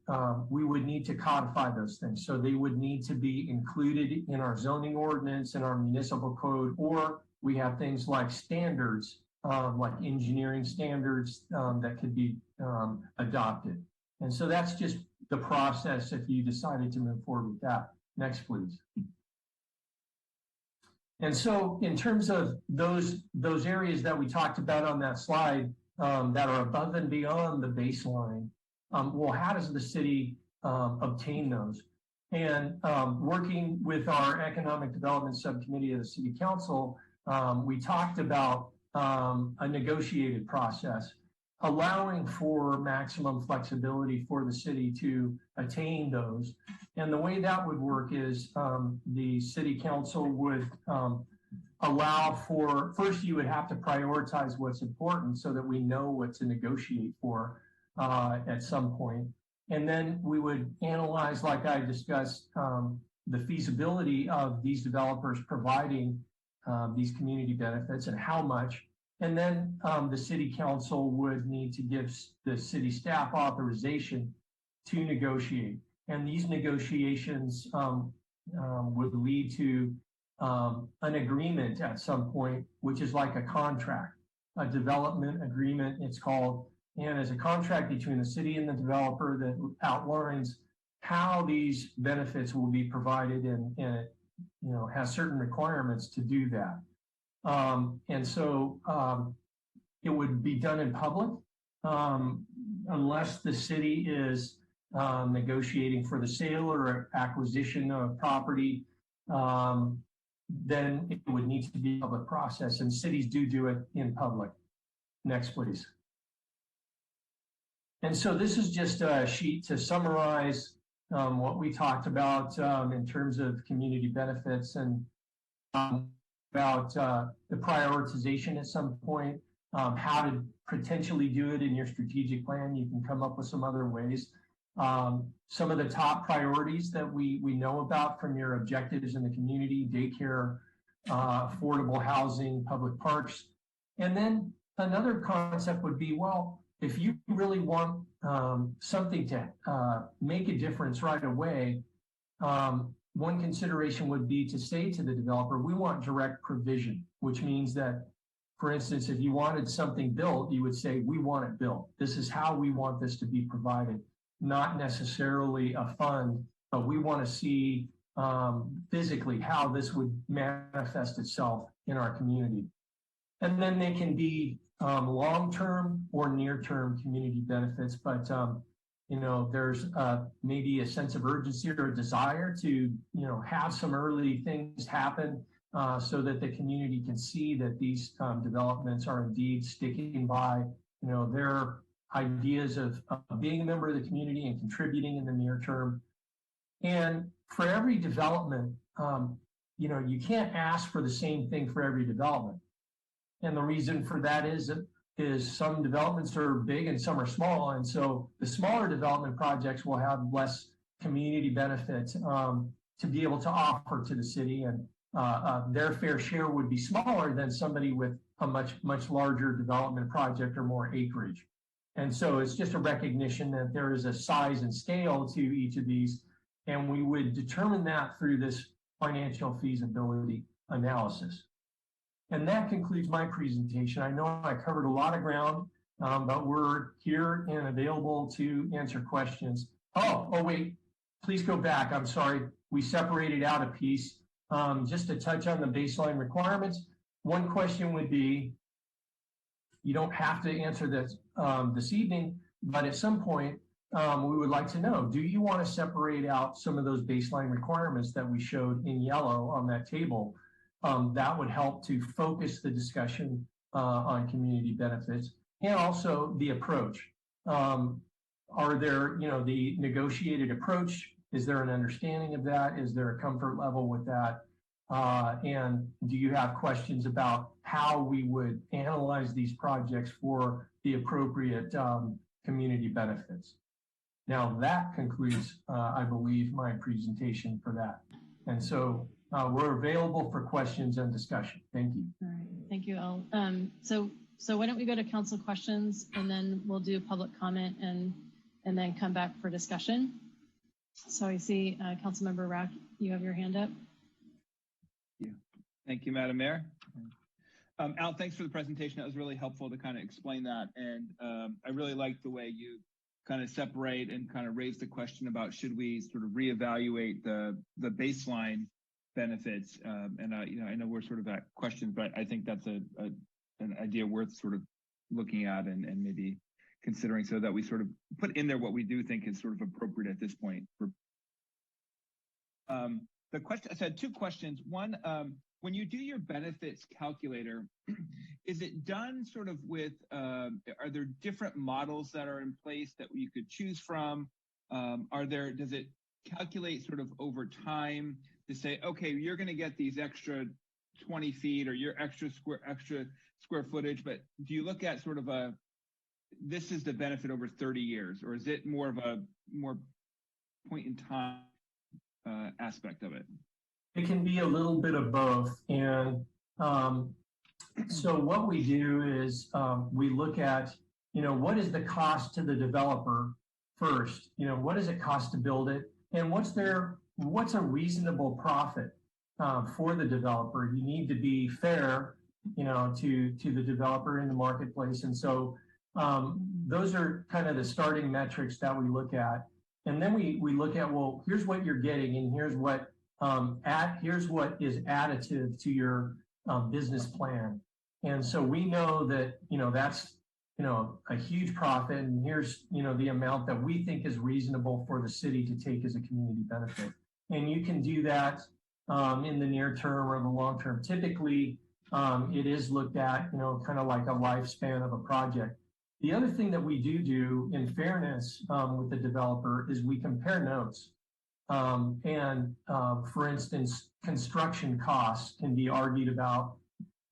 [SPEAKER 13] we would need to codify those things. So they would need to be included in our zoning ordinance and our municipal code, or we have things like standards, like engineering standards that could be adopted. And so that's just the process if you decided to move forward with that. Next, please. And so in terms of those areas that we talked about on that slide that are above and beyond the baseline, well, how does the city obtain those? And working with our economic development subcommittee of the city council, we talked about a negotiated process, allowing for maximum flexibility for the city to attain those. And the way that would work is the city council would allow for, first you would have to prioritize what's important so that we know what to negotiate for at some point. And then we would analyze, like I discussed, the feasibility of these developers providing these community benefits and how much. And then the city council would need to give the city staff authorization to negotiate. And these negotiations would lead to an agreement at some point, which is like a contract, a development agreement, it's called. And as a contract between the city and the developer that outlines how these benefits will be provided, and it has certain requirements to do that. And so it would be done in public unless the city is negotiating for the sale or acquisition of property. Then it would need to be a public process, and cities do it in public. Next, please. And so this is just a sheet to summarize what we talked about in terms of community benefits and about the prioritization at some point, how to potentially do it in your strategic plan. You can come up with some other ways. Some of the top priorities that we know about from your objectives in the community: daycare, affordable housing, public parks. And then another concept would be, well, if you really want something to make a difference right away, one consideration would be to say to the developer, we want direct provision, which means that, for instance, if you wanted something built, you would say, we want it built. This is how we want this to be provided. Not necessarily a fund, but we want to see physically how this would manifest itself in our community. And then they can be long-term or near-term community benefits, but there's maybe a sense of urgency or a desire to have some early things happen so that the community can see that these developments are indeed sticking by their ideas of being a member of the community and contributing in the near term. And for every development, you can't ask for the same thing for every development. And the reason for that is some developments are big and some are small. And so the smaller development projects will have less community benefits to be able to offer to the city. And their fair share would be smaller than somebody with a much larger development project or more acreage. And so it's just a recognition that there is a size and scale to each of these, and we would determine that through this financial feasibility analysis. And that concludes my presentation. I know I covered a lot of ground, but we're here and available to answer questions. Oh, wait, please go back. I'm sorry. We separated out a piece just to touch on the baseline requirements. One question would be, you don't have to answer this this evening, but at some point, we would like to know, do you want to separate out some of those baseline requirements that we showed in yellow on that table? That would help to focus the discussion on community benefits and also the approach. Are there, the negotiated approach? Is there an understanding of that? Is there a comfort level with that? And do you have questions about how we would analyze these projects for the appropriate community benefits? Now that concludes, I believe, my presentation for that. And so we're available for questions and discussion. Thank you.
[SPEAKER 2] All right, thank you, Al. So why don't we go to council questions, and then we'll do public comment and then come back for discussion. So I see Councilmember Rack, you have your hand up.
[SPEAKER 6] Thank you, Madam Mayor. Al, thanks for the presentation. That was really helpful to kind of explain that. And I really like the way you kind of separate and kind of raise the question about should we sort of reevaluate the baseline benefits. And I know we're sort of at questions, but I think that's an idea worth sort of looking at and maybe considering, so that we sort of put in there what we do think is sort of appropriate at this point. The question, I said two questions. One, when you do your benefits calculator, is it done sort of with, are there different models that are in place that you could choose from? Does it calculate sort of over time to say, okay, you're going to get these extra 20 feet or your extra square footage, but do you look at sort of this is the benefit over 30 years, or is it more of a more point in time aspect of it?
[SPEAKER 13] It can be a little bit of both. And so what we do is we look at, what is the cost to the developer first? What does it cost to build it? And what's a reasonable profit for the developer? You need to be fair, to the developer in the marketplace. And so those are kind of the starting metrics that we look at. And then we look at, well, here's what you're getting, and here's what is additive to your business plan. And so we know that, that's, a huge profit, and here's, the amount that we think is reasonable for the city to take as a community benefit. And you can do that in the near term or the long term. Typically, it is looked at, kind of like a lifespan of a project. The other thing that we do in fairness with the developer is we compare notes. For instance, construction costs can be argued about.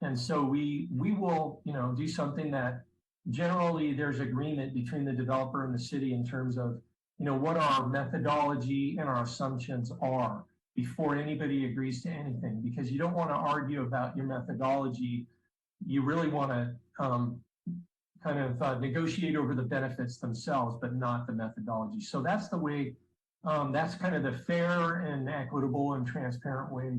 [SPEAKER 13] And so we will, do something that generally there's agreement between the developer and the city in terms of, what our methodology and our assumptions are before anybody agrees to anything, because you don't want to argue about your methodology. You really want to kind of negotiate over the benefits themselves, but not the methodology. So that's the way. That's kind of the fair and equitable and transparent way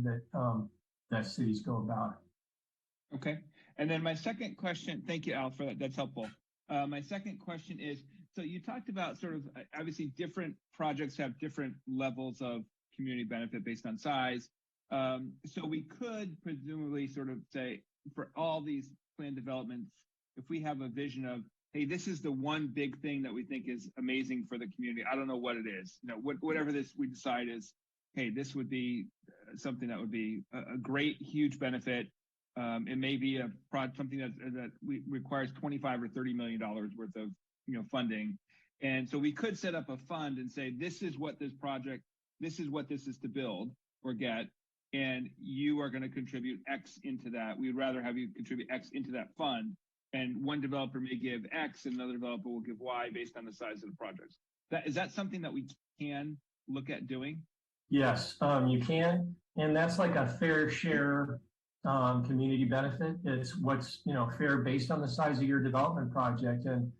[SPEAKER 13] that cities go about it.
[SPEAKER 6] Okay. And then my second question, thank you, Al, for that. That's helpful. My second question is, so you talked about sort of, obviously different projects have different levels of community benefit based on size. So we could presumably sort of say for all these planned developments, if we have a vision of, hey, this is the one big thing that we think is amazing for the community. I don't know what it is. Whatever this we decide is, hey, this would be something that would be a great, huge benefit. It may be something that requires $25 or $30 million worth of funding. And so we could set up a fund and say, this is what this is to build or get, and you are going to contribute X into that. We'd rather have you contribute X into that fund. And one developer may give X, and another developer will give Y based on the size of the projects. Is that something that we can look at doing?
[SPEAKER 13] Yes, you can, and that's like a fair share community benefit. It's what's fair based on the size of your development project, and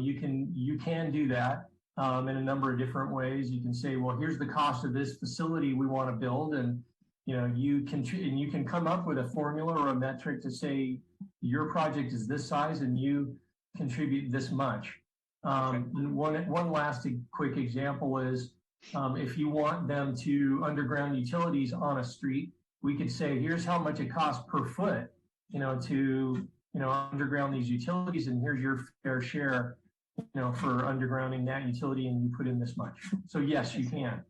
[SPEAKER 13] you can do that in a number of different ways. You can say, well, here's the cost of this facility we want to build, and you can come up with a formula or a metric to say your project is this size and you contribute this much. And one last quick example is if you want them to underground utilities on a street, we could say, here's how much it costs per foot, to underground these utilities, and here's your fair share, for undergrounding that utility, and you put in this much. So yes, you can.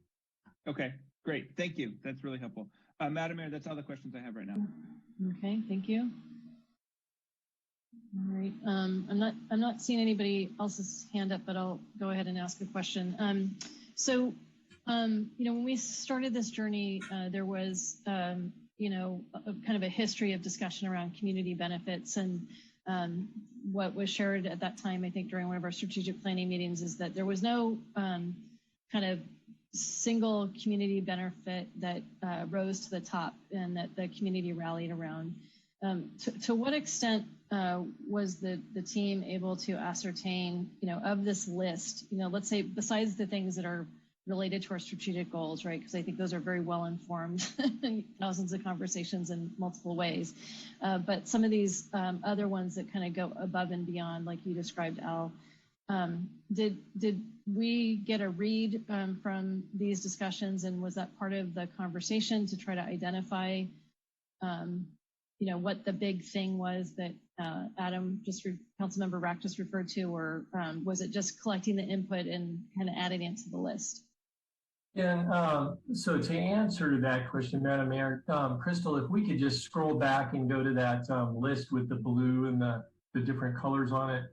[SPEAKER 21] Okay, great. Thank you. That's really helpful. Madam Mayor, that's all the questions I have right now.
[SPEAKER 2] Okay, thank you. All right, I'm not seeing anybody else's hand up, but I'll go ahead and ask a question. When we started this journey, there was, kind of a history of discussion around community benefits, and what was shared at that time, I think during one of our strategic planning meetings, is that there was no kind of single community benefit that rose to the top and that the community rallied around. To what extent was the team able to ascertain, of this list, let's say besides the things that are related to our strategic goals, right? Because I think those are very well informed, thousands of conversations in multiple ways. But some of these other ones that kind of go above and beyond, like you described, Al, did we get a read from these discussions, and was that part of the conversation to try to identify, what the big thing was that Adam Councilmember Rack just referred to, or was it just collecting the input and kind of adding it to the list?
[SPEAKER 13] And so to answer that question, Madam Mayor, Crystal, if we could just scroll back and go to that list with the blue and the different colors on it,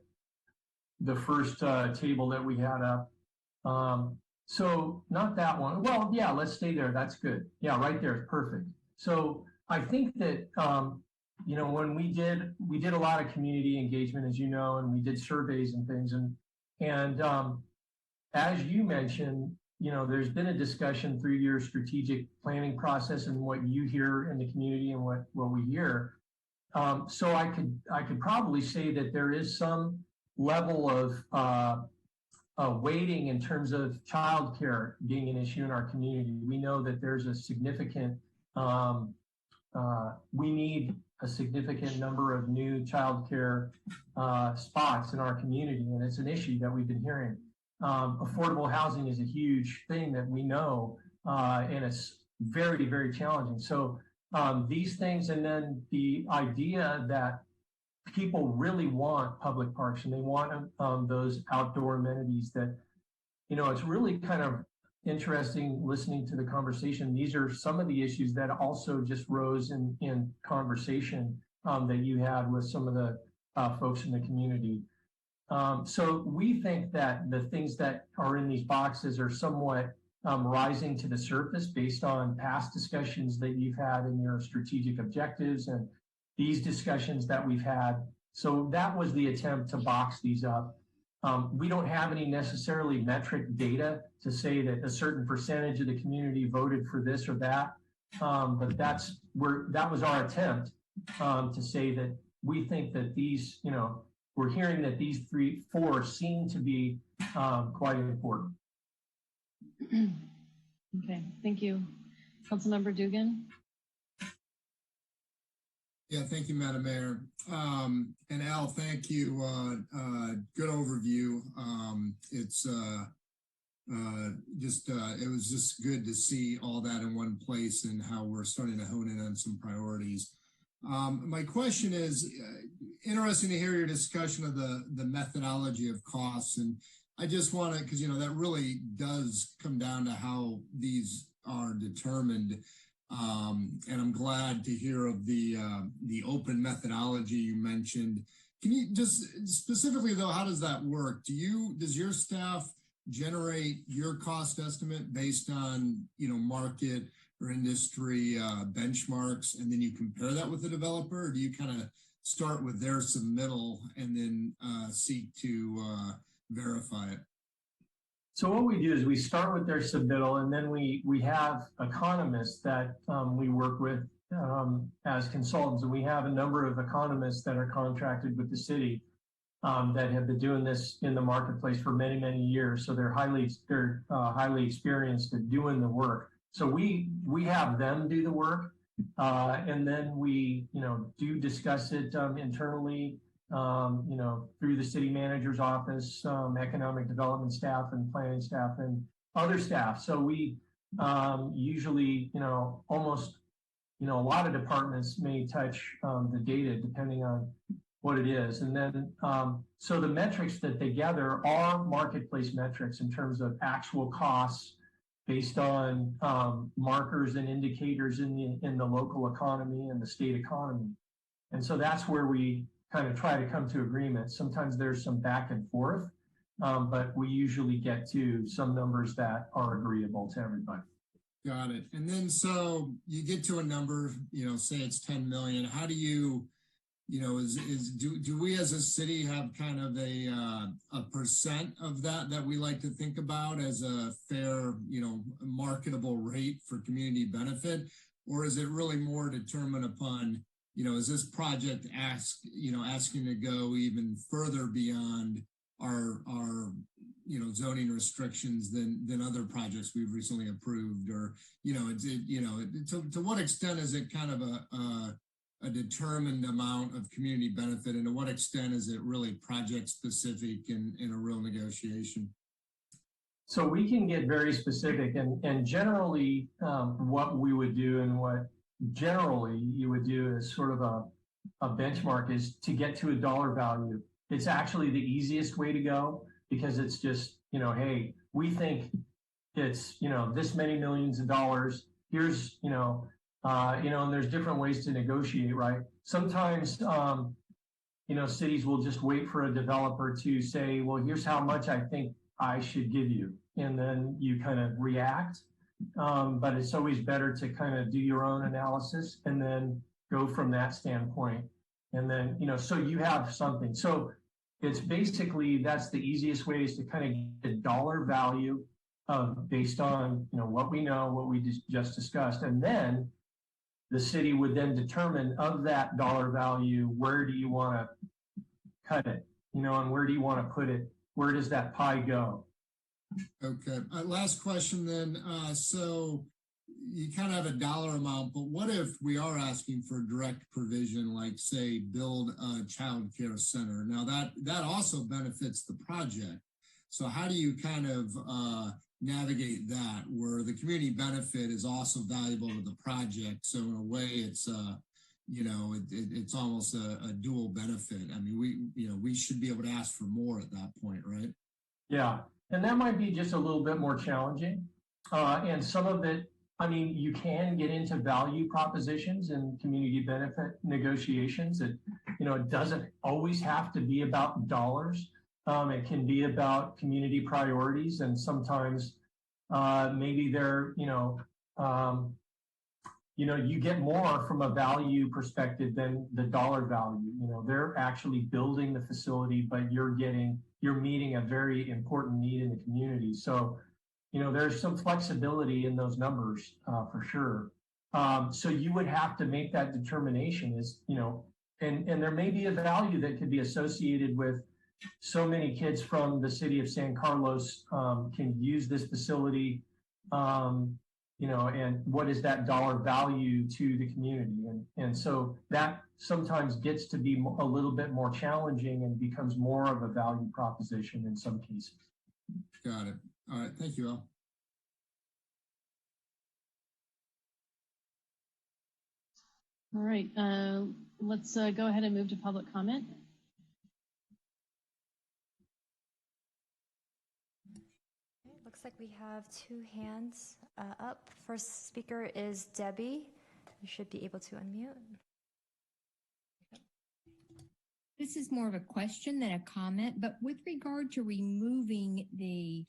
[SPEAKER 13] the first table that we had up. So not that one. Well, yeah, let's stay there. That's good. Yeah, right there. Perfect. So I think that, when we did a lot of community engagement, as you know, and we did surveys and things. And as you mentioned, there's been a discussion through your strategic planning process and what you hear in the community and what we hear. So I could probably say that there is some level of weighting in terms of childcare being an issue in our community. We know that there's a significant, we need a significant number of new childcare spots in our community, and it's an issue that we've been hearing. Affordable housing is a huge thing that we know, and it's very, very challenging. So these things, and then the idea that people really want public parks and they want those outdoor amenities that, it's really kind of interesting listening to the conversation. These are some of the issues that also just rose in conversation that you had with some of the folks in the community. So we think that the things that are in these boxes are somewhat rising to the surface based on past discussions that you've had in your strategic objectives and these discussions that we've had. So that was the attempt to box these up. We don't have any necessarily metric data to say that a certain percentage of the community voted for this or that, but that was our attempt to say that we think that these, we're hearing that these four seem to be quite important.
[SPEAKER 2] Okay, thank you. Councilmember Dugan.
[SPEAKER 7] Yeah, thank you, Madam Mayor. And Al, thank you. Good overview. It was just good to see all that in one place and how we're starting to hone in on some priorities. My question is, interesting to hear your discussion of the methodology of costs. And I just want to, because, that really does come down to how these are determined. And I'm glad to hear of the open methodology you mentioned. Can you just specifically though, how does that work? Does your staff generate your cost estimate based on, market or industry benchmarks, and then you compare that with the developer? Or do you kind of start with their submittal and then seek to verify it?
[SPEAKER 13] So what we do is we start with their submittal, and then we have economists that we work with as consultants, and we have a number of economists that are contracted with the city that have been doing this in the marketplace for many, many years. So they're highly experienced at doing the work. So we have them do the work, and then we do discuss it internally. Through the city manager's office, economic development staff and planning staff and other staff. So we usually, almost, a lot of departments may touch the data depending on what it is. And then, so the metrics that they gather are marketplace metrics in terms of actual costs based on markers and indicators in the local economy and the state economy. And so that's where we kind of try to come to agreement. Sometimes there's some back and forth, but we usually get to some numbers that are agreeable to everybody.
[SPEAKER 7] Got it. And then so you get to a number, say it's 10 million. How do you, do we as a city have kind of a percent of that we like to think about as a fair, marketable rate for community benefit? Or is it really more determined upon, is this project asking to go even further beyond our zoning restrictions than other projects we've recently approved? Or, to what extent is it kind of a determined amount of community benefit, and to what extent is it really project specific in a real negotiation?
[SPEAKER 13] So we can get very specific, and generally what we would do and what generally you would do as sort of a benchmark is to get to a dollar value. It's actually the easiest way to go because it's just, hey, we think it's, this many millions of dollars. Here's, and there's different ways to negotiate, right? Sometimes, cities will just wait for a developer to say, well, here's how much I think I should give you. And then you kind of react. But it's always better to kind of do your own analysis and then go from that standpoint. And then, so you have something. So it's basically, that's the easiest way is to kind of get a dollar value based on, what we know, what we just discussed. And then the city would then determine of that dollar value, where do you want to cut it, and where do you want to put it? Where does that pie go?
[SPEAKER 7] Okay. Last question then. So you kind of have a dollar amount, but what if we are asking for direct provision, like say build a child care center? Now that also benefits the project. So how do you kind of navigate that where the community benefit is also valuable to the project? So in a way it's it's almost a dual benefit. I mean, we should be able to ask for more at that point, right?
[SPEAKER 13] Yeah. And that might be just a little bit more challenging. And some of it, you can get into value propositions and community benefit negotiations. It doesn't always have to be about dollars. It can be about community priorities. And sometimes maybe they're, you get more from a value perspective than the dollar value. They're actually building the facility, but you're meeting a very important need in the community. So, there's some flexibility in those numbers for sure. So you would have to make that determination and there may be a value that could be associated with so many kids from the city of San Carlos can use this facility, and what is that dollar value to the community? And so that sometimes gets to be a little bit more challenging and becomes more of a value proposition in some cases.
[SPEAKER 7] Got it. All right. Thank you, Al.
[SPEAKER 2] All right. Let's go ahead and move to public comment.
[SPEAKER 3] Looks like we have two hands up. First speaker is Debbie. You should be able to unmute.
[SPEAKER 15] This is more of a question than a comment, but with regard to removing the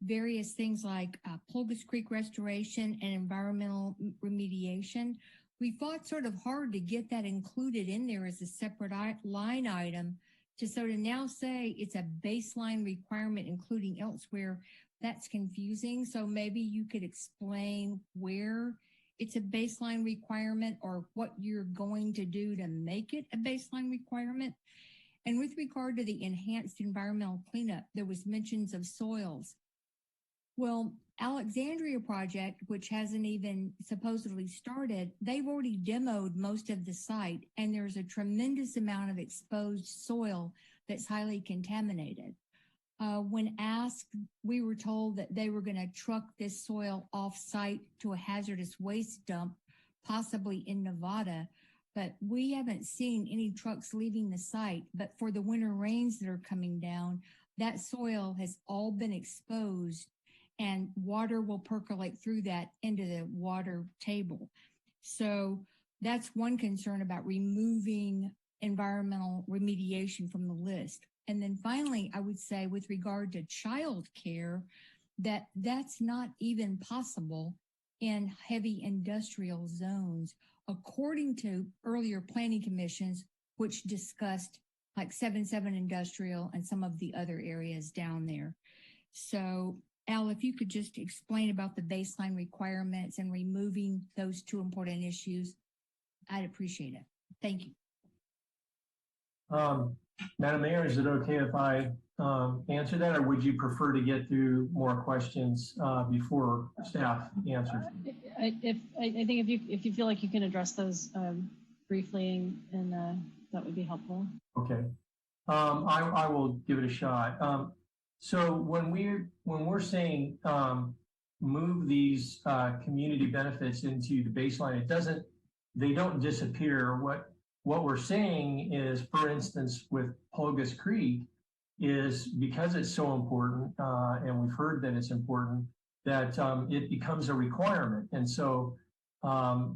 [SPEAKER 15] various things like Pulgas Creek restoration and environmental remediation, we fought sort of hard to get that included in there as a separate line item to now say it's a baseline requirement, including elsewhere, that's confusing. So maybe you could explain where it's a baseline requirement or what you're going to do to make it a baseline requirement. And with regard to the enhanced environmental cleanup, there was mentions of soils. Well, Alexandria project, which hasn't even supposedly started, they've already demoed most of the site, and there's a tremendous amount of exposed soil that's highly contaminated. When asked, we were told that they were going to truck this soil off-site to a hazardous waste dump, possibly in Nevada, but we haven't seen any trucks leaving the site. But for the winter rains that are coming down, that soil has all been exposed, and water will percolate through that into the water table. So that's one concern about removing environmental remediation from the list. And then finally, I would say with regard to child care, that's not even possible in heavy industrial zones, according to earlier planning commissions, which discussed like 7-7 industrial and some of the other areas down there. So Al, if you could just explain about the baseline requirements and removing those two important issues, I'd appreciate it. Thank you.
[SPEAKER 13] Madam Mayor, is it okay if I answer that, or would you prefer to get through more questions before staff answers?
[SPEAKER 2] I think if you feel like you can address those briefly, and that would be helpful.
[SPEAKER 13] Okay, I will give it a shot. So when we're saying move these community benefits into the baseline, they don't disappear. What we're saying is, for instance, with Pulgas Creek, is because it's so important, and we've heard that it's important, that it becomes a requirement. And so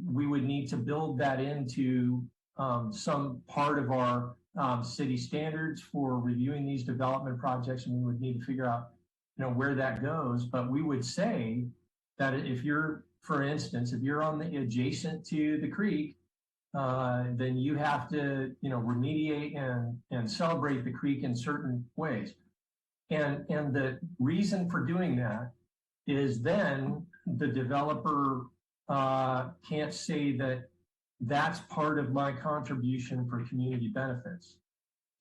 [SPEAKER 13] we would need to build that into some part of our city standards for reviewing these development projects, and we would need to figure out, where that goes. But we would say that if you're, for instance, if you're on the adjacent to the creek, then you have to, remediate and celebrate the creek in certain ways. And the reason for doing that is then the developer can't say that that's part of my contribution for community benefits.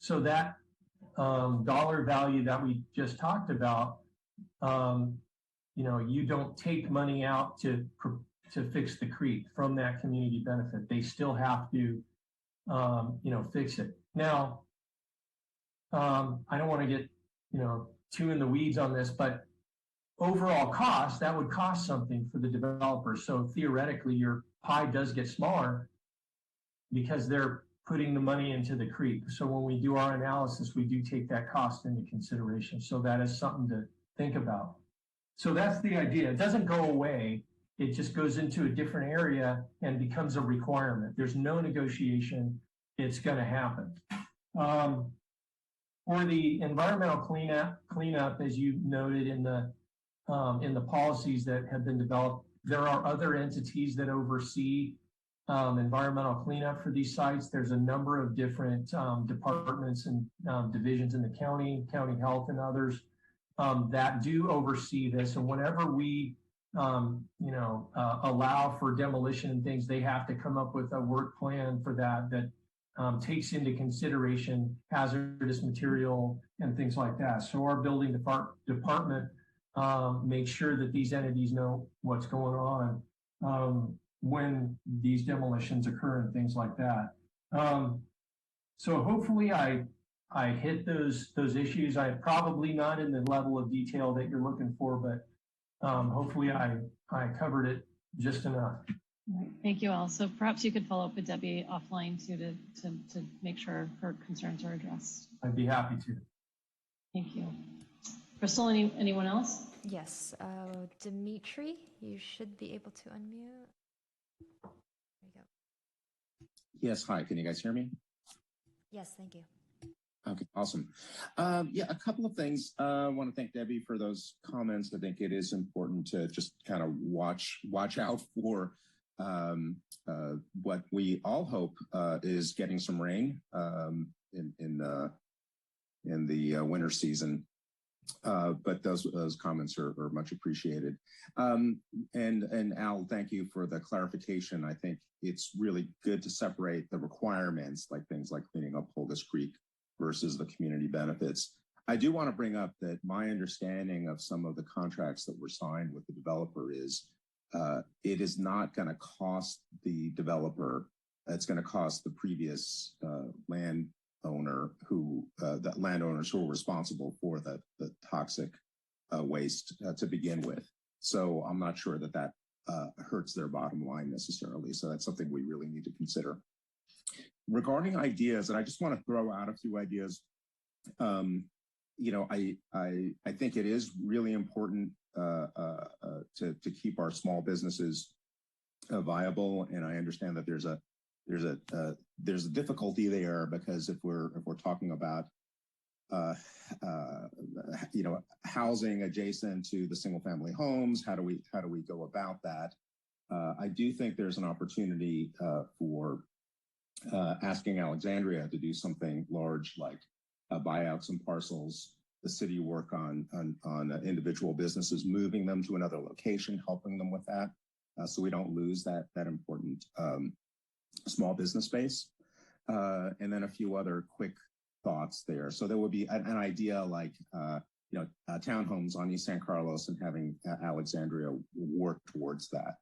[SPEAKER 13] So that dollar value that we just talked about, you don't take money out to fix the creek from that community benefit. They still have to, fix it. Now, I don't want to get, too in the weeds on this, but overall cost, that would cost something for the developer. So theoretically, your pie does get smaller because they're putting the money into the creek. So when we do our analysis, we do take that cost into consideration. So that is something to think about. So that's the idea. It doesn't go away. It just goes into a different area and becomes a requirement. There's no negotiation. It's going to happen. For the environmental cleanup, as you noted in the policies that have been developed, there are other entities that oversee environmental cleanup for these sites. There's a number of different departments and divisions in the county health and others that do oversee this. And whenever we allow for demolition and things, they have to come up with a work plan for that takes into consideration hazardous material and things like that. So our building department makes sure that these entities know what's going on when these demolitions occur and things like that. So hopefully I hit those issues. I probably not in the level of detail that you're looking for, but hopefully I covered it just enough.
[SPEAKER 2] Right. Thank you all. So perhaps you could follow up with Debbie offline too to make sure her concerns are addressed.
[SPEAKER 13] I'd be happy to.
[SPEAKER 2] Thank you. Crystal, anyone else?
[SPEAKER 3] Yes, Dimitri, you should be able to unmute. There you go.
[SPEAKER 18] Yes, hi, can you guys hear me?
[SPEAKER 3] Yes, thank you.
[SPEAKER 18] Okay, awesome. Yeah, a couple of things. I want to thank Debbie for those comments. I think it is important to just kind of watch out for what we all hope is getting some rain in in the winter season. But those comments are much appreciated. And Al, thank you for the clarification. I think it's really good to separate the requirements, like things like cleaning up Holgus Creek versus the community benefits. I do want to bring up that my understanding of some of the contracts that were signed with the developer is it is not going to cost the developer. It's going to cost the previous landowners who were responsible for the toxic waste to begin with. So I'm not sure that hurts their bottom line necessarily. So that's something we really need to consider. Regarding ideas, and I just want to throw out a few ideas. You know, I think it is really important to keep our small businesses viable, and I understand that there's a difficulty there, because if we're talking about you know, housing adjacent to the single family homes, how do we go about that? I do think there's an opportunity for asking Alexandria to do something large, like buy out some parcels, the city work on individual businesses, moving them to another location, helping them with that, so we don't lose that important small business space. And then a few other quick thoughts there. So there would be an idea like, you know, townhomes on East San Carlos, and having Alexandria work towards that.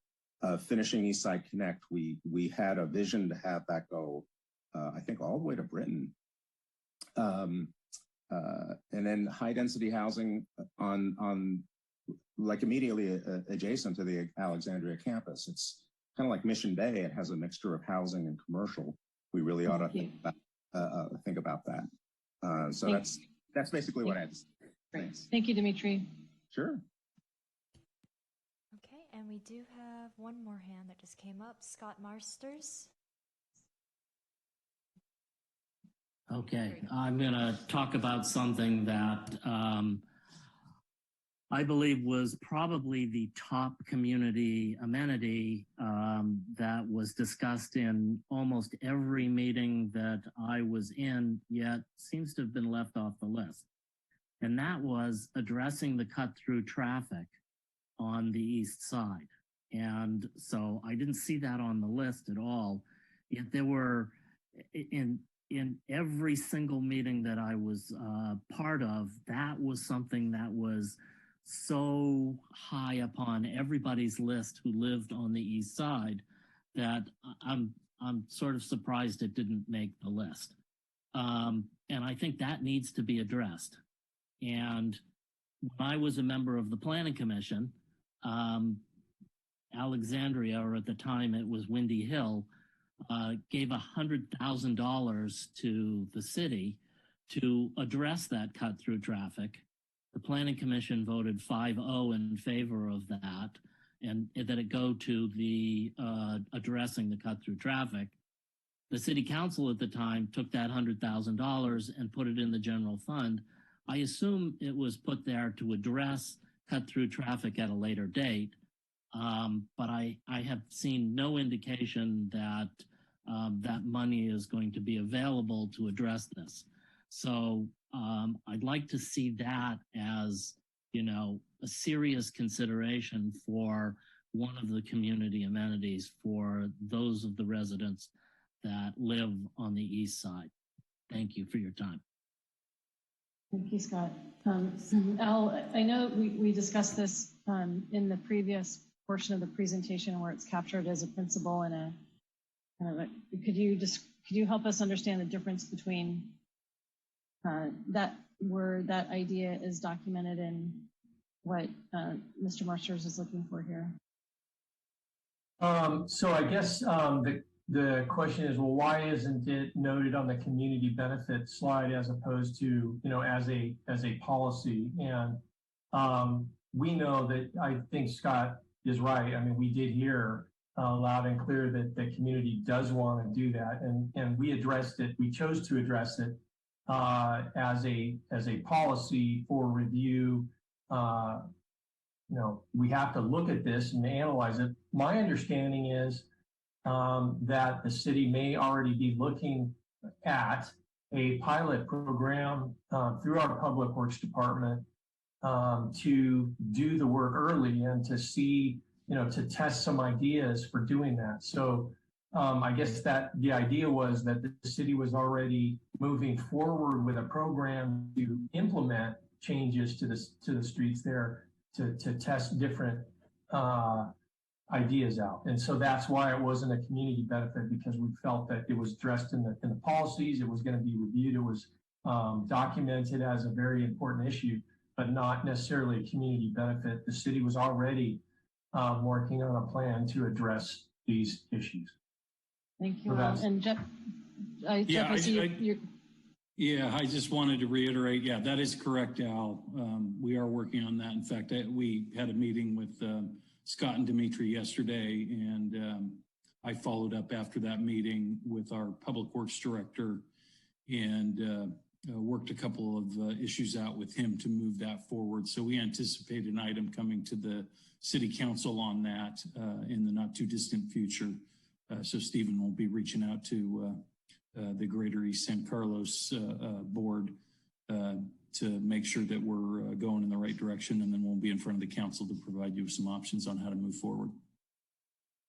[SPEAKER 18] Finishing East Side Connect, we had a vision to have that go, I think, all the way to Britain. And then high density housing on like immediately adjacent to the Alexandria campus. It's kind of like Mission Bay. It has a mixture of housing and commercial. We really ought to think about that. So that's basically what I had to say. Thanks.
[SPEAKER 2] Thank you, Dimitri.
[SPEAKER 18] Sure.
[SPEAKER 3] Okay, and we do have one more hand that just came up. Scott Marsters.
[SPEAKER 1] Okay, I'm going to talk about something that I believe was probably the top community amenity that was discussed in almost every meeting that I was in, yet seems to have been left off the list. And that was addressing the cut-through traffic on the east side. And so I didn't see that on the list at all, yet there were, in every single meeting that I was part of, that was something that was so high upon everybody's list who lived on the east side that I'm sort of surprised it didn't make the list. And I think that needs to be addressed. And when I was a member of the Planning Commission, Alexandria, or at the time it was Windy Hill, gave $100,000 to the city to address that cut-through traffic. The Planning Commission voted 5-0 in favor of that, and that it go to the addressing the cut-through traffic. The city council at the time took that $100,000 and put it in the general fund. I assume it was put there to address cut-through traffic at a later date. But I have seen no indication that that money is going to be available to address this. So I'd like to see that as, you know, a serious consideration for one of the community amenities for those of the residents that live on the east side. Thank you for your time.
[SPEAKER 2] Thank you, Scott. Al, I know we discussed this in the previous portion of the presentation where it's captured as a principle and a kind of could you help us understand the difference between that where that idea is documented and what Mr. Marsters is looking for here?
[SPEAKER 13] So I guess the question is, well, why isn't it noted on the community benefit slide as opposed to, you know, as a policy? And we know that, I think Scott is right. I mean, we did hear loud and clear that the community does want to do that, and we addressed it. We chose to address it as a policy for review. You know, we have to look at this and analyze it. My understanding is that the city may already be looking at a pilot program through our Public Works Department to do the work early and to see, to test some ideas for doing that. So I guess that the idea was that the city was already moving forward with a program to implement changes to the streets there to test different ideas out. And so that's why it wasn't a community benefit, because we felt that it was addressed in the policies, it was going to be reviewed, it was documented as a very important issue, but not necessarily a community benefit. The city was already working on a plan to address these issues.
[SPEAKER 2] Thank you,
[SPEAKER 13] So
[SPEAKER 2] Al. And Jeff, Jeff, I see you're.
[SPEAKER 5] Yeah, I just wanted to reiterate, yeah, that is correct, Al. We are working on that. In fact, we had a meeting with Scott and Dimitri yesterday, and I followed up after that meeting with our Public Works Director and worked a couple of issues out with him to move that forward. So we anticipate an item coming to the City Council on that in the not too distant future. So Stephen will be reaching out to the Greater East San Carlos board to make sure that we're going in the right direction, and then we'll be in front of the council to provide you with some options on how to move forward.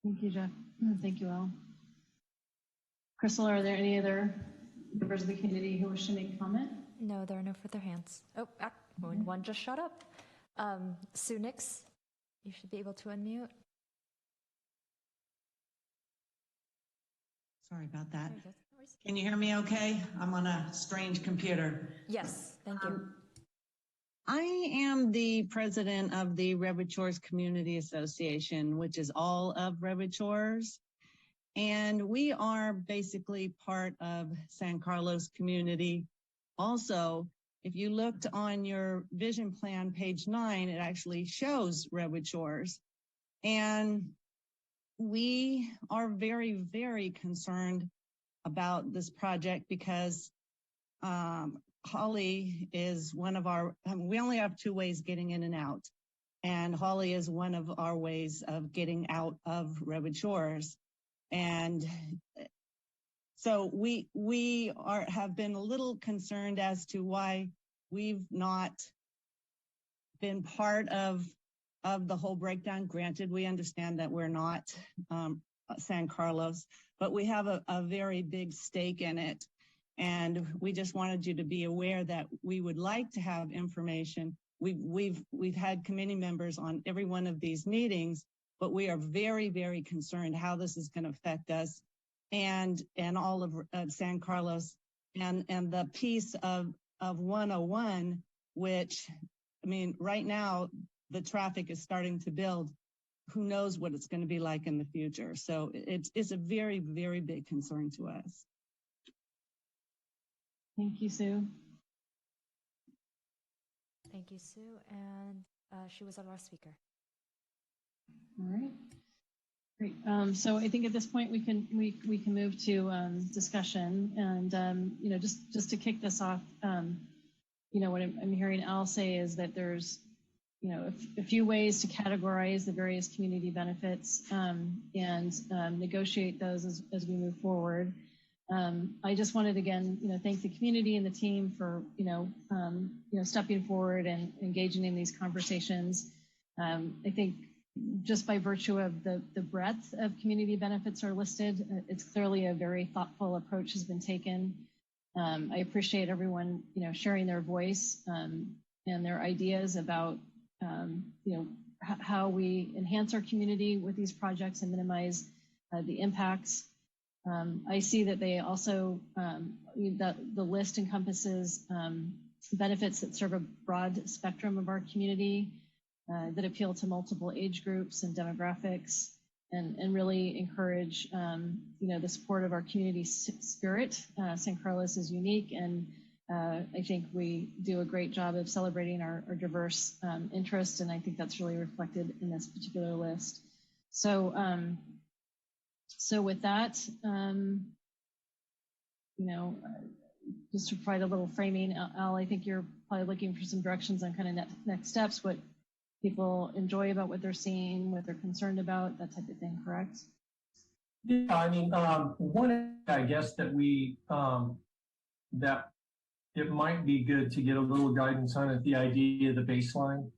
[SPEAKER 2] Thank you, Jeff. Thank you, Al. Crystal, are there any other members of the community who wish to make comment?
[SPEAKER 3] No, there are no further hands. Oh, one just shut up. Sue Nix, you should be able to unmute.
[SPEAKER 4] Sorry about that. Can you hear me okay? I'm on a strange computer.
[SPEAKER 3] Yes, thank you.
[SPEAKER 4] I am the president of the Redwood Shores Community Association, which is all of Redwood Shores. And we are basically part of San Carlos community. Also, if you looked on your vision plan, page 9, it actually shows Redwood Shores. And we are very, very concerned about this project because Holly is one of our, we only have 2 ways getting in and out. And Holly is one of our ways of getting out of Redwood Shores. And so we have been a little concerned as to why we've not been part of the whole breakdown. Granted, we understand that we're not San Carlos, but we have a very big stake in it. And we just wanted you to be aware that we would like to have information. We've had committee members on every one of these meetings, but we are very, very concerned how this is going to affect us and all of San Carlos and the piece of 101, which, I mean, right now the traffic is starting to build. Who knows what it's going to be like in the future? So it's a very, very big concern to us.
[SPEAKER 2] Thank you, Sue.
[SPEAKER 3] Thank you, Sue. And she was our last speaker.
[SPEAKER 2] All right. Great. So I think at this point we can move to discussion, and just to kick this off, what I'm hearing Al say is that there's a few ways to categorize the various community benefits and negotiate those as we move forward. I just wanted again, thank the community and the team for stepping forward and engaging in these conversations. I think just by virtue of the breadth of community benefits are listed, it's clearly a very thoughtful approach has been taken. I appreciate everyone, sharing their voice and their ideas about, how we enhance our community with these projects and minimize the impacts. I see that they also, the list encompasses benefits that serve a broad spectrum of our community, that appeal to multiple age groups and demographics, and really encourage, the support of our community spirit. San Carlos is unique, and I think we do a great job of celebrating our diverse interests, and I think that's really reflected in this particular list. So, so with that, just to provide a little framing, Al, I think you're probably looking for some directions on kind of next steps, what people enjoy about what they're seeing, what they're concerned about, that type of thing, correct?
[SPEAKER 13] Yeah, I mean, one, I guess that we that it might be good to get a little guidance on it, the idea of the baseline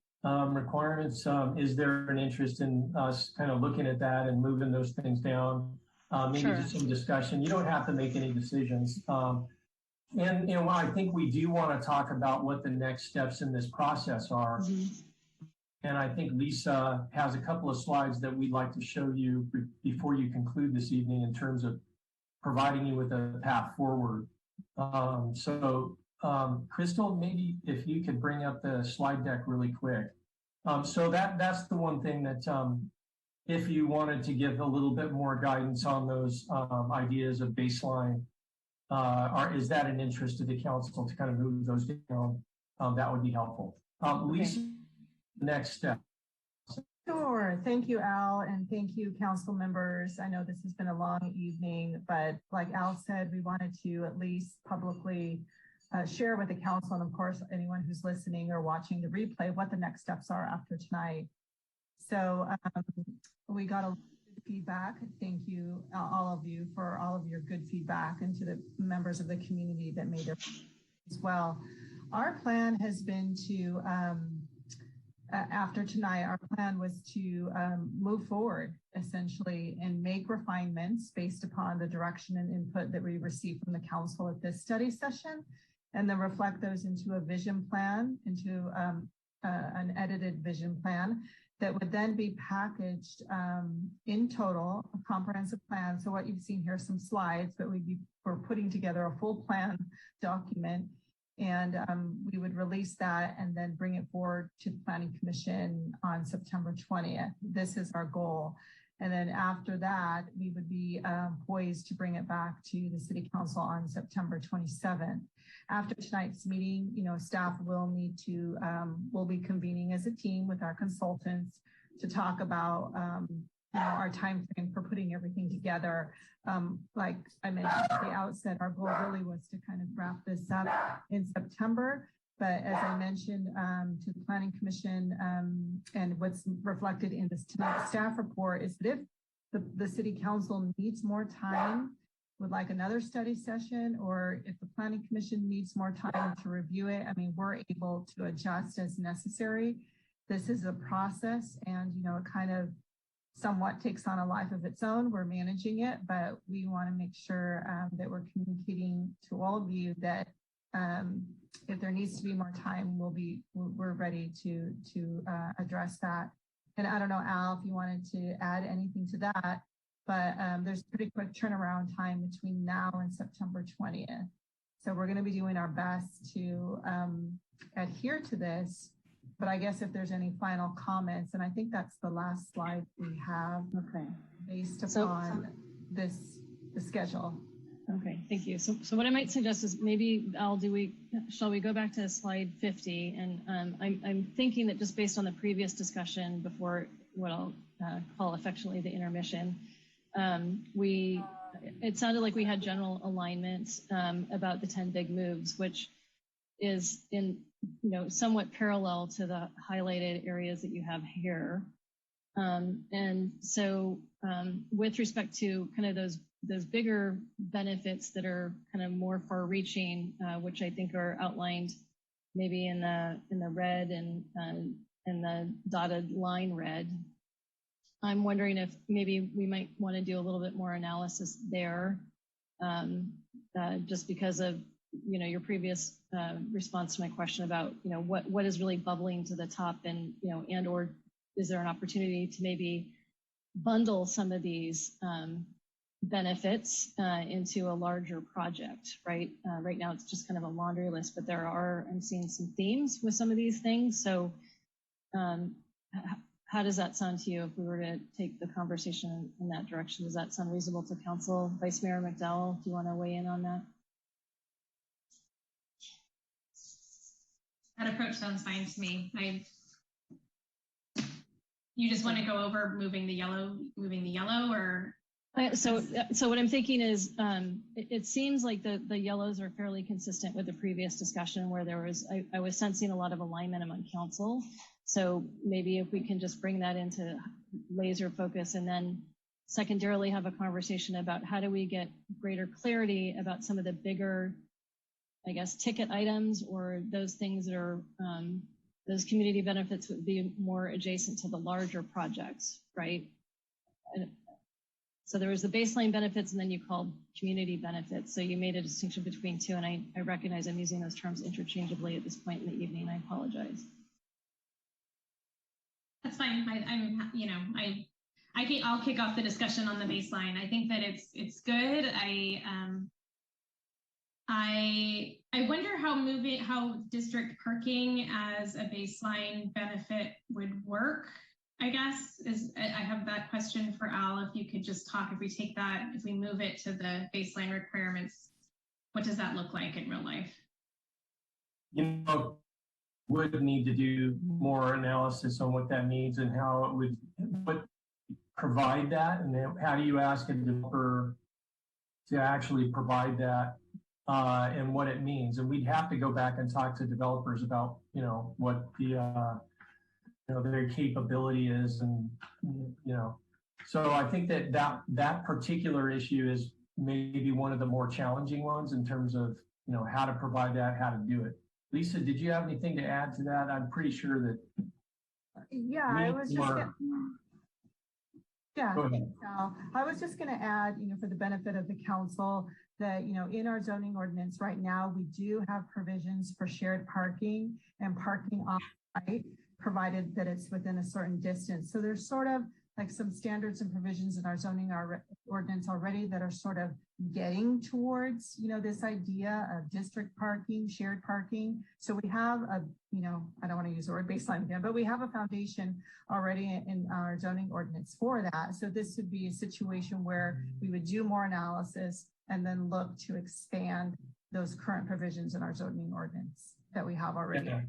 [SPEAKER 13] requirements. Is there an interest in us kind of looking at that and moving those things down? Maybe
[SPEAKER 2] Sure.
[SPEAKER 13] just some discussion. You don't have to make any decisions. And I think we do want to talk about what the next steps in this process are. And I think Lisa has a couple of slides that we'd like to show you before you conclude this evening in terms of providing you with a path forward. Crystal, maybe if you could bring up the slide deck really quick. So that's the one thing that if you wanted to give a little bit more guidance on those ideas of baseline, is that an interest to the council to kind of move those down? That would be helpful. Lisa, next step.
[SPEAKER 10] Sure. Thank you, Al, and thank you, council members. I know this has been a long evening, but like Al said, we wanted to at least publicly share with the council, and of course, anyone who's listening or watching the replay, what the next steps are after tonight. So we got a lot of good feedback. Thank you, all of you, for all of your good feedback, and to the members of the community that made it as well. Our plan has been to, after tonight, our plan was to move forward essentially and make refinements based upon the direction and input that we received from the council at this study session, and then reflect those into a vision plan, into an edited vision plan that would then be packaged in total, a comprehensive plan. So what you've seen here are some slides, but we're putting together a full plan document, and we would release that and then bring it forward to the Planning Commission on September 20th. This is our goal. And then after that, we would be poised to bring it back to the City Council on September 27th. After tonight's meeting, staff will need to, we'll be convening as a team with our consultants to talk about our time frame for putting everything together. Like I mentioned at the outset, our goal really was to kind of wrap this up in September. But as I mentioned to the Planning Commission, and what's reflected in this tonight's staff report, is that if the City Council needs more time, would like another study session, or if the Planning Commission needs more time to review it, I mean, we're able to adjust as necessary. This is a process, and it kind of somewhat takes on a life of its own. We're managing it, but we want to make sure that we're communicating to all of you that if there needs to be more time, we're ready to address that. And I don't know, Al, if you wanted to add anything to that, but there's a pretty quick turnaround time between now and September 20th. So we're going to be doing our best to adhere to this. But I guess if there's any final comments, and I think that's the last slide we have, based upon the schedule.
[SPEAKER 2] Okay, thank you. So what I might suggest is maybe, Al, shall we go back to slide 50? And I'm thinking that just based on the previous discussion before what I'll call affectionately the intermission, it sounded like we had general alignment about the 10 big moves, which is in somewhat parallel to the highlighted areas that you have here. And so with respect to kind of those bigger benefits that are kind of more far reaching, which I think are outlined maybe in the red and the dotted line red, I'm wondering if maybe we might want to do a little bit more analysis there, just because of your previous response to my question about what is really bubbling to the top, and or is there an opportunity to maybe bundle some of these benefits into a larger project, right? Right now it's just kind of a laundry list, but I'm seeing some themes with some of these things. So how does that sound to you if we were to take the conversation in that direction? Does that sound reasonable to council? Vice Mayor McDowell, do you want to weigh in on that?
[SPEAKER 8] That approach sounds fine to me. You just want to go over moving the yellow, or?
[SPEAKER 2] So what I'm thinking is, it seems like the yellows are fairly consistent with the previous discussion, where I was sensing a lot of alignment among council. So maybe if we can just bring that into laser focus, and then secondarily have a conversation about how do we get greater clarity about some of the bigger I guess, ticket items or those things that are, those community benefits would be more adjacent to the larger projects, right? So there was the baseline benefits and then you called community benefits. So you made a distinction between two, and I recognize I'm using those terms interchangeably at this point in the evening. I apologize.
[SPEAKER 8] That's fine. I'll kick off the discussion on the baseline. I think that it's good. I wonder how district parking as a baseline benefit would work. I guess I have that question for Al. If you could just talk, if we move it to the baseline requirements, what does that look like in real life?
[SPEAKER 13] Would need to do more analysis on what that means and how it would provide that, and then how do you ask a developer to actually provide that, and what it means. And we'd have to go back and talk to developers about, what the, their capability is, and, so I think that particular issue is maybe one of the more challenging ones in terms of, how to provide that, how to do it. Lisa, did you have anything to add to that? I'm pretty sure that.
[SPEAKER 10] Yeah, I was just going to add, for the benefit of the council, that, in our zoning ordinance right now, we do have provisions for shared parking and parking off-site, provided that it's within a certain distance. So there's sort of like some standards and provisions in our zoning ordinance already that are sort of getting towards, this idea of district parking, shared parking. So we have I don't want to use the word baseline again, but we have a foundation already in our zoning ordinance for that. So this would be a situation where we would do more analysis and then look to expand those current provisions in our zoning ordinance that we have already.
[SPEAKER 13] Okay.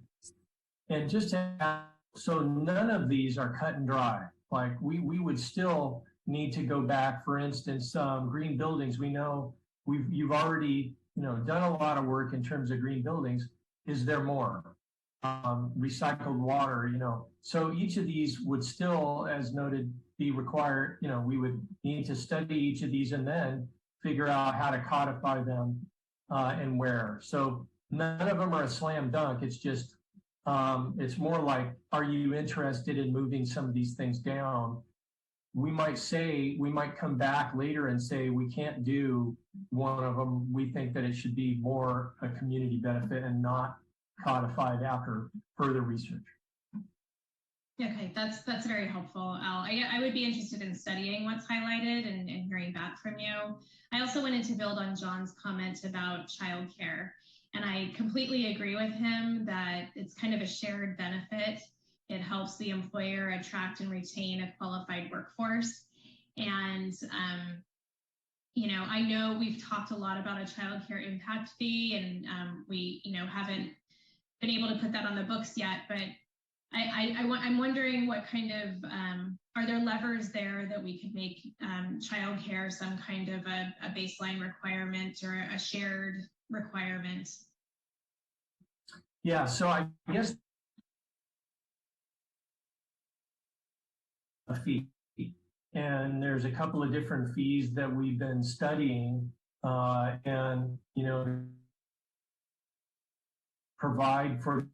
[SPEAKER 13] And just to add, so none of these are cut and dry. Like we would still need to go back, for instance, green buildings. We know you've already, done a lot of work in terms of green buildings. Is there more? Recycled water, so each of these would still, as noted, be required. We would need to study each of these and then figure out how to codify them and where. So none of them are a slam dunk. It's just, it's more like, are you interested in moving some of these things down? We might come back later and say, we can't do one of them. We think that it should be more a community benefit and not codified after further research.
[SPEAKER 8] Okay, that's very helpful, Al. I would be interested in studying what's highlighted and hearing back from you. I also wanted to build on John's comment about childcare. And I completely agree with him that it's kind of a shared benefit. It helps the employer attract and retain a qualified workforce. And, I know we've talked a lot about a childcare impact fee, and we, haven't been able to put that on the books yet. But I'm wondering what kind of, are there levers there that we could make childcare some kind of a baseline requirement or a shared requirement?
[SPEAKER 13] Yeah, so I guess a fee, and there's a couple of different fees that we've been studying, and provide for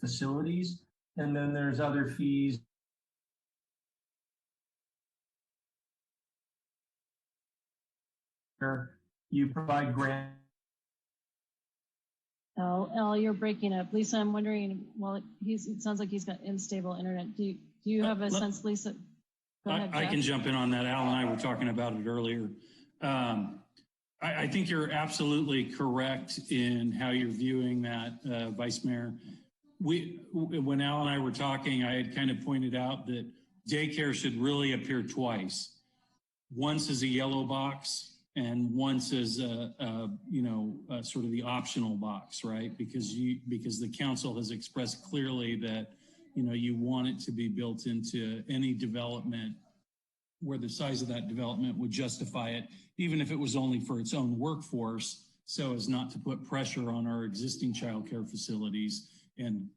[SPEAKER 13] facilities, and then there's other fees where you provide grant.
[SPEAKER 2] Al, you're breaking up. Lisa, I'm wondering, it sounds like he's got unstable internet. Do you have a sense, Lisa? Go ahead,
[SPEAKER 5] I can jump in on that. Al and I were talking about it earlier. I think you're absolutely correct in how you're viewing that, Vice Mayor. When Al and I were talking, I had kind of pointed out that daycare should really appear twice. Once as a yellow box, and once as sort of the optional box, right? Because the council has expressed clearly that you want it to be built into any development where the size of that development would justify it, even if it was only for its own workforce, so as not to put pressure on our existing childcare facilities and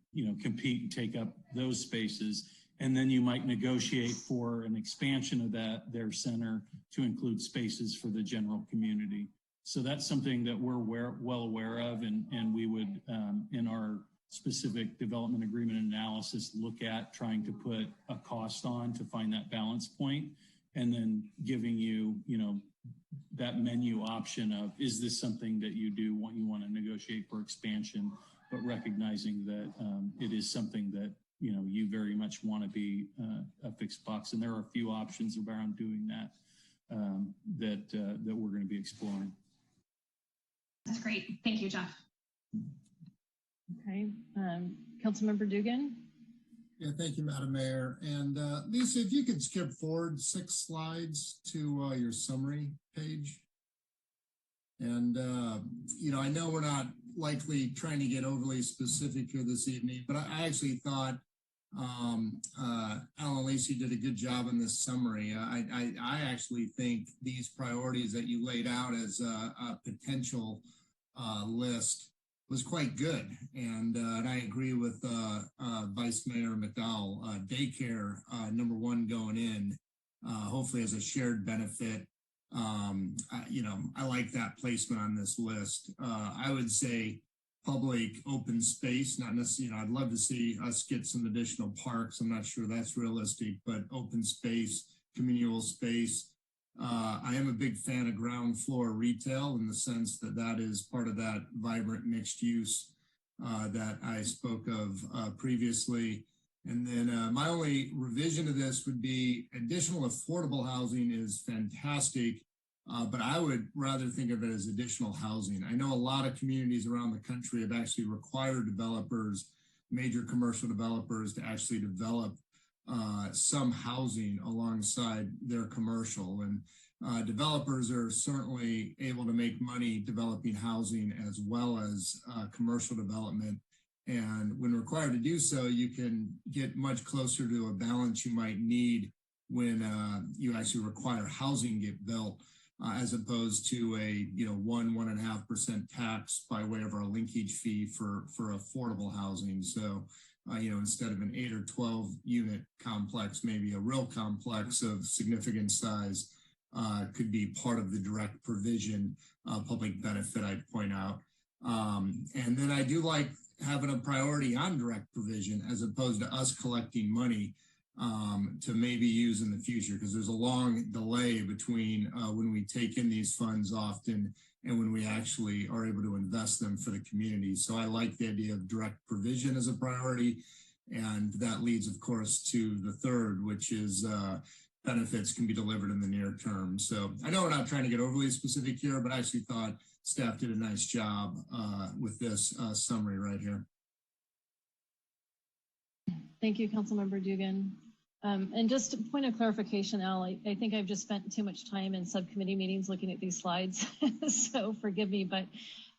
[SPEAKER 5] compete and take up those spaces. And then you might negotiate for an expansion of their center to include spaces for the general community. So that's something that we're well aware of, and we would, in our specific development agreement analysis, look at trying to put a cost on to find that balance point, and then giving you, that menu option of, is this something that you want to negotiate for expansion, but recognizing that it is something that, you very much want to be a fixed box. And there are a few options around doing that that we're going to be exploring.
[SPEAKER 8] That's great. Thank you, Jeff.
[SPEAKER 2] Okay. Councilmember Dugan.
[SPEAKER 7] Yeah, thank you, Madam Mayor. And Lisa, if you could skip forward 6 slides to your summary page. And, I know we're not likely trying to get overly specific here this evening, but I actually thought Alan Lacey did a good job in this summary. I actually think these priorities that you laid out as a potential list was quite good. And I agree with Vice Mayor McDowell. Daycare, number 1 going in, hopefully as a shared benefit. I like that placement on this list. I would say public open space, not necessarily, I'd love to see us get some additional parks. I'm not sure that's realistic, but open space, communal space. I am a big fan of ground floor retail in the sense that that is part of that vibrant mixed use that I spoke of previously. And then my only revision of this would be additional affordable housing is fantastic, but I would rather think of it as additional housing. I know a lot of communities around the country have actually required developers, major commercial developers, to actually develop some housing alongside their commercial. And developers are certainly able to make money developing housing as well as commercial development. And when required to do so, you can get much closer to a balance you might need when you actually require housing get built, as opposed to a 1.5% tax by way of our linkage fee for affordable housing. So instead of an 8 or 12 unit complex, maybe a real complex of significant size could be part of the direct provision public benefit, I'd point out. And then I do like having a priority on direct provision as opposed to us collecting money to maybe use in the future, because there's a long delay between when we take in these funds often and when we actually are able to invest them for the community. So I like the idea of direct provision as a priority. And that leads, of course, to the third, which is benefits can be delivered in the near term. So I know we're not trying to get overly specific here, but I actually thought staff did a nice job with this summary right here.
[SPEAKER 2] Thank you, Councilmember Dugan. And just a point of clarification, Al, I think I've just spent too much time in subcommittee meetings looking at these slides, so forgive me, but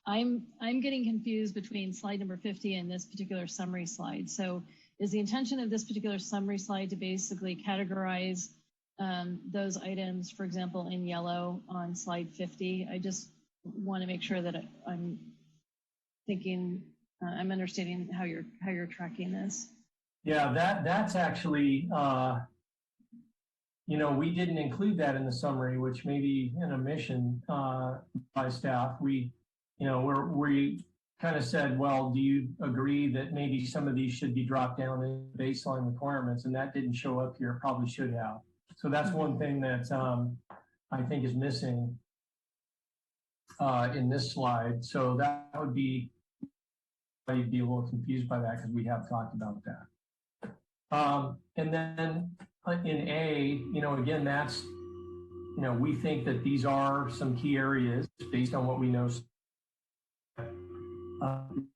[SPEAKER 2] I'm getting confused between slide number 50 and this particular summary slide. So is the intention of this particular summary slide to basically categorize those items, for example, in yellow on slide 50? I just want to make sure that I'm thinking, I'm understanding how you're tracking this.
[SPEAKER 13] Yeah, that's actually, we didn't include that in the summary, which may be an omission by staff. We kind of said, well, do you agree that maybe some of these should be dropped down in baseline requirements? And that didn't show up here, probably should have. So that's one thing that I think is missing in this slide. So that would be, I'd be a little confused by that because we have talked about that. And then in A, again, that's, we think that these are some key areas based on what we know.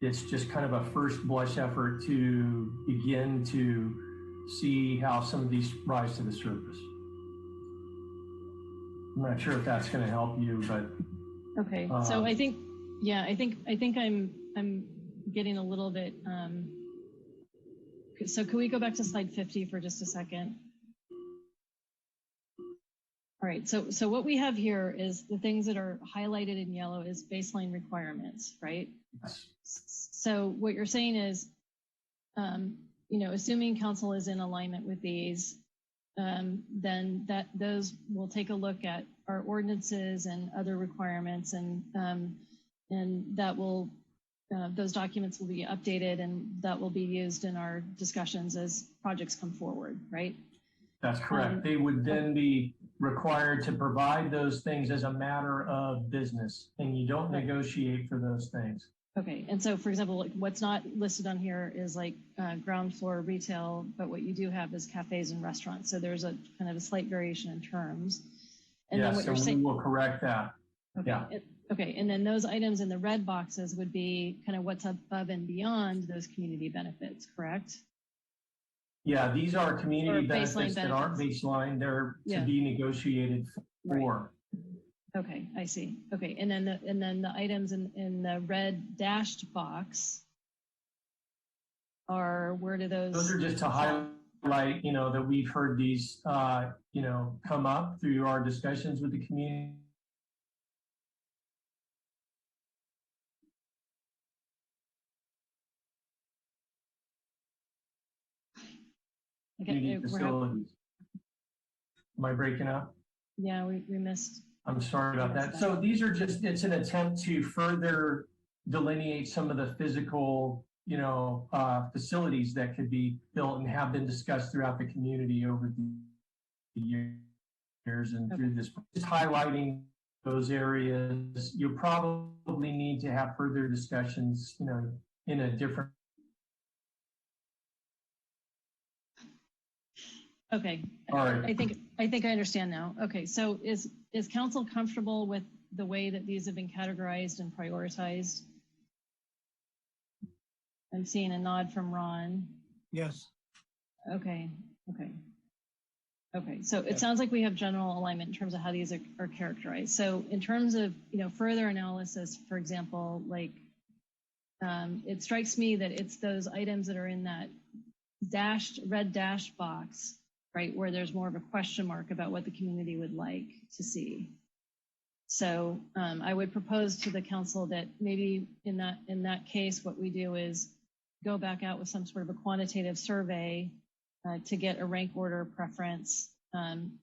[SPEAKER 13] It's just kind of a first blush effort to begin to see how some of these rise to the surface. I'm not sure if that's going to help you, but.
[SPEAKER 2] Okay, so I think I'm getting a little bit, so can we go back to slide 50 for just a second? All right, so what we have here is the things that are highlighted in yellow is baseline requirements, right?
[SPEAKER 13] Yes.
[SPEAKER 2] So what you're saying is, assuming council is in alignment with these, then those will take a look at our ordinances and other requirements, and that will those documents will be updated, and that will be used in our discussions as projects come forward, right?
[SPEAKER 13] That's correct. They would then be required to provide those things as a matter of business, and you don't negotiate for those things.
[SPEAKER 2] Okay, and so for example, like what's not listed on here is like ground floor retail, but what you do have is cafes and restaurants. So there's a kind of a slight variation in terms. And then what you're saying,
[SPEAKER 13] we will correct that.
[SPEAKER 2] Okay.
[SPEAKER 13] Yeah.
[SPEAKER 2] Okay, and then those items in the red boxes would be kind of what's above and beyond those community benefits, correct?
[SPEAKER 13] Yeah, these are community
[SPEAKER 2] baseline
[SPEAKER 13] benefits that aren't baseline. They're to be negotiated for.
[SPEAKER 2] Okay, I see. Okay, and then the items in the red dashed box are, where do those?
[SPEAKER 13] Those are just to highlight, that we've heard these, come up through our discussions with the community. Facilities. Am I breaking up?
[SPEAKER 2] Yeah, we missed.
[SPEAKER 13] I'm sorry about that. So these are just, it's an attempt to further delineate some of the physical, facilities that could be built and have been discussed throughout the community over the years and through this. Just highlighting those areas. You probably need to have further discussions, in a different.
[SPEAKER 2] Okay.
[SPEAKER 13] All right.
[SPEAKER 2] I think I understand now. Okay. So is council comfortable with the way that these have been categorized and prioritized? I'm seeing a nod from Ron.
[SPEAKER 9] Yes.
[SPEAKER 2] Okay. So it sounds like we have general alignment in terms of how these are characterized. So in terms of, further analysis, for example, like it strikes me that it's those items that are in that red dashed box, right, where there's more of a question mark about what the community would like to see. So I would propose to the council that maybe in that case, what we do is go back out with some sort of a quantitative survey to get a rank order preference,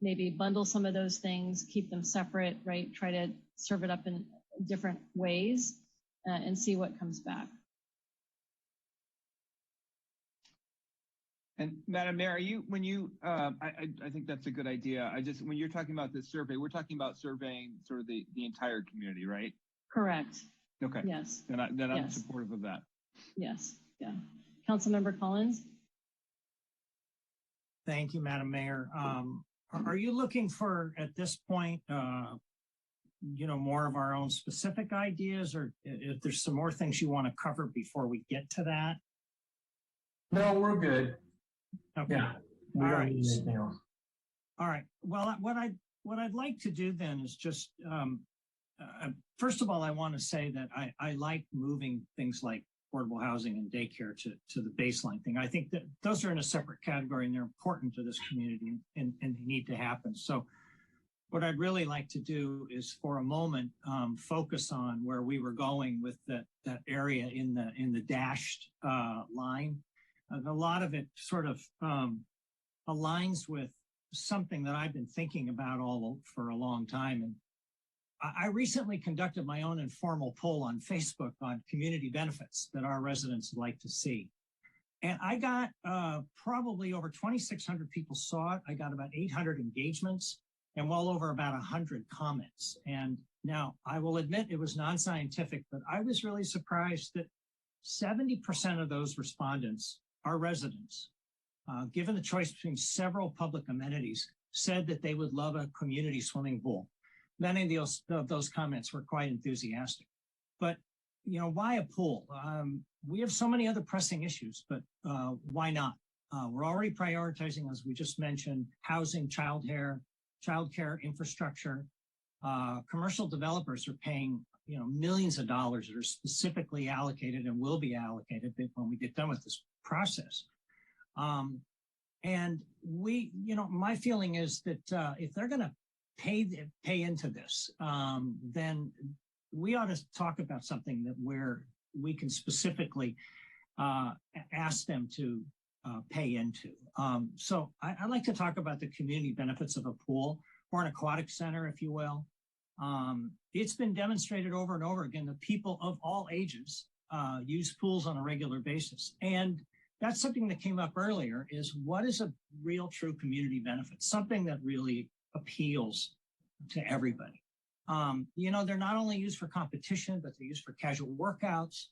[SPEAKER 2] maybe bundle some of those things, keep them separate, right, try to serve it up in different ways and see what comes back.
[SPEAKER 21] And Madam Mayor, I think that's a good idea. When you're talking about this survey, we're talking about surveying sort of the entire community, right?
[SPEAKER 2] Correct.
[SPEAKER 21] Okay.
[SPEAKER 2] Yes.
[SPEAKER 21] Then I'm
[SPEAKER 2] Yes.
[SPEAKER 21] supportive of that.
[SPEAKER 2] Yes. Yeah. Councilmember Collins.
[SPEAKER 9] Thank you, Madam Mayor. Are you looking for, at this point, more of our own specific ideas, or if there's some more things you want to cover before we get to that?
[SPEAKER 13] No, we're good.
[SPEAKER 9] Okay.
[SPEAKER 13] Yeah. We
[SPEAKER 9] All
[SPEAKER 13] don't
[SPEAKER 9] right.
[SPEAKER 13] need anything else.
[SPEAKER 9] All right. Well, what I'd like to do then is just, first of all, I want to say that I like moving things like affordable housing and daycare to the baseline thing. I think that those are in a separate category and they're important to this community and they need to happen. So what I'd really like to do is for a moment focus on where we were going with that area in the dashed line. A lot of it sort of aligns with something that I've been thinking about for a long time. And I recently conducted my own informal poll on Facebook on community benefits that our residents would like to see. And I got probably over 2,600 people saw it. I got about 800 engagements and well over about 100 comments. And now I will admit it was non-scientific, but I was really surprised that 70% of those respondents are residents. Given the choice between several public amenities, said that they would love a community swimming pool. Many of those comments were quite enthusiastic. But, why a pool? We have so many other pressing issues, but why not? We're already prioritizing, as we just mentioned, housing, childcare infrastructure. Commercial developers are paying, millions of dollars that are specifically allocated and will be allocated when we get done with this process. And we, my feeling is that if they're going to pay into this, then we ought to talk about something that where we can specifically ask them to pay into. So I'd like to talk about the community benefits of a pool or an aquatic center, if you will. It's been demonstrated over and over again that people of all ages use pools on a regular basis. And that's something that came up earlier, is what is a real true community benefit? Something that really appeals to everybody. You know, they're not only used for competition, but they're used for casual workouts,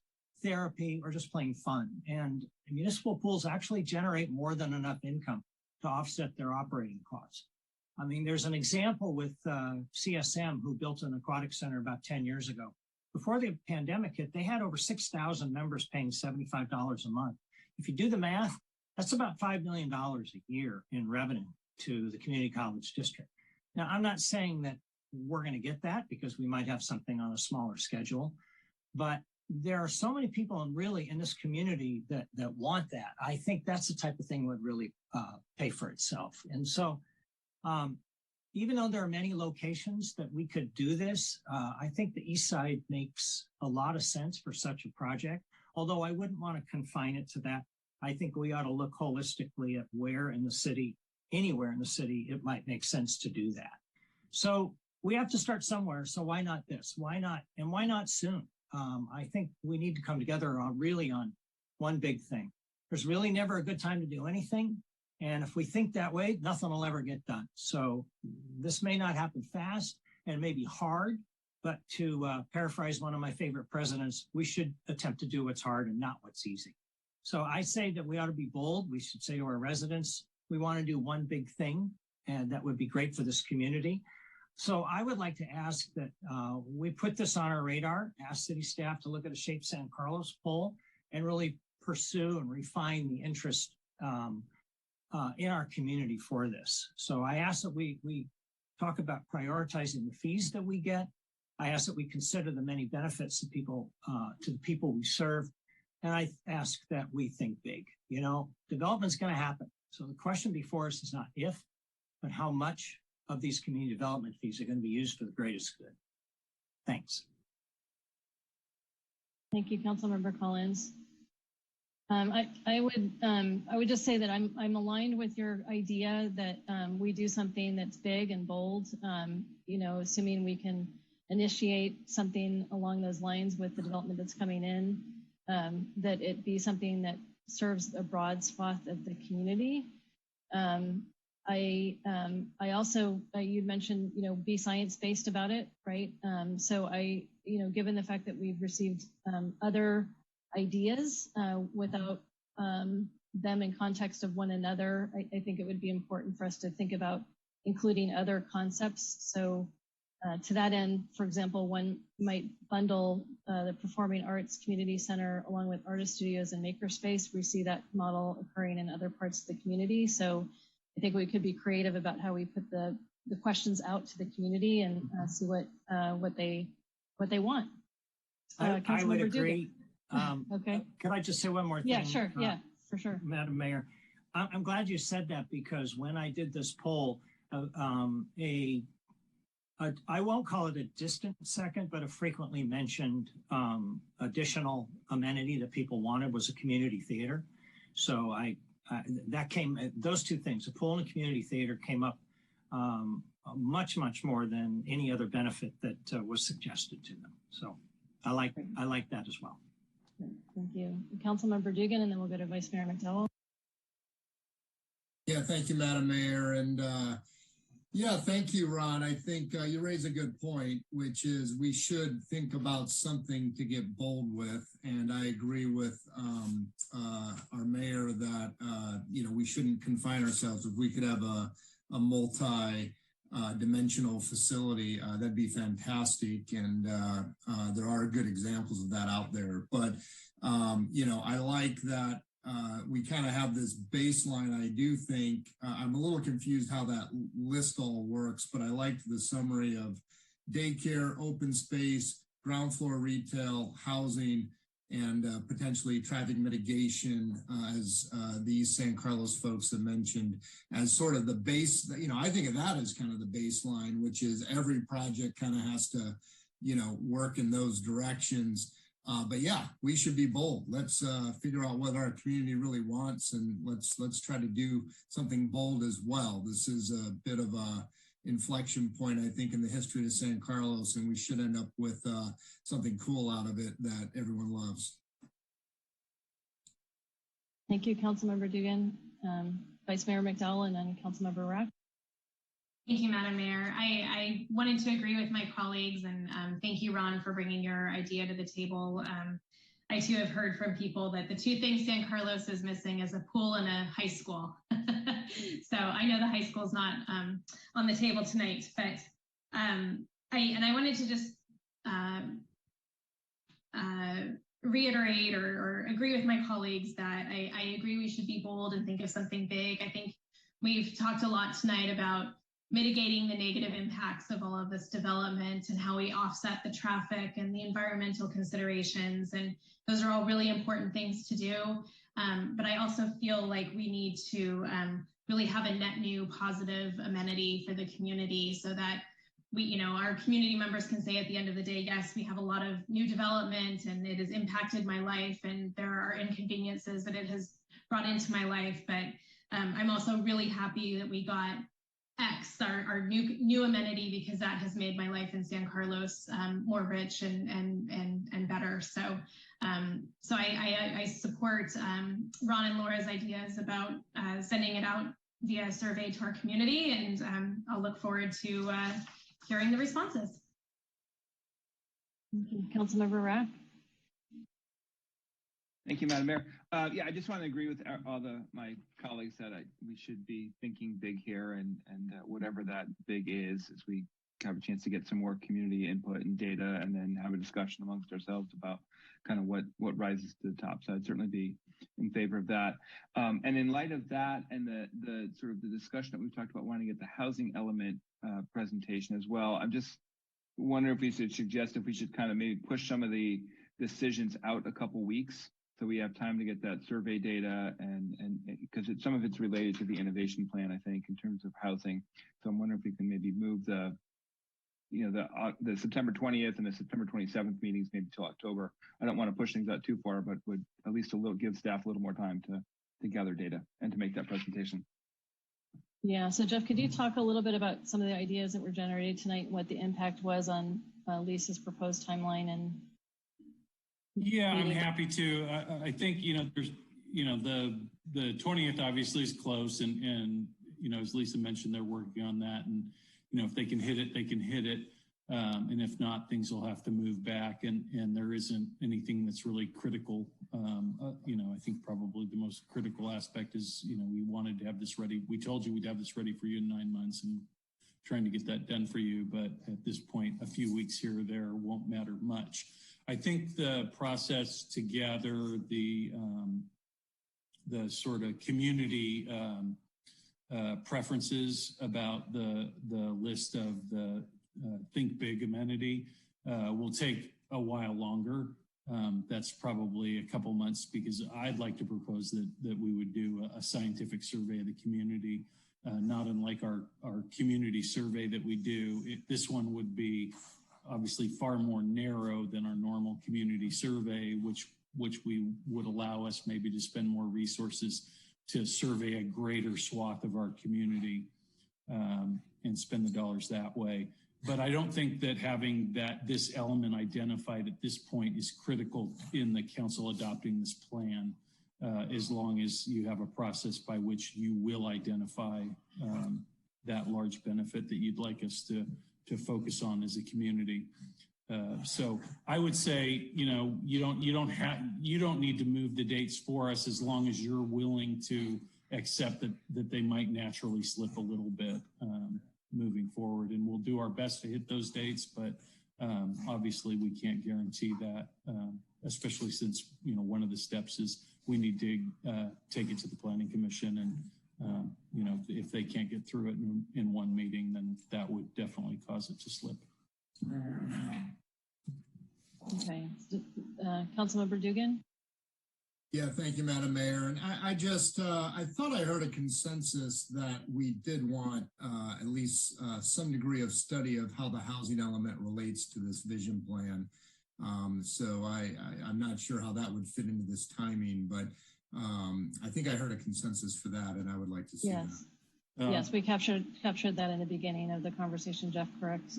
[SPEAKER 9] therapy, or just plain fun. And municipal pools actually generate more than enough income to offset their operating costs. I mean, there's an example with CSM, who built an aquatic center about 10 years ago. Before the pandemic hit, they had over 6,000 members paying $75 a month. If you do the math, that's about $5 million a year in revenue to the community college district. Now, I'm not saying that we're going to get that, because we might have something on a smaller schedule, but there are so many people in this community that want that. I think that's the type of thing would really pay for itself. And so, even though there are many locations that we could do this, I think the East Side makes a lot of sense for such a project. Although I wouldn't want to confine it to that. I think we ought to look holistically at where in the city, anywhere in the city, it might make sense to do that. So we have to start somewhere. So why not this? Why not? And why not soon? I think we need to come together on one big thing. There's really never a good time to do anything. And if we think that way, nothing will ever get done. So this may not happen fast and it may be hard, but to paraphrase one of my favorite presidents, we should attempt to do what's hard and not what's easy. So I say that we ought to be bold. We should say to our residents, we want to do one big thing, and that would be great for this community. So I would like to ask that we put this on our radar, ask city staff to look at a Shape San Carlos poll and really pursue and refine the interest in our community for this. So I ask that we talk about prioritizing the fees that we get. I ask that we consider the many benefits to the people we serve. And I ask that we think big. You know, development's going to happen. So the question before us is not if, but how much of these community development fees are going to be used for the greatest good. Thanks.
[SPEAKER 2] Thank you, Councilmember Collins. I would just say that I'm aligned with your idea that we do something that's big and bold. You know, assuming we can initiate something along those lines with the development that's coming in, that it be something that serves a broad swath of the community. I also, you mentioned, you know, be science-based about it, right? So you know, given the fact that we've received other ideas without them in context of one another, I think it would be important for us to think about including other concepts. So to that end, for example, one might bundle the Performing Arts Community Center along with artist studios and makerspace. We see that model occurring in other parts of the community. So I think we could be creative about how we put the questions out to the community and see what they want.
[SPEAKER 9] I would agree.
[SPEAKER 2] Okay.
[SPEAKER 9] Could I just say one more thing?
[SPEAKER 2] Yeah, sure. Yeah, for sure.
[SPEAKER 9] Madam Mayor, I'm glad you said that, because when I did this poll, I won't call it a distant second, but a frequently mentioned additional amenity that people wanted was a community theater. So those two things, a pool and a community theater, came up much more than any other benefit that was suggested to them. So I like that as well.
[SPEAKER 2] Thank you. Councilmember Dugan, and then we'll go to Vice Mayor McDowell.
[SPEAKER 7] Yeah, thank you, Madam Mayor. And yeah, thank you, Ron. I think you raise a good point, which is we should think about something to get bold with. And I agree with our mayor that, you know, we shouldn't confine ourselves. If we could have a multi-dimensional facility, that'd be fantastic. And there are good examples of that out there. But, you know, I like that we kind of have this baseline. I do think I'm a little confused how that list all works, but I liked the summary of daycare, open space, ground floor retail, housing, and potentially traffic mitigation, as these San Carlos folks have mentioned, as sort of the base. You know, I think of that as kind of the baseline, which is every project kind of has to, you know, work in those directions. But yeah, we should be bold. Let's figure out what our community really wants, and let's try to do something bold as well. This is a bit of a inflection point, I think, in the history of San Carlos, and we should end up with something cool out of it that everyone loves.
[SPEAKER 2] Thank you, Councilmember Dugan. Vice Mayor McDowell, and then Councilmember Rack.
[SPEAKER 8] Thank you, Madam Mayor. I wanted to agree with my colleagues, and thank you, Ron, for bringing your idea to the table. I too have heard from people that the two things San Carlos is missing is a pool and a high school. So I know the high school is not on the table tonight, but I wanted to just reiterate or agree with my colleagues that I agree we should be bold and think of something big. I think we've talked a lot tonight about mitigating the negative impacts of all of this development and how we offset the traffic and the environmental considerations. And those are all really important things to do. But I also feel like we need to really have a net new positive amenity for the community so that we, our community members can say at the end of the day, yes, we have a lot of new development and it has impacted my life and there are inconveniences that it has brought into my life. But I'm also really happy that we got X, our new amenity, because that has made my life in San Carlos more rich and better. So I support Ron and Laura's ideas about sending it out via survey to our community, and I'll look forward to hearing the responses.
[SPEAKER 2] Councilmember Rack.
[SPEAKER 21] Thank you, Madam Mayor. Yeah, I just want to agree with all my colleagues that we should be thinking big here, and whatever that big is, as we have a chance to get some more community input and data, and then have a discussion amongst ourselves about kind of what rises to the top. So I'd certainly be in favor of that. And in light of that, and the sort of the discussion that we've talked about wanting to get the housing element presentation as well, I'm just wondering if we should suggest if we should kind of maybe push some of the decisions out a couple weeks, so we have time to get that survey data, and because some of it's related to the innovation plan, I think, in terms of housing. So I'm wondering if we can maybe move the September 20th and the September 27th meetings maybe till October. I don't want to push things out too far, but would at least give staff a little more time to gather data and to make that presentation.
[SPEAKER 2] Yeah, so Jeff, could you talk a little bit about some of the ideas that were generated tonight, what the impact was on Lisa's proposed timeline? And
[SPEAKER 5] yeah, I'm happy to. I think, there's, the 20th obviously is close, and as Lisa mentioned, they're working on that, and if they can hit it, they can hit it, and if not, things will have to move back, and there isn't anything that's really critical. I think probably the most critical aspect is, we wanted to have this ready. We told you we'd have this ready for you in 9 months, and trying to get that done for you, but at this point, a few weeks here or there won't matter much. I think the process to gather the sort of community preferences about the list of the Think Big amenity will take a while longer. That's probably a couple months, because I'd like to propose that we would do a scientific survey of the community, not unlike our community survey that we do. This one would be obviously far more narrow than our normal community survey, which we would allow us maybe to spend more resources to survey a greater swath of our community and spend the dollars that way. But I don't think that having this element identified at this point is critical in the council adopting this plan, as long as you have a process by which you will identify that large benefit that you'd like us to focus on as a community. So I would say, you don't need to move the dates for us, as long as you're willing to accept that they might naturally slip a little bit moving forward, and we'll do our best to hit those dates. But obviously we can't guarantee that, especially since, one of the steps is we need to take it to the Planning Commission, and if they can't get through it in one meeting, then that would definitely cause it to slip.
[SPEAKER 2] Okay, Councilmember Dugan.
[SPEAKER 7] Yeah, thank you, Madam Mayor. And I thought I heard a consensus that we did want at least some degree of study of how the housing element relates to this vision plan. So I'm not sure how that would fit into this timing, but I think I heard a consensus for that, and I would like to see that.
[SPEAKER 2] Yes, we captured that in the beginning of the conversation, Jeff, correct?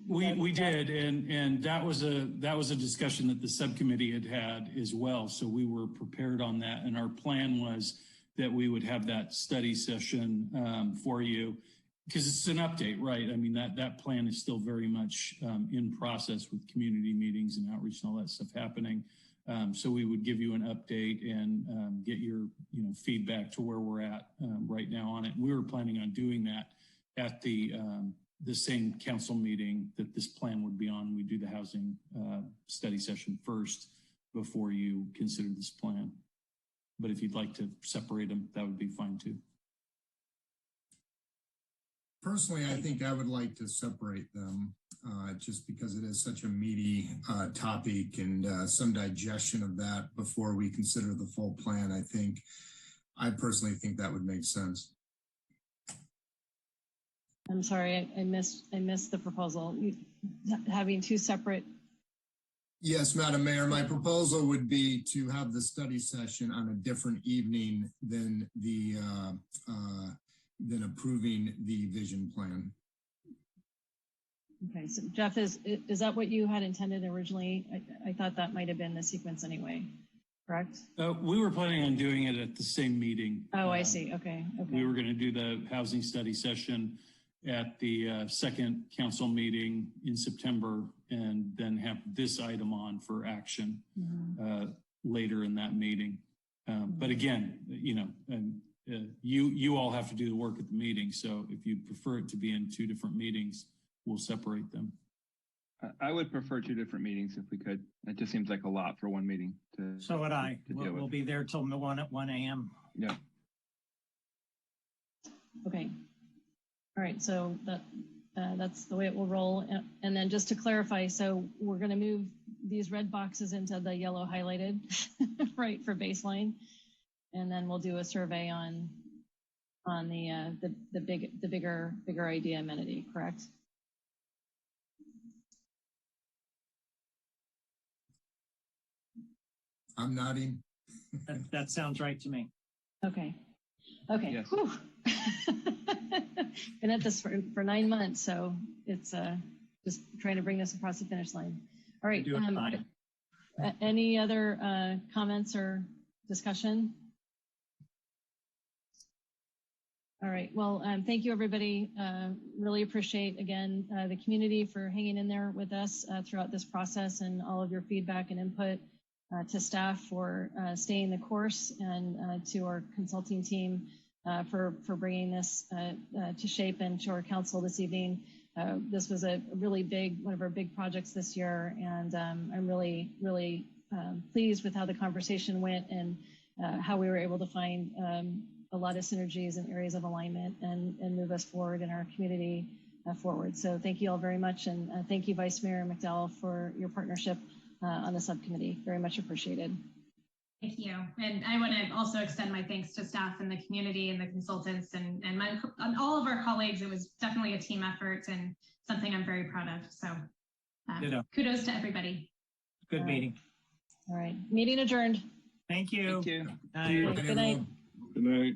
[SPEAKER 5] We did, and that was a discussion that the subcommittee had as well. So we were prepared on that, and our plan was that we would have that study session for you, because it's an update, right? I mean, that plan is still very much in process with community meetings and outreach and all that stuff happening. So we would give you an update and get your feedback to where we're at right now on it. We were planning on doing that at the same council meeting that this plan would be on. We do the housing study session first before you consider this plan. But if you'd like to separate them, that would be fine too.
[SPEAKER 7] Personally, I think I would like to separate them just because it is such a meaty topic and some digestion of that before we consider the full plan. I personally think that would make sense.
[SPEAKER 2] I'm sorry, I missed the proposal. Having two separate.
[SPEAKER 7] Yes, Madam Mayor, my proposal would be to have the study session on a different evening than than approving the vision plan.
[SPEAKER 2] Okay, so Jeff, is that what you had intended originally? I thought that might have been the sequence anyway, correct?
[SPEAKER 5] We were planning on doing it at the same meeting.
[SPEAKER 2] Oh, I see. Okay.
[SPEAKER 5] We were going to do the housing study session at the second council meeting in September, and then have this item on for action later in that meeting. But again, you all have to do the work at the meeting. So if you prefer it to be in two different meetings, we'll separate them.
[SPEAKER 21] I would prefer two different meetings if we could. It just seems like a lot for one meeting.
[SPEAKER 9] So would I. We'll be there till 1 a.m.
[SPEAKER 21] Yeah.
[SPEAKER 2] Okay. All right. So that's the way it will roll. And then just to clarify, so we're going to move these red boxes into the yellow highlighted, right, for baseline. And then we'll do a survey on the bigger idea amenity, correct?
[SPEAKER 7] I'm nodding.
[SPEAKER 9] That sounds right to me.
[SPEAKER 2] Okay. Okay.
[SPEAKER 21] Yes.
[SPEAKER 2] Been at this for 9 months, so it's just trying to bring this across the finish line. All right. Any other comments or discussion? All right. Well, thank you, everybody. Really appreciate, again, the community for hanging in there with us throughout this process, and all of your feedback and input, to staff for staying the course, and to our consulting team for bringing this to shape, and to our council this evening. This was a really one of our big projects this year, and I'm really, really pleased with how the conversation went, and how we were able to find a lot of synergies and areas of alignment, and move us forward in our community forward. So thank you all very much. And thank you, Vice Mayor McDowell, for your partnership on the subcommittee. Very much appreciated.
[SPEAKER 8] Thank you. And I want to also extend my thanks to staff and the community and the consultants and all of our colleagues. It was definitely a team effort and something I'm very proud of. So kudos to everybody.
[SPEAKER 9] Good meeting.
[SPEAKER 2] All right. Meeting adjourned.
[SPEAKER 9] Thank you.
[SPEAKER 21] Thank you.
[SPEAKER 9] Night.
[SPEAKER 2] Good night.
[SPEAKER 5] Good night.